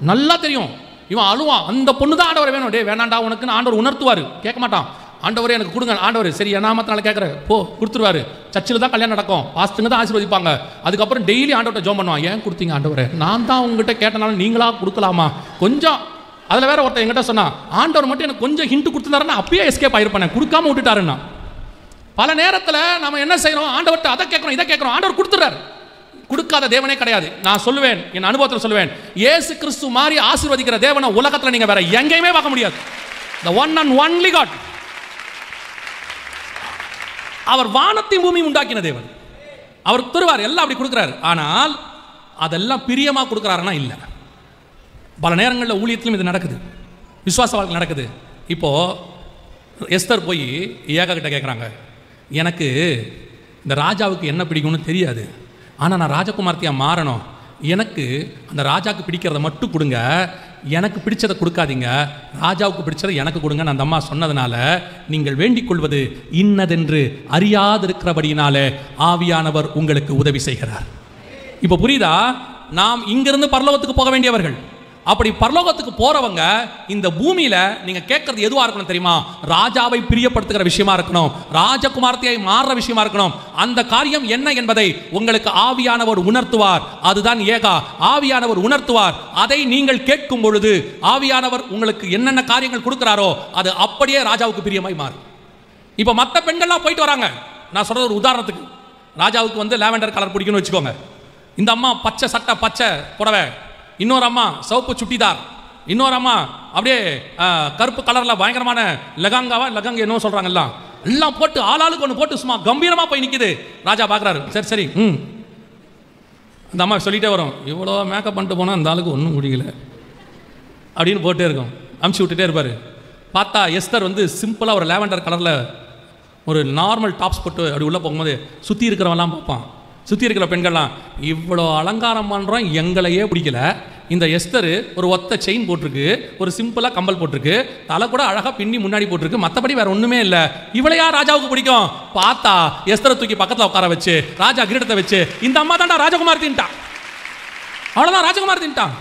நல்லா தெரியும். இவன் அழுவான், அந்த பொண்ணு தான் ஆண்டவர் வேணும். டே வேணாண்டா உனக்குன்னு ஆண்டவர் உணர்த்துவார். கேட்க மாட்டான். ஆண்டவரே எனக்கு கொடுங்க. ஆண்டவர் சரி என் நாமத்தினால கேட்குற போ கொடுத்துருவாரு. சர்ச்சில் தான் கல்யாணம் நடக்கும், பாஸ்ட்டுங்க தான் ஆசீர்வதிப்பாங்க. அதுக்கப்புறம் டெய்லி ஆண்டவர்கிட்ட ஜோம் பண்ணுவான். ஏன் கொடுத்தீங்க ஆண்டவரே, நான் தான் உங்ககிட்ட கேட்டனாலும் நீங்களா கொடுக்கலாமா கொஞ்சம். அதில் வேற ஒருத்தர் என்கிட்ட சொன்னா, ஆண்டவர் மட்டும் எனக்கு கொஞ்சம் ஹிண்ட் கொடுத்துருந்தாருன்னா அப்பயே எஸ்கேப் ஆயிருப்பேன், கொடுக்காம விட்டுட்டாருன்னா. பல நேரத்தில் நம்ம என்ன செய்யறோம், ஆண்டவர்கிட்ட அதை கேட்கறோம் இதை கேட்கறோம், ஆண்டவர் கொடுத்துறாரு. கொடுக்காத தேவனே கிடையாது. நான் சொல்லுவேன், என் அனுபவத்தில் சொல்லுவேன், இயேசு கிறிஸ்து மாதிரி ஆசீர்வதிக்கிற தேவனை உலகத்தில் நீங்க வேற எங்கேயுமே பார்க்க முடியாது. The one and only God. அவர் வானத்தையும் பூமியும் உண்டாக்கின தேவன். அவர் தருவார், எல்லாம் அப்படி கொடுக்குறாரு. ஆனால் அதெல்லாம் பிரியமா கொடுக்குறாருன்னா இல்லை. பல நேரங்களில் ஊழியத்திலும் இது நடக்குது, விசுவாச வாழ்க்கை நடக்குது. இப்போ எஸ்தர் போய் ஏகா கிட்ட கேட்குறாங்க, எனக்கு இந்த ராஜாவுக்கு என்ன பிடிக்கும்னு தெரியாது, ஆனால் நான் ராஜகுமார்த்தியாக மாறணும், எனக்கு அந்த ராஜாவுக்கு பிடிக்கிறத மட்டும் கொடுங்க, எனக்கு பிடிச்சதை கொடுக்காதீங்க, ராஜாவுக்கு பிடிச்சதை எனக்கு கொடுங்கன்னு அந்த அம்மா சொன்னதுனால, நீங்கள் வேண்டிக் கொள்வது இன்னதென்று அறியாதிருக்கிறபடியினாலே ஆவியானவர் உங்களுக்கு உதவி செய்கிறார். இப்போ புரியுதா? நாம் இங்கிருந்து பரலோகத்துக்கு போக வேண்டியவர்கள். அப்படி பரலோகத்துக்கு போறவங்க இந்த பூமியில நீங்க கேட்கறது எதுவா இருக்கணும் தெரியுமா? ராஜாவை பிரியப்படுத்துகிற விஷயமா இருக்கணும், ராஜகுமார்த்தியை மாறுற விஷயமா இருக்கணும். அந்த காரியம் என்ன என்பதை உங்களுக்கு ஆவியானவர் உணர்த்துவார். அதுதான் ஏகா. ஆவியானவர் உணர்த்துவார். அதை நீங்கள் கேட்கும் பொழுது ஆவியானவர் உங்களுக்கு என்னென்ன காரியங்கள் கொடுக்கிறாரோ அது அப்படியே ராஜாவுக்கு பிரியமாய் மாறும். இப்ப மற்ற பெண்கள்லாம் போயிட்டு வராங்க. நான் சொல்றது ஒரு உதாரணத்துக்கு, ராஜாவுக்கு வந்து லாவெண்டர் கலர் பிடிக்கும்னு வச்சுக்கோங்க. இந்த அம்மா பச்சை சட்டை பச்சை புடவை, இன்னொரு அம்மா சிவப்பு சுட்டிதார், இன்னொரு அம்மா அப்படியே கருப்பு கலரில் பயங்கரமான லெகங்க என்ன சொல்கிறாங்க, எல்லாம் போட்டு ஆளாளுக்கு ஒன்று போட்டு சும்மா கம்பீரமாக போய் நிற்கிது. ராஜா பார்க்குறாரு, சரி சரி அந்த அம்மா சொல்லிகிட்டே வரும், இவ்வளோ மேக்கப் பண்ணிட்டு போனால் அந்த ஆளுக்கு ஒன்றும் முடியல அப்படின்னு போட்டே இருக்கும், அமுச்சு விட்டுட்டே இருப்பார். பார்த்தா எஸ்தர் வந்து சிம்பிளாக ஒரு லாவெண்டர் கலரில் ஒரு நார்மல் டாப்ஸ் போட்டு அப்படி உள்ளே போகும்போது சுற்றி இருக்கிறவெல்லாம் பார்ப்பான். சுற்றி இருக்கிற பெண்கள்லாம் இவ்வளோ அலங்காரம் பண்ணுறோம், எங்களையே பிடிக்கல. இந்த எஸ்தர் ஒரு ஒத்த செயின் போட்டிருக்கு, ஒரு சிம்பிளாக கம்பல் போட்டிருக்கு, தலை கூட அழகாக பின்னி முன்னாடி போட்டிருக்கு, மற்றபடி வேற ஒன்றுமே இல்லை. இவளையா ராஜாவுக்கு பிடிக்கும்? பார்த்தா எஸ்தரை தூக்கி பக்கத்தில் உட்கார வச்சு ராஜா கிரீடத்தை வச்சு இந்த அம்மா தாண்டா ராஜகுமார் தின்ட்டான். அவ்வளோதான், ராஜகுமார் தின்ட்டான்.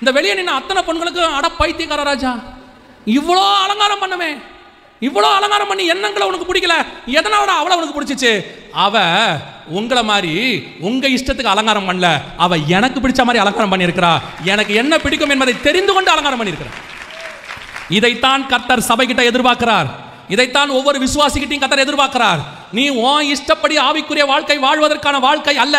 இந்த வெளியே நின்று அத்தனை பெண்களுக்கு அட பைத்தியக்கார ராஜா, இவ்வளோ அலங்காரம் பண்ணுமே, இவ்வளோ அலங்காரம் பண்ணி என்னங்களை உனக்கு பிடிக்கல, எதனால அவளை உனக்கு பிடிச்சிச்சு? அவ உங்களை மாதிரி உங்க இஷ்டத்துக்கு அலங்காரம் பண்ணல, அவ எனக்கு பிடிச்ச மாதிரி அலங்காரம் பண்ணியிருக்கிறா, எனக்கு என்ன பிடிக்கும் என்பதை தெரிந்து கொண்டு அலங்காரம் பண்ணியிருக்கிறார். இதைத்தான் கர்த்தர் சபைகிட்ட எதிர்பார்க்கிறார். இதைத்தான் ஒவ்வொரு விசுவாசிகிட்டையும் கர்த்தர் எதிர்பார்க்கிறார். நீ உன் இஷ்டப்படி ஆவிக்குரிய வாழ்க்கை வாழ்வதற்கான வாழ்க்கை அல்ல.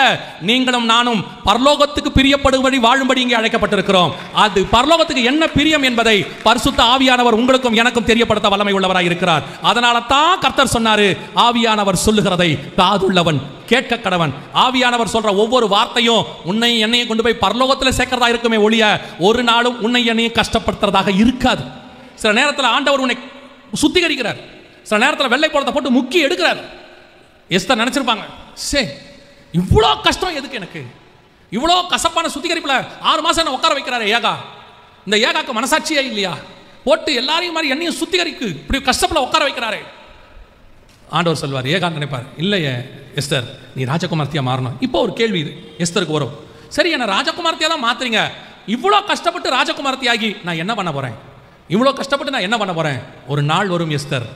நீங்களும் நானும் பரலோகத்துக்கு பிரியப்படும்படி வாழும்படி இங்கே அழைக்கப்பட்டிருக்கிறோம். அது பரலோகத்துக்கு என்ன பிரியம் என்பதை பரிசுத்த ஆவியானவர் உங்களுக்கும் எனக்கும் தெரியப்படுத்த வல்லமை உள்ளவராய் இருக்கிறார். அதனால தான் கர்த்தர் சொன்னாரு, ஆவியானவர் சொல்லுகிறதை காதுள்ளவன் கேட்க கடவன். ஆவியானவர் சொல்ற ஒவ்வொரு வார்த்தையும் உன்னை என்னையும் கொண்டு போய் பரலோகத்தில் சேர்க்கிறதா இருக்குமே ஒழிய ஒரு நாளும் உன்னை என்னையும் கஷ்டப்படுத்துறதாக இருக்காது. சில நேரத்தில் ஆண்டவர் உன்னை சுத்திகரிக்கிறார், சில நேரத்தில் வெள்ளை போலத்தை போட்டு முக்கி எடுக்கிறார். எஸ்தர் நினைச்சிருப்பாங்க, சே இவ்வளோ கஷ்டம் எதுக்கு எனக்கு, இவ்வளோ கசப்பான சுத்திகரிப்பில் 6 மாசம் என்ன உட்கார வைக்கிறாரு ஏகா. இந்த ஏகாக்கு மனசாட்சியே இல்லையா? போட்டு எல்லாரையும் மாதிரி என்னையும் சுத்திகரிக்கு இப்படி கஷ்டப்பட உட்கார வைக்கிறாரு. ஆண்டவர் சொல்வார், ஏகா நினைப்பார், இல்லையே எஸ்தர் நீ ராஜகுமார்த்தியா மாறணும். இப்போ ஒரு கேள்வி இது எஸ்தருக்கு வரும், சரி என்ன ராஜகுமார்த்தியா தான் மாத்துறீங்க, இவ்வளோ கஷ்டப்பட்டு ராஜகுமார்த்தியாகி நான் என்ன பண்ண போறேன், இவ்வளோ கஷ்டப்பட்டு நான் என்ன பண்ண போறேன்? ஒரு நாள் வரும் எஸ்தர்,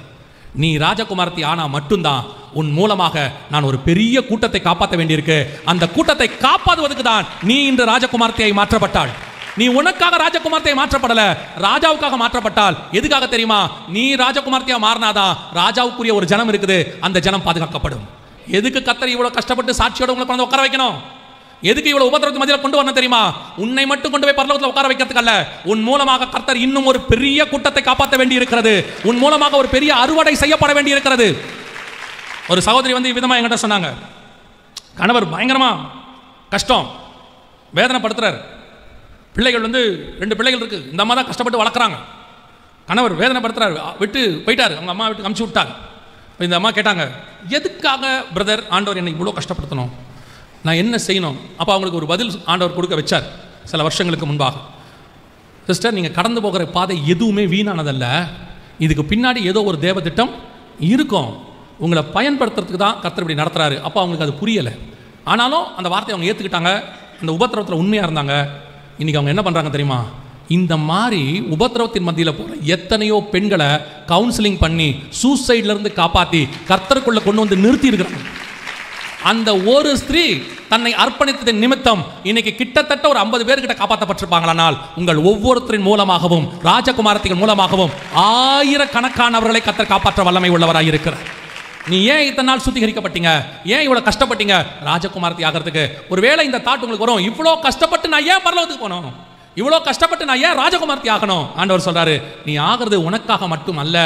நீ ராஜகுமார்த்தி ஆனா மட்டும்தான் உன் மூலமாக நான் ஒரு பெரிய கூட்டத்தை காப்பாற்ற வேண்டியிருக்கு. அந்த கூட்டத்தை காப்பாற்றுவதற்கு தான் நீ இன்று ராஜகுமார்த்தியை மாற்றப்பட்டாள். நீ உனக்காக ராஜகுமார்த்தியை மாற்றப்படல, ராஜாவுக்காக மாற்றப்பட்டால். எதுக்காக தெரியுமா? நீ ராஜகுமார்த்தியா மாறினாதான் ராஜாவுக்குரிய ஒரு ஜனம் இருக்குது, அந்த ஜனம் பாதுகாக்கப்படும். எதுக்கு கர்த்தர் இவ்வளவு கஷ்டப்பட்டு சாட்சியோட உங்களை கொண்டு உட்கார வைக்கணும்? எதுக்கு இவ்வளவு உபத்திரவத்து மத்தியில் கொண்டு வரணும் தெரியுமா? உன்னை மட்டும் கொண்டு போய் பரலோகத்தில் உட்கார வைக்கிறதுக்கு அல்ல, உன் மூலமாக கர்த்தர் இன்னும் ஒரு பெரிய கூட்டத்தை காப்பாற்ற வேண்டி இருக்கிறது. உன் மூலமாக ஒரு பெரிய அறுவடை செய்யப்பட வேண்டி இருக்கிறது. ஒரு சகோதரி வந்து விதமா என்கிட்ட சொன்னாங்க, கணவர் பயங்கரமா கஷ்டம் வேதனைப்படுத்துறாரு, பிள்ளைகள் வந்து 2 பிள்ளைகள் இருக்கு, இந்த அம்மா தான் கஷ்டப்பட்டு வளர்க்குறாங்க, கணவர் வேதனைப்படுத்துறாரு, விட்டு போயிட்டாரு, அவங்க அம்மா விட்டு அமுச்சு விட்டாங்க. இந்த அம்மா கேட்டாங்க, எதுக்காக பிரதர் ஆண்டவர் என்னை இவ்வளோ கஷ்டப்படுத்தணும், நான் என்ன செய்யணும்? அப்போ அவங்களுக்கு ஒரு பதில் ஆண்டவர் கொடுக்க வச்சார் சில வருஷங்களுக்கு முன்பாக. சிஸ்டர், நீங்கள் கடந்து போகிற பாதை எதுவுமே வீணானதல்ல, இதுக்கு பின்னாடி ஏதோ ஒரு தேவ திட்டம் இருக்கும், உங்களை பயன்படுத்துறதுக்கு தான் கர்த்தர் இப்படி நடத்துறாரு. அப்போ அவங்களுக்கு அது புரியலை, ஆனாலும் அந்த வார்த்தையை அவங்க ஏற்றுக்கிட்டாங்க, அந்த உபத்திரவத்தில் உண்மையாக இருந்தாங்க. இன்றைக்கி அவங்க என்ன பண்ணுறாங்க தெரியுமா? இந்த மாதிரி உபத்திரவத்தின் மத்தியில் போகிற எத்தனையோ பெண்களை கவுன்சிலிங் பண்ணி சூசைட்லேருந்து காப்பாற்றி கர்த்தருக்குள்ளே கொண்டு வந்து நிறுத்தி இருக்கிறாங்க. அந்த ஒரு ஸ்திரீ தன்னை அர்ப்பணித்ததின் நிமித்தம் இன்னைக்கு கிட்டத்தட்ட ஒரு 50 பேர்கிட்ட காப்பாற்றப்பட்டிருப்பாங்களானால் உங்கள் ஒவ்வொருத்தரின் மூலமாகவும் ராஜகுமாரத்தின் மூலமாகவும் ஆயிரக்கணக்கானவர்களை கர்த்தர் காப்பாற்ற வல்லமை உள்ளவராக இருக்கிறார். நீ ஏன் இத்தனை நாள் சுத்திகரிக்கப்பட்டீங்க, ஏன் இவ்வளவு கஷ்டப்பட்டீங்க ராஜகுமாரத்தி ஆகிறதுக்கு? ஒருவேளை இந்த தாட் உங்களுக்கு வரும், இவ்வளோ கஷ்டப்பட்டு நான் ஏன் பரலோகத்துக்கு போனோம், இவ்வளோ கஷ்டப்பட்டு நான் ஏன் ராஜகுமார்த்தி ஆகணும்? ஆண்டவர் சொல்றாரு, நீ ஆகிறது உனக்காக மட்டும் அல்ல,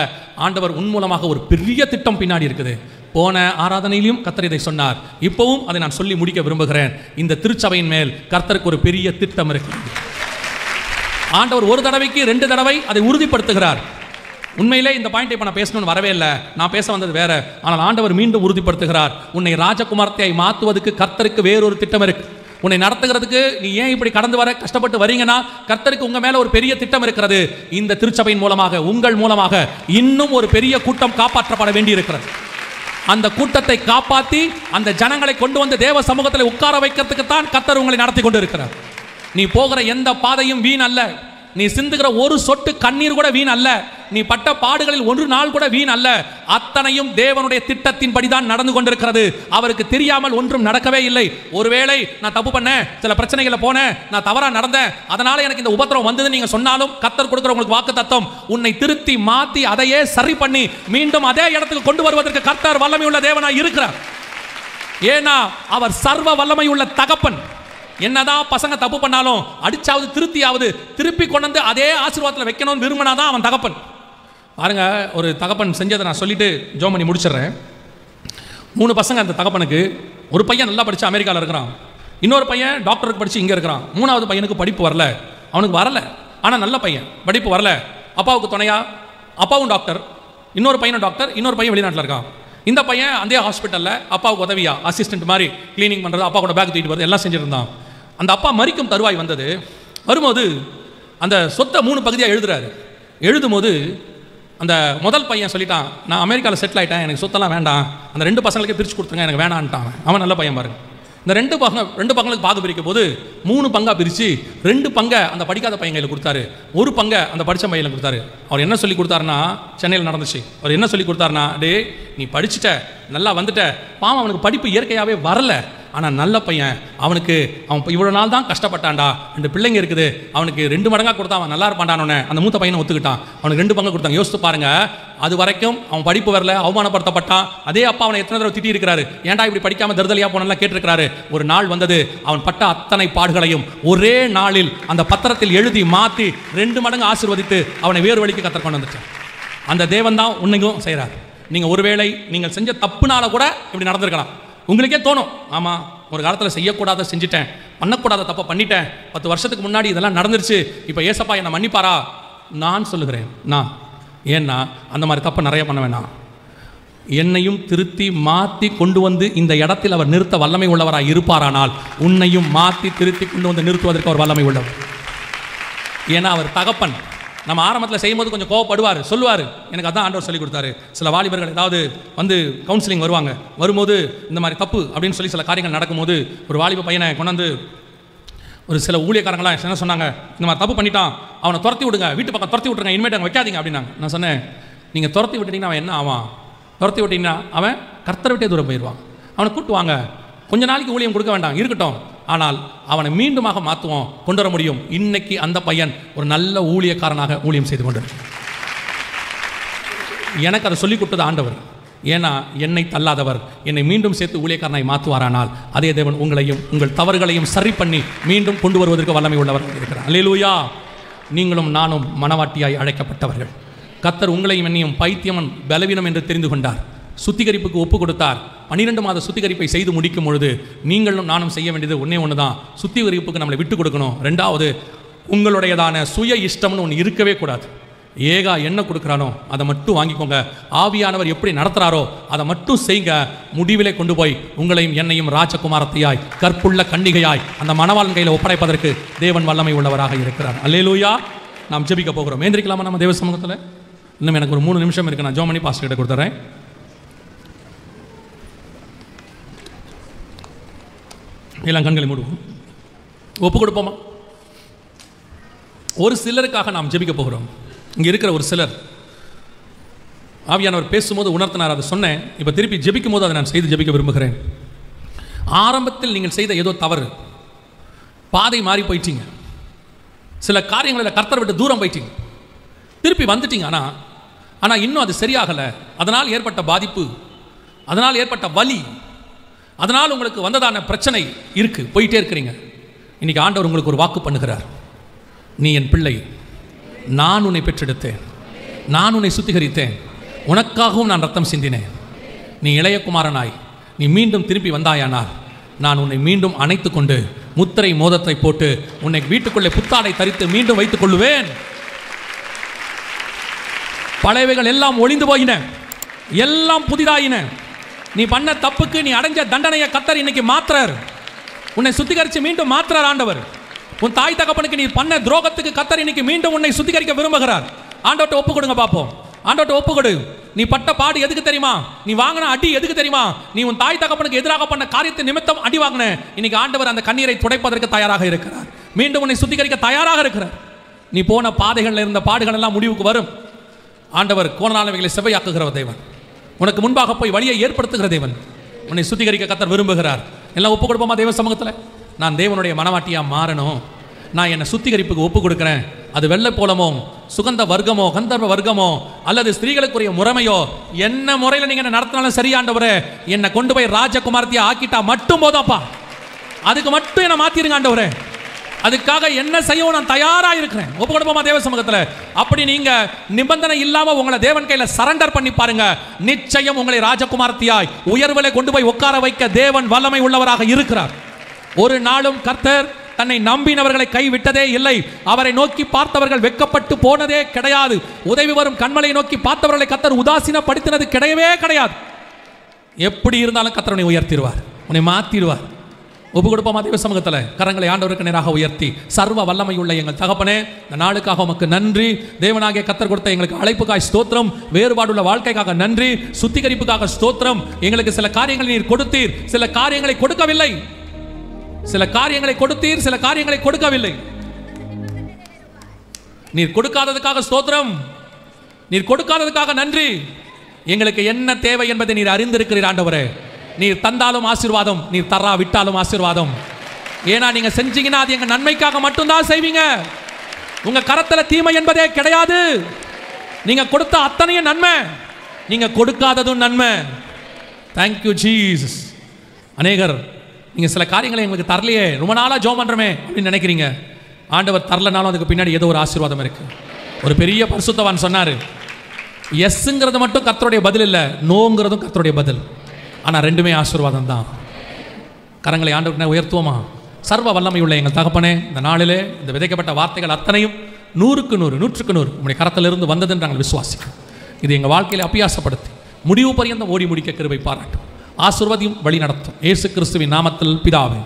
ஆண்டவர் உன் மூலமாக ஒரு பெரிய திட்டம் பின்னாடி இருக்குது. போன ஆராதனையிலும் கர்த்தர் இதை சொன்னார், இப்பவும் அதை நான் சொல்லி முடிக்க விரும்புகிறேன். இந்த திருச்சபையின் மேல் கர்த்தருக்கு ஒரு பெரிய திட்டம் இருக்கிறது. ஆண்டவர் ஒரு தடவைக்கு 2 தடவை அதை உறுதிப்படுத்துகிறார். உண்மையிலே இந்த பாயிண்ட் இப்போ நான் பேசணும்னு வரவே இல்லை, நான் பேச வந்தது வேற. ஆனால் ஆண்டவர் மீண்டும் உறுதிப்படுத்துகிறார், உன்னை ராஜகுமார்த்தியை மாற்றுவதற்கு கர்த்தருக்கு வேறொரு திட்டம் இருக்கு. உன்னை நடத்துகிறதுக்கு நீ ஏன் இப்படி கடந்து வர கஷ்டப்பட்டு வரீங்கன்னா, கர்த்தருக்கு உங்க மேல ஒரு பெரிய திட்டம் இருக்கிறது. இந்த திருச்சபையின் மூலமாக உங்கள் மூலமாக இன்னும் ஒரு பெரிய கூட்டம் காப்பாற்றப்பட வேண்டி இருக்கிறது. அந்த கூட்டத்தை காப்பாற்றி அந்த ஜனங்களை கொண்டு வந்து தேவ சமூகத்தில் உட்கார வைக்கிறதுக்கு தான் கர்த்தர் உங்களை நடத்தி கொண்டு இருக்கிறார். நீ போகிற எந்த பாதையும் வீண் அல்ல, நீ சிந்துகிற ஒரு சொட்டு கண்ணீர் கூட வீண் அல்ல, நீ பட்ட பாடுகளில் ஒரு நாள் கூட வீண் அல்ல. அத்தனையும் தேவனுடைய திட்டத்தின்படி தான் நடந்து கொண்டிருக்கிறது. அவருக்கு தெரியாமல் ஒன்றும் நடக்கவே இல்லை. ஒருவேளை நான் தப்பு பண்ணேன், சில பிரச்சனைகளை போனேன், நான் தவறா நடந்தேன், அதனால எனக்கு இந்த உபத்திரவம் வந்தது நீங்க சொன்னாலும் கர்த்தர் கொடுக்கிற உங்களுக்கு வாக்கு தத்தம் உன்னை திருத்தி மாத்தி அதையே சரி பண்ணி மீண்டும் அதே இடத்துக்கு கொண்டு வருவதற்கு கர்த்தர் வல்லமை உள்ள தேவனாய் இருக்கிறார். ஏன்னா அவர் சர்வ வல்லமை உள்ள தகப்பன். என்னதான் பசங்க தப்பு பண்ணாலும் அடிச்சாவது திருத்தியாவது திருப்பி கொண்டு வந்து அதே ஆசீர்வாதத்தில் வைக்கணும்னு விரும்பினாதான் அவன் தகப்பன். பாருங்க, ஒரு தகப்பன் செஞ்சதை நான் சொல்லிட்டு ஜோம் பண்ணி முடிச்சிடுறேன். 3 பசங்க அந்த தகப்பனுக்கு. ஒரு பையன் நல்லா படிச்சு அமெரிக்காவில் இருக்கிறான், இன்னொரு பையன் டாக்டருக்கு படிச்சு இங்கே இருக்கிறான், 3வது பையனுக்கு படிப்பு வரல, அவனுக்கு வரல, ஆனால் நல்ல பையன், படிப்பு வரல. அப்பாவுக்கு துணையா அப்பாவும் டாக்டர், இன்னொரு பையனும் டாக்டர், இன்னொரு பையன் வெளிநாட்டில் இருக்கான். இந்த பையன் அதே ஹாஸ்பிட்டலில் அப்பாவுக்கு உதவியா அசிஸ்டன்ட் மாதிரி க்ளீனிங் பண்ணுறது, அப்பா கூட பேக் தூக்கிட்டு போகிறது எல்லாம் செஞ்சுட்டு இருந்தான். அந்த அப்பா மரிக்கும் தருவாய் வரும்போது அந்த சொத்தை 3 பகுதியாக எழுதுறாரு. எழுதும்போது அந்த முதல் பையன் சொல்லிட்டான், நான் அமெரிக்காவில் செட்டில் ஆகிட்டேன், எனக்கு சொத்தெல்லாம் வேண்டாம், அந்த 2 பசங்களுக்கே பிரித்து கொடுத்துருங்க, எனக்கு வேணான்ட்டான். அவன் நல்ல பையன் பாருங்க. இந்த 2 பங்களுக்கு பாகு பிரிக்கும் போது 3 பங்காக பிரித்து 2 பங்கை அந்த படிக்காத பையன் கையில் கொடுத்தாரு, 1 பங்கை அந்த படித்த பையன் கொடுத்தாரு. அவர் என்ன சொல்லி கொடுத்தாருன்னா, சென்னையில் நடந்துச்சு, அவர் என்ன சொல்லி கொடுத்தாருன்னா, டே நீ படிச்சுட்ட, நல்லா வந்துட்ட, பாவம் அவனுக்கு படிப்பு இயற்கையாகவே வரல, ஆனால் நல்ல பையன், அவன் இவ்வளோ நாள் தான் கஷ்டப்பட்டான்டா, 2 பிள்ளைங்க இருக்குது, அவனுக்கு 2 மடங்காக கொடுத்தா அவன் நல்லா இருப்பான்டானே. அந்த மூத்த பையனை ஒத்துக்கிட்டான், அவனுக்கு 2 பங்கு கொடுத்தாங்க. யோசித்து பாருங்க, அது வரைக்கும் அவன் படிப்பு வரல, அவமானப்படுத்தப்பட்டான். அதே அப்பா அவனை எத்தனை தடவை திட்டி இருக்கிறாரு, ஏன்டா இப்படி படிக்காம தருதலையா போனெல்லாம் கேட்டிருக்கிறாரு. ஒரு நாள் வந்தது, அவன் பட்ட அத்தனை பாடுகளையும் ஒரே நாளில் அந்த பத்திரத்தில் எழுதி மாற்றி 2 மடங்கு ஆசீர்வதித்து அவனை வேறு வழிக்கு கத்தர் கொண்டு வந்துட்டான். அந்த தேவன் தான் உன்னைக்கும் செய்கிறார். நீங்கள் ஒருவேளை நீங்கள் செஞ்ச தப்புனால கூட இப்படி நடந்திருக்கலாம். உங்களுக்கே தோணும், ஆமாம் ஒரு காலத்தில் செய்யக்கூடாத செஞ்சுட்டேன், பண்ணக்கூடாத தப்பை பண்ணிட்டேன், 10 வருஷத்துக்கு முன்னாடி இதெல்லாம் நடந்துருச்சு, இப்போ ஏசப்பா என்னை மன்னிப்பாரா? நான் சொல்லுகிறேன், ஏன்னா அந்த மாதிரி தப்பை நிறைய பண்ண வேணாம். என்னையும் திருத்தி மாற்றி கொண்டு வந்து இந்த இடத்தில் அவர் நிறுத்த வல்லமை உள்ளவராக இருப்பாரானால் உன்னையும் மாற்றி திருத்தி கொண்டு வந்து நிறுத்துவதற்கு அவர் வல்லமை உள்ளவர். ஏன்னா அவர் தகப்பன். நம்ம ஆரம்பத்தில் செய்யும்போது கொஞ்சம் கோவப்படுவார், சொல்லுவார், எனக்கு அதான் ஆண்டவர் சொல்லி கொடுத்தாரு. சில வாலிபர்கள் ஏதாவது வந்து கவுன்சிலிங் வரும்போது இந்த மாதிரி தப்பு அப்படின்னு சொல்லி சில காரியங்கள் நடக்கும்போது ஒரு வாலிப பையனை கொண்டாந்து ஒரு சில ஊழியக்காரங்களாம் என்ன சொன்னாங்க, இந்த மாதிரி தப்பு பண்ணிட்டான், அவனை துரத்தி விடுங்க, வீட்டு பக்கம் துரத்தி விட்டுருங்க, இனிமேட்டு அங்கே வைக்காதீங்க அப்படின்னாங்க. நான் சொன்னேன், நீங்கள் துரத்தி விட்டுட்டீங்கன்னா அவன் என்ன ஆவான்? துரத்தி விட்டீங்கன்னா அவன் கர்த்தரை விட்டே தூரம் போயிடுவான். அவனை கூப்பிட்டு வாங்க, கொஞ்ச நாளைக்கு ஊழியம் கொடுக்க வேண்டாம், இருக்கட்டும், ஆனால் அவனை மீண்டுமாக மாற்றுவோம், கொண்டு வர முடியும். இன்னைக்கு அந்த பையன் ஒரு நல்ல ஊழியக்காரனாக ஊழியம் செய்து கொண்டு எனக்கு அதை சொல்லிக் கொடுத்தது ஆண்டவர். ஏன்னா என்னை தள்ளாதவர் என்னை மீண்டும் சேர்த்து ஊழியக்காரனாய் மாற்றுவாரானால் அதே தேவன் உங்களையும் உங்கள் தவறுகளையும் சரி பண்ணி மீண்டும் கொண்டு வருவதற்கு வல்லமை உள்ளவர் இருக்கிறார். அல்லேலூயா. நீங்களும் நானும் மனவாட்டியாய் அழைக்கப்பட்டவர்கள். கர்த்தர் உங்களையும் என்னையும் பைத்தியமன் பலவீனம் என்று தெரிந்து கொண்டார், சுத்திகரிப்புக்கு ஒப்பு கொடுத்தார். 12 மாத சுத்திகரிப்பை செய்து முடிக்கும் பொழுது நீங்களும் நானும் செய்ய வேண்டியது ஒன்று தான், சுத்திகரிப்புக்கு நம்மளை விட்டு கொடுக்கணும். 2வது, உங்களுடையதான சுய இஷ்டம்னு ஒன்று இருக்கவே கூடாது. ஏகா என்ன கொடுக்குறானோ அதை மட்டும் வாங்கிக்கோங்க. ஆவியானவர் எப்படி நடத்துகிறாரோ அதை மட்டும் செய்யுங்க. முடிவிலே கொண்டு போய் உங்களையும் என்னையும் ராஜகுமாரத்தையாய் கற்புள்ள கன்னிகையாய் அந்த மணவாளன் கையில் ஒப்படைப்பதற்கு தேவன் வல்லமை உள்ளவராக இருக்கிறார். அல்லேலூயா. நாம் ஜெபிக்க போகிறோம். ஏந்திரிக்கலாமா நம்ம தேவ சமூகத்தில்? இன்னும் எனக்கு ஒரு 3 நிமிஷம் இருக்குது. நான் ஜோமணி பாஸ்டர் கிட்ட கொடுத்துறேன். எல்லாம் கண்களை மூடுவோம், ஒப்பு கொடுப்போமா? ஒரு சிலருக்காக நாம் ஜெபிக்க போகிறோம். இங்கே இருக்கிற ஒரு சிலர் ஆவியானவர் பேசும்போது உணர்த்தினார், அதை சொன்னேன். இப்போ திருப்பி ஜெபிக்கும் போது அதை நான் செய்து ஜெபிக்க விரும்புகிறேன். ஆரம்பத்தில் நீங்கள் செய்த ஏதோ தவறு, பாதை மாறி போயிட்டீங்க, சில காரியங்களில் கர்த்தரை விட்டு தூரம் போயிட்டீங்க, திருப்பி வந்துட்டீங்க. ஆனால் இன்னும் அது சரியாகலை. அதனால் ஏற்பட்ட பாதிப்பு, அதனால் ஏற்பட்ட வலி, அதனால் உங்களுக்கு வந்ததான பிரச்சனை இருக்குது, போயிட்டே இருக்கிறீங்க. இன்றைக்கி ஆண்டவர் உங்களுக்கு ஒரு வாக்கு பண்ணுகிறார். நீ என் பிள்ளை, நான் உன்னை பெற்றெடுத்தேன், நான் உன்னை சுத்திகரித்தேன், உனக்காகவும் நான் ரத்தம் சிந்தினேன். நீ இளையகுமாரனாய் நீ மீண்டும் திரும்பி வந்தாயானால் நான் உன்னை மீண்டும் அணைத்து கொண்டு முத்திரை மோதத்தை போட்டு உன்னை வீட்டுக்குள்ளே புத்தாடை தரித்து மீண்டும் வைத்துக் கொள்ளுவேன். பழையவைகள் எல்லாம் ஒளிந்து போயின, எல்லாம் புதிதாயின. நீ பண்ண தப்புக்கு நீ அடைஞ்ச தண்டனையை கர்த்தர் இன்னைக்கு மாத்துறார். உன்னை சுத்திகரித்து மீண்டும் மாத்துறார் ஆண்டவர். உன் தாய் தகப்பனுக்கு நீ பண்ண துரோகத்துக்கு கர்த்தர் இன்னைக்கு மீண்டும் உன்னை சுத்திகரிக்க விரும்புகிறார். ஆண்டவர்கிட்ட ஒப்பு கொடுங்க பார்ப்போம். ஆண்டவர்கிட்ட ஒப்பு கொடு. நீ பட்ட பாடு எதுக்கு தெரியுமா? நீ வாங்கின அடி எதுக்கு தெரியுமா? நீ உன் தாய் தகப்பனுக்கு எதிராக பண்ண காரியத்தை நிமித்தம் அடி வாங்கின. இன்னைக்கு ஆண்டவர் அந்த கண்ணீரை துடைப்பதற்கு தயாராக இருக்கிறார். மீண்டும் உன்னை சுத்திகரிக்க தயாராக இருக்கிறார். நீ போன பாதைகளில் இருந்த பாடுகள் எல்லாம் முடிவுக்கு வரும். ஆண்டவர் கோணலானவைகளை செவ்வையாக்குகிற தேவன், உனக்கு முன்பாக போய் வழியை ஏற்படுத்துகிற தேவன், உன்னை சுத்திகரிக்க கர்த்தர் விரும்புகிறார். எல்லாம் ஒப்பு கொடுப்போமா தேவ சமூகத்தில்? நான் தேவனுடைய மனவாட்டியாக மாறணும், நான் என்னை சுத்திகரிப்புக்கு ஒப்பு கொடுக்குறேன். அது வெள்ளை போலமோ, சுகந்த வர்க்கமோ, கந்தர்வ வர்க்கமோ, அல்லது ஸ்திரீகளுக்குரிய முறைமையோ, என்ன முறையில் நீங்கள் என்ன நடத்தினாலும் சரியாண்டவரே, என்னை கொண்டு போய் ராஜகுமாரத்தையை ஆக்கிட்டா மட்டும் போதாப்பா, அதுக்கு மட்டும் என்னை மாற்றிருங்க ஆண்டவரே. அதுக்காக என்ன செய்யவும் நான் தயாராக இருக்கிறேன். ஒப்பு கொடுப்போமா தேவ சமூகத்தில்? அப்படி நீங்க நிபந்தனை இல்லாமல் உங்களை தேவன் கையில் சரண்டர் பண்ணி பாருங்க. நிச்சயம் உங்களை ராஜகுமாரத்தியாய் உயர்விலே கொண்டு போய் உட்கார வைக்க தேவன் வல்லமை உள்ளவராக இருக்கிறார். ஒரு நாளும் கர்த்தர் தன்னை நம்பினவர்களை கைவிட்டதே இல்லை. அவரை நோக்கி பார்த்தவர்கள் வெட்கப்பட்டு போனதே கிடையாது. உதவி வரும் கண்மலை நோக்கி பார்த்தவர்களை கர்த்தர் உதாசீனப்படுத்தினது கிடையவே கிடையாது. எப்படி இருந்தாலும் கர்த்தர் உன்னை உயர்த்திடுவார், உன்னை மாற்றிடுவார். ஒப்பு கொடுப்போமா தேவ சமூகத்தில்? கரங்களை ஆண்டவருக்கு நேராக உயர்த்தி, சர்வ வல்லமையுள்ள எங்கள் தகப்பனே, இந்த நாளுக்காக உமக்கு நன்றி. தேவனாகிய கர்த்தர் கொடுத்த எங்களுக்கு அழைப்புக்காய் ஸ்தோத்திரம், வேறுபாடுள்ள வாழ்க்கைக்காக நன்றி, சுத்திகரிப்புக்காக ஸ்தோத்திரம். எங்களுக்கு சில காரியங்களை நீர் கொடுத்தீர், சில காரியங்களை கொடுக்கவில்லை. சில காரியங்களை கொடுத்தீர், சில காரியங்களை கொடுக்கவில்லை. நீர் கொடுக்காததுக்காக ஸ்தோத்திரம், நீர் கொடுக்காததுக்காக நன்றி. எங்களுக்கு என்ன தேவை என்பதை நீர் அறிந்திருக்கிறீர் ஆண்டவரே. நீர் தந்தாலும் ஆசீர்வாதம், நீர் தரா விட்டாலும் ஆசீர்வாதம். ஏன்னா நீங்க செஞ்சீங்கன்னா அது எங்க நன்மைக்காக மட்டும்தான் செய்வீங்க. உங்க கரத்துல தீமை என்பதே கிடையாது. நீங்க கொடுத்த அத்தனையும் நன்மை, நீங்க கொடுக்காததும் நன்மை. Thank you Jesus. அநேகர் நீங்க சில காரியங்களை எங்களுக்கு தரலையே, ரொம்ப நாளா ஜெபம் பண்றோமே அப்படின்னு நினைக்கிறீங்க. ஆண்டவர் தரலனாலும் அதுக்கு பின்னாடி ஏதோ ஒரு ஆசீர்வாதம் இருக்கு. ஒரு பெரிய பரிசுத்தவான் சொன்னாரு, எஸ்ங்கிறது மட்டும் கர்த்தருடைய பதில் இல்லை, நோங்கிறதும் கர்த்தருடைய பதில். ஆனால் ரெண்டுமே ஆசீர்வாதம் தான். கரங்களை ஆண்டவருக்கு உயர்த்துவோமா? சர்வ வல்லமையுள்ள எங்கள் தகப்பனே, இந்த நாளிலே இந்த விதைக்கப்பட்ட வார்த்தைகள் அத்தனையும் 100க்கு 100 100க்கு 100 உங்களுடைய கரத்திலிருந்து வந்ததுன்னு நாங்கள் விசுவாசிக்கிறோம். இது எங்கள் வாழ்க்கையில் அபியாசப்படுத்தி முடிவு பரியந்தம் ஓடி முடிக்க கிருபை பாராட்டும், ஆசீர்வதியும் வழி நடத்தும். இயேசு கிறிஸ்துவின் நாமத்தில் பிதாவே.